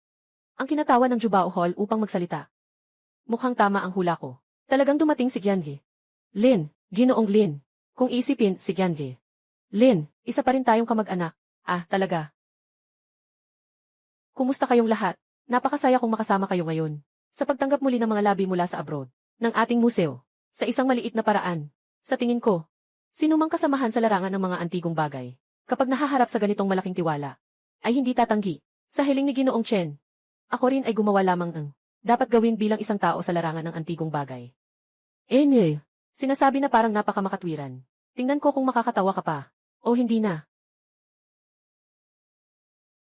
ang kinatawan ng Jubao Hall upang magsalita. Mukhang tama ang hula ko. Talagang dumating si Gianvi. Lin, Ginoong Lin. Kung isipin, si Gianvi. Lin, isa pa rin tayong kamag-anak. Ah, talaga. Kumusta kayong lahat? Napakasaya kong makasama kayo ngayon. Sa pagtanggap muli ng mga labi mula sa abroad, ng ating museo. Sa isang maliit na paraan. Sa tingin ko, sinumang kasamahan sa larangan ng mga antigong bagay, kapag nahaharap sa ganitong malaking tiwala, ay hindi tatanggi. Sa hiling ni Ginoong Chen, ako rin ay gumawa lamang ng dapat gawin bilang isang tao sa larangan ng antigong bagay. Sinasabi na parang napakamakatwiran. Tingnan ko kung makakatawa ka pa. O hindi na.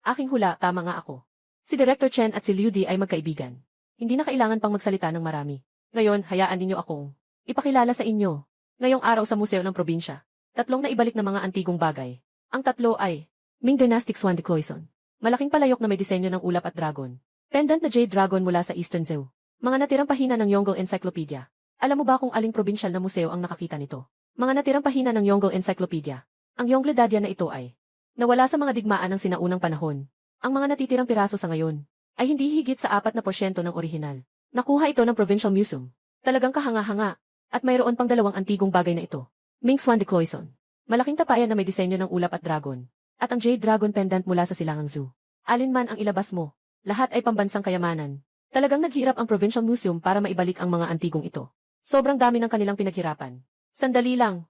Aking hula, tama nga ako. Si Director Chen at si Liu Di ay magkaibigan. Hindi na kailangan pang magsalita ng marami. Ngayon, hayaan ninyo akong ipakilala sa inyo. Ngayong araw sa Museo ng Probinsya, 3 na ibalik na mga antigong bagay. Ang 3 ay Ming Dynastic Swan de Cloison. Malaking palayok na may disenyo ng ulap at dragon. Pendant na Jade Dragon mula sa Eastern Zoo. Mga natirang pahina ng Yongle Encyclopedia. Alam mo ba kung aling probinsyal na museo ang nakakita nito? Mga natirang pahina ng Yongle Encyclopedia. Ang Yongle Dadian na ito ay nawala sa mga digmaan ng sinaunang panahon. Ang mga natitirang piraso sa ngayon ay hindi higit sa 4% ng orihinal. Nakuha ito ng Provincial Museum. Talagang kahanga-hanga. At mayroon pang 2 antigong bagay na ito. Ming Swan de Cloison. Malaking tapayan na may disenyo ng ulap at dragon. At ang Jade Dragon pendant mula sa Silangang Zoo. Alin man ang ilabas mo, lahat ay pambansang kayamanan. Talagang naghirap ang Provincial Museum para maibalik ang mga antigong ito. Sobrang dami ng kanilang pinaghirapan. Sandali lang.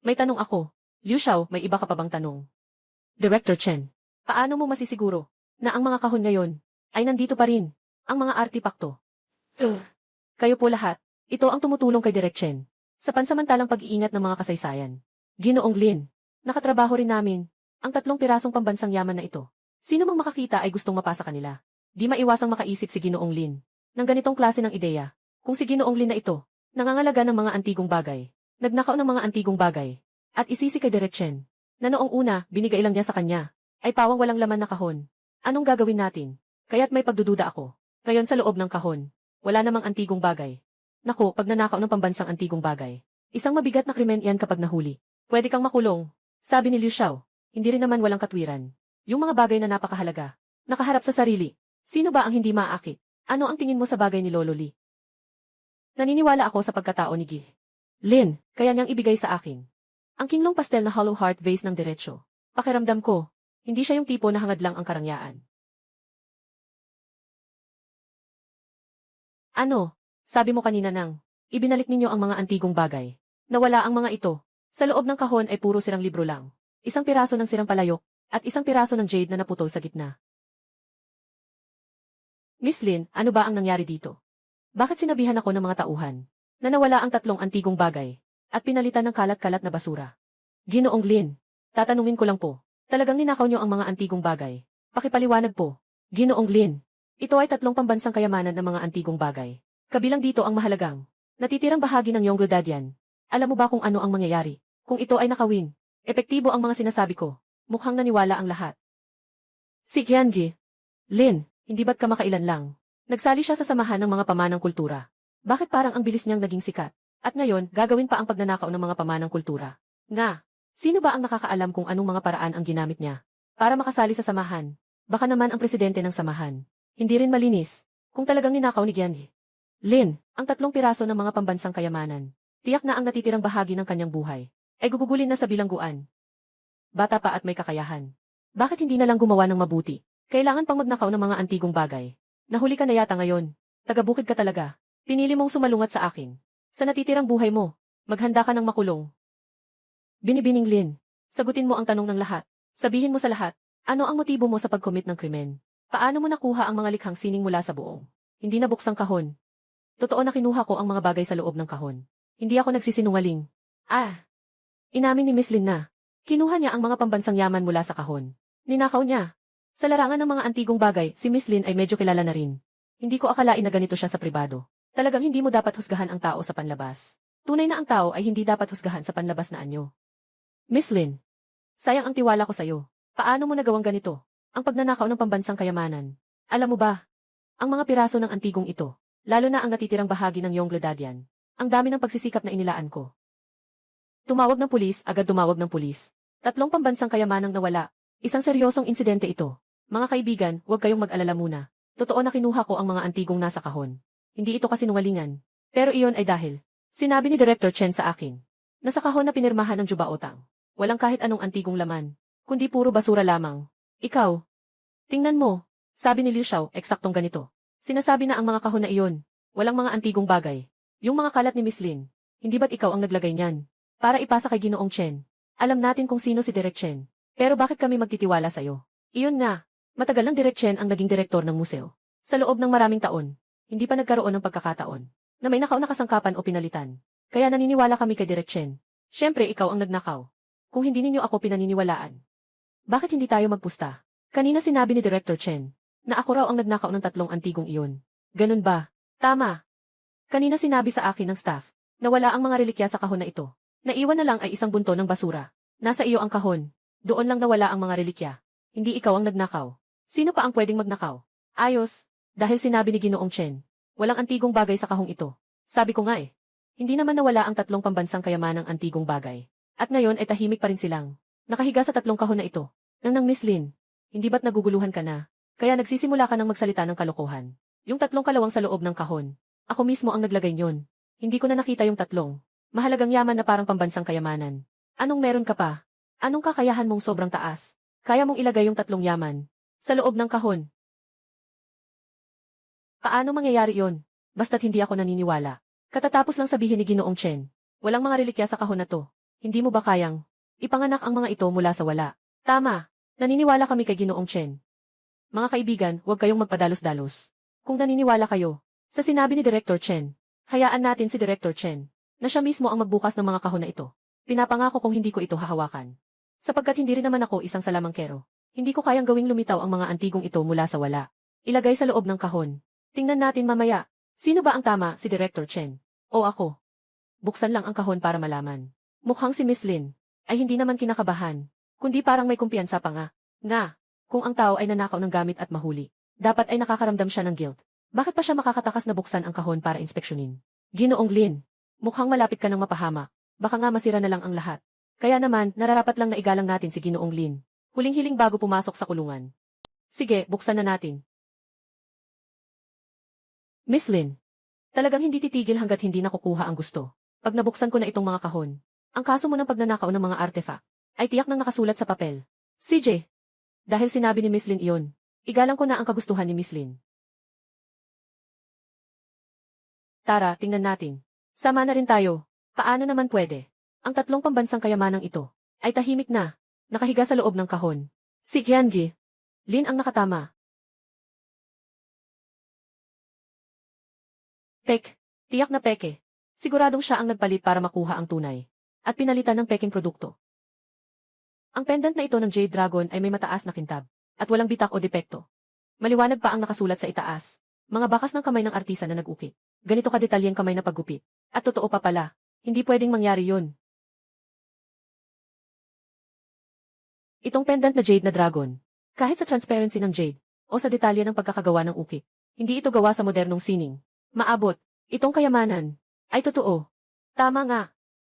May tanong ako. Liu Xiao, may iba ka pa bang tanong? Director Chen, paano mo masisiguro na ang mga kahon ngayon ay nandito pa rin, ang mga artipakto? Kayo po lahat, ito ang tumutulong kay Direk Chen sa pansamantalang pag-iingat ng mga kasaysayan. Ginoong Lin, nakatrabaho rin namin ang 3 pirasong pambansang yaman na ito. Sino mang makakita ay gustong mapasa kanila. Di maiwasang makaisip si Ginoong Lin ng ganitong klase ng ideya. Kung si Ginoong Lin na ito, nangangalaga ng mga antigong bagay, nagnakaw ng mga antigong bagay, at isisi kay Direk Chen, na noong una, binigay lang niya sa kanya, ay pawang walang laman na kahon. Anong gagawin natin? Kaya't may pagdududa ako. Ngayon sa loob ng kahon, wala namang antigong bagay. Naku, pag nanakaw ng pambansang antigong bagay. Isang mabigat na krimen yan kapag nahuli. Pwede kang makulong. Sabi ni Liu Xiao. Hindi rin naman walang katwiran. Yung mga bagay na napakahalaga. Nakaharap sa sarili. Sino ba ang hindi maaakit? Ano ang tingin mo sa bagay ni Lolo Li? Naniniwala ako sa pagkatao ni Gi Lin, kaya niyang ibigay sa akin. Ang kinlong pastel na hollow heart vase ng diretsyo. Pakiramdam ko, hindi siya yung tipo na hangad lang ang karangyaan. Ano? Sabi mo kanina nang, ibinalik ninyo ang mga antigong bagay. Nawala ang mga ito. Sa loob ng kahon ay puro sirang libro lang. Isang piraso ng sirang palayok, at isang piraso ng jade na naputol sa gitna. Miss Lin, ano ba ang nangyari dito? Bakit sinabihan ako ng mga tauhan na nawala ang tatlong antigong bagay at pinalitan ng kalat-kalat na basura? Ginoong Lin, tatanungin ko lang po, talagang ninakaw niyo ang mga antigong bagay? Pakipaliwanag po. Ginoong Lin, ito ay tatlong pambansang kayamanan ng mga antigong bagay. Kabilang dito ang mahalagang natitirang bahagi ng Yongle Dadian. Alam mo ba kung ano ang mangyayari? Kung ito ay nakawin, epektibo ang mga sinasabi ko. Mukhang naniwala ang lahat. Si Qiangi. Lin, hindi ba't kamakailan lang? Nagsali siya sa samahan ng mga pamanang kultura. Bakit parang ang bilis niyang naging sikat? At ngayon, gagawin pa ang pagnanakaw ng mga pamanang kultura. Nga, sino ba ang nakakaalam kung anong mga paraan ang ginamit niya para makasali sa samahan? Baka naman ang presidente ng samahan. Hindi rin malinis kung talagang ninakaw ni Qiangi. Lin, ang tatlong piraso ng mga pambansang kayamanan. Tiyak na ang natitirang bahagi ng kanyang buhay ay gugugulin na sa bilangguan. Bata pa at may kakayahan. Bakit hindi na lang gumawa ng mabuti? Kailangan pang magnakaw ng mga antigong bagay. Nahuli ka na yata ngayon. Taga-bukid ka talaga. Pinili mong sumalungat sa akin. Sa natitirang buhay mo, maghanda ka ng makulong. Binibining Lin, sagutin mo ang tanong ng lahat. Sabihin mo sa lahat, ano ang motibo mo sa pag-commit ng krimen? Paano mo nakuha ang mga likhang sining mula sa buong hindi nabuksang kahon? Totoo na kinuha ko ang mga bagay sa loob ng kahon. Hindi ako nagsisinungaling. Inamin ni Miss Lin na kinuha niya ang mga pambansang yaman mula sa kahon. Ninakaw niya. Sa larangan ng mga antigong bagay, si Miss Lin ay medyo kilala na rin. Hindi ko akalain na ganito siya sa pribado. Talagang hindi mo dapat husgahan ang tao sa panlabas. Tunay na ang tao ay hindi dapat husgahan sa panlabas na anyo. Miss Lin, sayang ang tiwala ko sa'yo. Paano mo nagawang ganito? Ang pagnanakaw ng pambansang kayamanan. Alam mo ba, ang mga piraso ng antigong ito, lalo na ang natitirang bahagi ng Yongle Dadian, ang dami ng pagsisikap na inilaan ko. Tumawag ng pulis, agad tumawag ng pulis. Tatlong pambansang kayamanang nawala. Isang seryosong insidente ito. Mga kaibigan, huwag kayong mag-alala muna. Totoo na kinuha ko ang mga antigong nasa kahon. Hindi ito kasinungalingan. Pero iyon ay dahil, sinabi ni Director Chen sa akin, nasa kahon na pinirmahan ng Jubaotang. Walang kahit anong antigong laman, kundi puro basura lamang. Ikaw, tingnan mo, sabi ni Liu Xiao, eksaktong ganito. Sinasabi na ang mga kahon na iyon, walang mga antigong bagay. Yung mga kalat ni Miss Lin, hindi ba't ikaw ang naglagay niyan? Para ipasa kay Ginoong Chen. Alam natin kung sino si Direk Chen. Pero bakit kami magtitiwala sa'yo? Iyon nga, matagal ng Direk Chen ang naging direktor ng museo. Sa loob ng maraming taon, hindi pa nagkaroon ng pagkakataon na may nakaw na kasangkapan o pinalitan. Kaya naniniwala kami kay Direk Chen. Siyempre ikaw ang nagnakaw. Kung hindi ninyo ako pinaniniwalaan, bakit hindi tayo magpusta? Kanina sinabi ni Director Chen na ako raw ang nagnakaw ng tatlong antigong iyon. Ganun ba? Tama. Kanina sinabi sa akin ng staff na wala ang mga relikya sa kahon na ito. Naiwan na lang ay isang bunto ng basura. Nasa iyo ang kahon. Doon lang nawala ang mga relikya. Hindi ikaw ang nagnakaw. Sino pa ang pwedeng magnakaw? Ayos. Dahil sinabi ni Ginoong Chen, walang antigong bagay sa kahong ito. Sabi ko nga hindi naman nawala ang tatlong pambansang kayamanang antigong bagay. At ngayon ay tahimik pa rin silang nakahiga sa tatlong kahon na ito. Nang Miss Lin, hindi ba't naguguluhan ka na? Kaya nagsisimula ka ng magsalita ng kalokohan. Yung tatlong kalawang sa loob ng kahon. Ako mismo ang naglagay nyon. Hindi ko na nakita yung tatlong mahalagang yaman na parang pambansang kayamanan. Anong meron ka pa? Anong kakayahan mong sobrang taas? Kaya mong ilagay yung tatlong yaman sa loob ng kahon? Paano mangyayari yon? Basta't hindi ako naniniwala. Katatapos lang sabihin ni Ginoong Chen, walang mga relikya sa kahon na to. Hindi mo ba kayang ipanganak ang mga ito mula sa wala? Tama. Naniniwala kami kay Ginoong Chen. Mga kaibigan, huwag kayong magpadalos-dalos. Kung naniniwala kayo sa sinabi ni Director Chen, hayaan natin si Director Chen na siya mismo ang magbukas ng mga kahon na ito. Pinapangako kong hindi ko ito hahawakan. Sapagkat hindi rin naman ako isang salamangkero. Hindi ko kayang gawing lumitaw ang mga antigong ito mula sa wala. Ilagay sa loob ng kahon. Tingnan natin mamaya. Sino ba ang tama, si Director Chen o ako? Buksan lang ang kahon para malaman. Mukhang si Miss Lin ay hindi naman kinakabahan, kundi parang may kumpiyansa pa nga. Nga, kung ang tao ay nanakaw ng gamit at mahuli, dapat ay nakakaramdam siya ng guilt. Bakit pa siya makakatakas na buksan ang kahon para inspeksyonin? Ginoong Lin, mukhang malapit ka ng mapahama. Baka nga masira na lang ang lahat. Kaya naman, nararapat lang na igalang natin si Ginoong Lin. Huling-hiling bago pumasok sa kulungan. Sige, buksan na natin. Miss Lin, talagang hindi titigil hanggat hindi nakukuha ang gusto. Pag nabuksan ko na itong mga kahon, ang kaso mo ng pagnanakaw ng mga artifact ay tiyak nang nakasulat sa papel. CJ, dahil sinabi ni Miss Lin iyon, igalang ko na ang kagustuhan ni Miss Lin. Tara, tingnan natin. Sama na rin tayo. Paano naman pwede? Ang tatlong pambansang kayamanang ito ay tahimik na, nakahiga sa loob ng kahon. Si Qiangi, Lin ang nakatama. Tiyak na peke. Siguradong siya ang nagpalit para makuha ang tunay. At pinalitan ng peking produkto. Ang pendant na ito ng Jade Dragon ay may mataas na kintab. At walang bitak o depekto. Maliwanag pa ang nakasulat sa itaas. Mga bakas ng kamay ng artista na nag-ukit. Ganito kadetalyeng kamay na paggupit. At totoo pa pala, hindi pwedeng mangyari yun. Itong pendant na Jade na Dragon, kahit sa transparency ng Jade, o sa detalye ng pagkakagawa ng ukit, hindi ito gawa sa modernong sining. Maabot, itong kayamanan, ay totoo. Tama nga.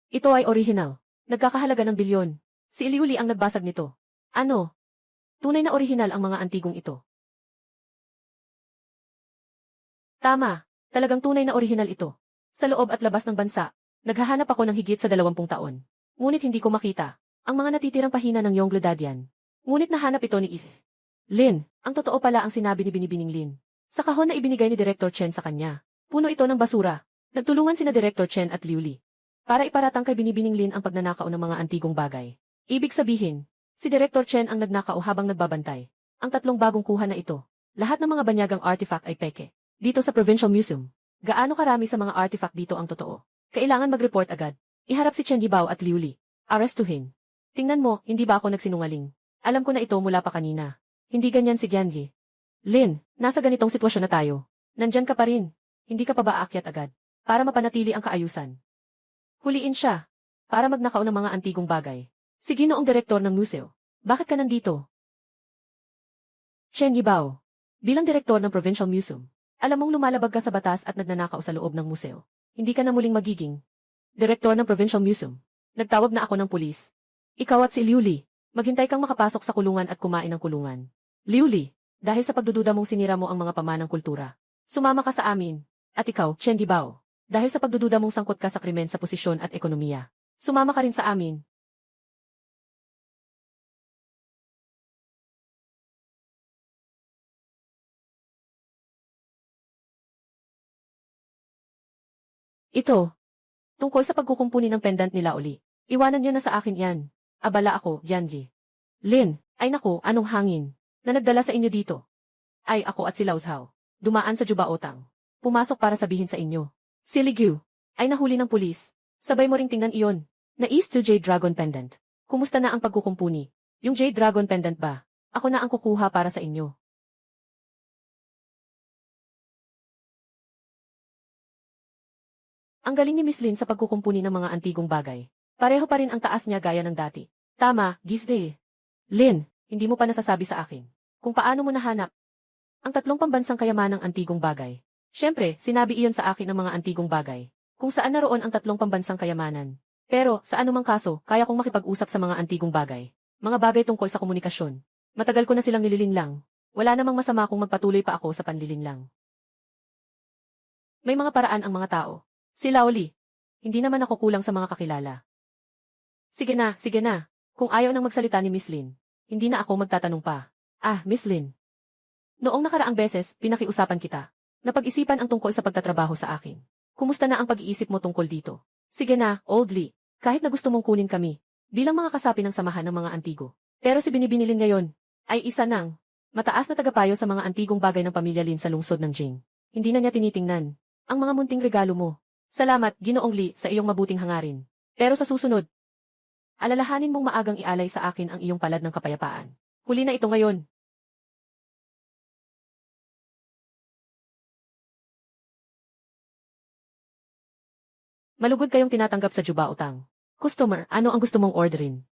Ito ay original. Nagkakahalaga ng bilyon. Si Iliuli ang nagbasag nito. Ano? Tunay na original ang mga antigong ito. Tama, talagang tunay na original ito. Sa loob at labas ng bansa, naghahanap ako ng higit sa 20 taon. Ngunit hindi ko makita ang mga natitirang pahina ng Yongle-Dadian. Ngunit nahanap ito ni Lin. Ang totoo pala ang sinabi ni Binibining Lin. Sa kahon na ibinigay ni Director Chen sa kanya, puno ito ng basura. Nagtulungan sina Director Chen at Liu Li para iparatang kay Binibining Lin ang pagnanakaw ng mga antigong bagay. Ibig sabihin, si Director Chen ang nagnakaw habang nagbabantay. Ang tatlong bagong kuha na ito, lahat ng mga banyagang artifact ay peke. Dito sa Provincial Museum, gaano karami sa mga artifact dito ang totoo? Kailangan mag-report agad. Iharap si Chen Yibao at Liu Li. Arestuhin. Tingnan mo, hindi ba ako nagsinungaling? Alam ko na ito mula pa kanina. Hindi ganyan si Qiangi. Lin, nasa ganitong sitwasyon na tayo. Nandyan ka pa rin. Hindi ka pa ba aakyat agad? Para mapanatili ang kaayusan. Huliin siya. Para magnakaw ng mga antigong bagay. Si Ginoong Direktor ng museo. Bakit ka nandito? Chen Yibao. Bilang Direktor ng Provincial Museum, alam mong lumalabag ka sa batas at nagnanakaw sa loob ng museo. Hindi ka na muling magiging Direktor ng Provincial Museum. Nagtawag na ako ng pulis. Ikaw at si Liu Li, maghintay kang makapasok sa kulungan at kumain ng kulungan. Liu Li, dahil sa pagdududa mong sinira mo ang mga pamanang kultura, sumama ka sa amin. At ikaw, Chen Yibao, dahil sa pagdududa mong sangkot ka sa krimen sa posisyon at ekonomiya, sumama ka rin sa amin. Ito, tungkol sa pagkukumpuni ng pendant nila uli. Iwanan niyo na sa akin yan. Abala ako, Yanli. Lin, ay naku, anong hangin na nagdala sa inyo dito? Ay ako at si Lao Zhao, dumaan sa Jubaotang. Pumasok para sabihin sa inyo. Si Ligyu, ay nahuli ng pulis. Sabay mo ring tingnan iyon, na East to Jade Dragon Pendant. Kumusta na ang pagkukumpuni? Yung Jade Dragon Pendant ba? Ako na ang kukuha para sa inyo. Ang galing ni Miss Lin sa pagkukumpuni ng mga antigong bagay. Pareho pa rin ang taas niya gaya ng dati. Tama, Gizde. Lin, hindi mo pa nasasabi sa akin kung paano mo nahanap ang tatlong pambansang kayamanang antigong bagay. Siyempre, sinabi iyon sa akin ng mga antigong bagay kung saan naroon ang tatlong pambansang kayamanan. Pero, sa anumang kaso, kaya kong makipag-usap sa mga antigong bagay. Mga bagay tungkol sa komunikasyon. Matagal ko na silang nililinlang. Wala namang masama kung magpatuloy pa ako sa panlilinlang. May mga paraan ang mga tao. Si Laoli. Hindi naman ako kulang sa mga kakilala. Sige na. Kung ayaw nang magsalita ni Miss Lin, hindi na ako magtatanong pa. Ah, Miss Lin. Noong nakaraang beses, pinakiusapan kita. Napag-isipan ang tungkol sa pagtatrabaho sa akin. Kumusta na ang pag-iisip mo tungkol dito? Sige na, Old Lee. Kahit na gusto mong kunin kami, bilang mga kasapi ng samahan ng mga antigo. Pero si Binibinilin ngayon, ay isa nang mataas na tagapayo sa mga antigong bagay ng pamilya Lin sa lungsod ng Jing. Hindi na niya tinitingnan ang mga munting regalo mo. Salamat, Ginoong Lee, sa iyong mabuting hangarin. Pero sa susunod, alalahanin mong maagang ialay sa akin ang iyong palad ng kapayapaan. Huli na ito ngayon. Malugod kayong tinatanggap sa Jubaotang. Customer, ano ang gusto mong orderin?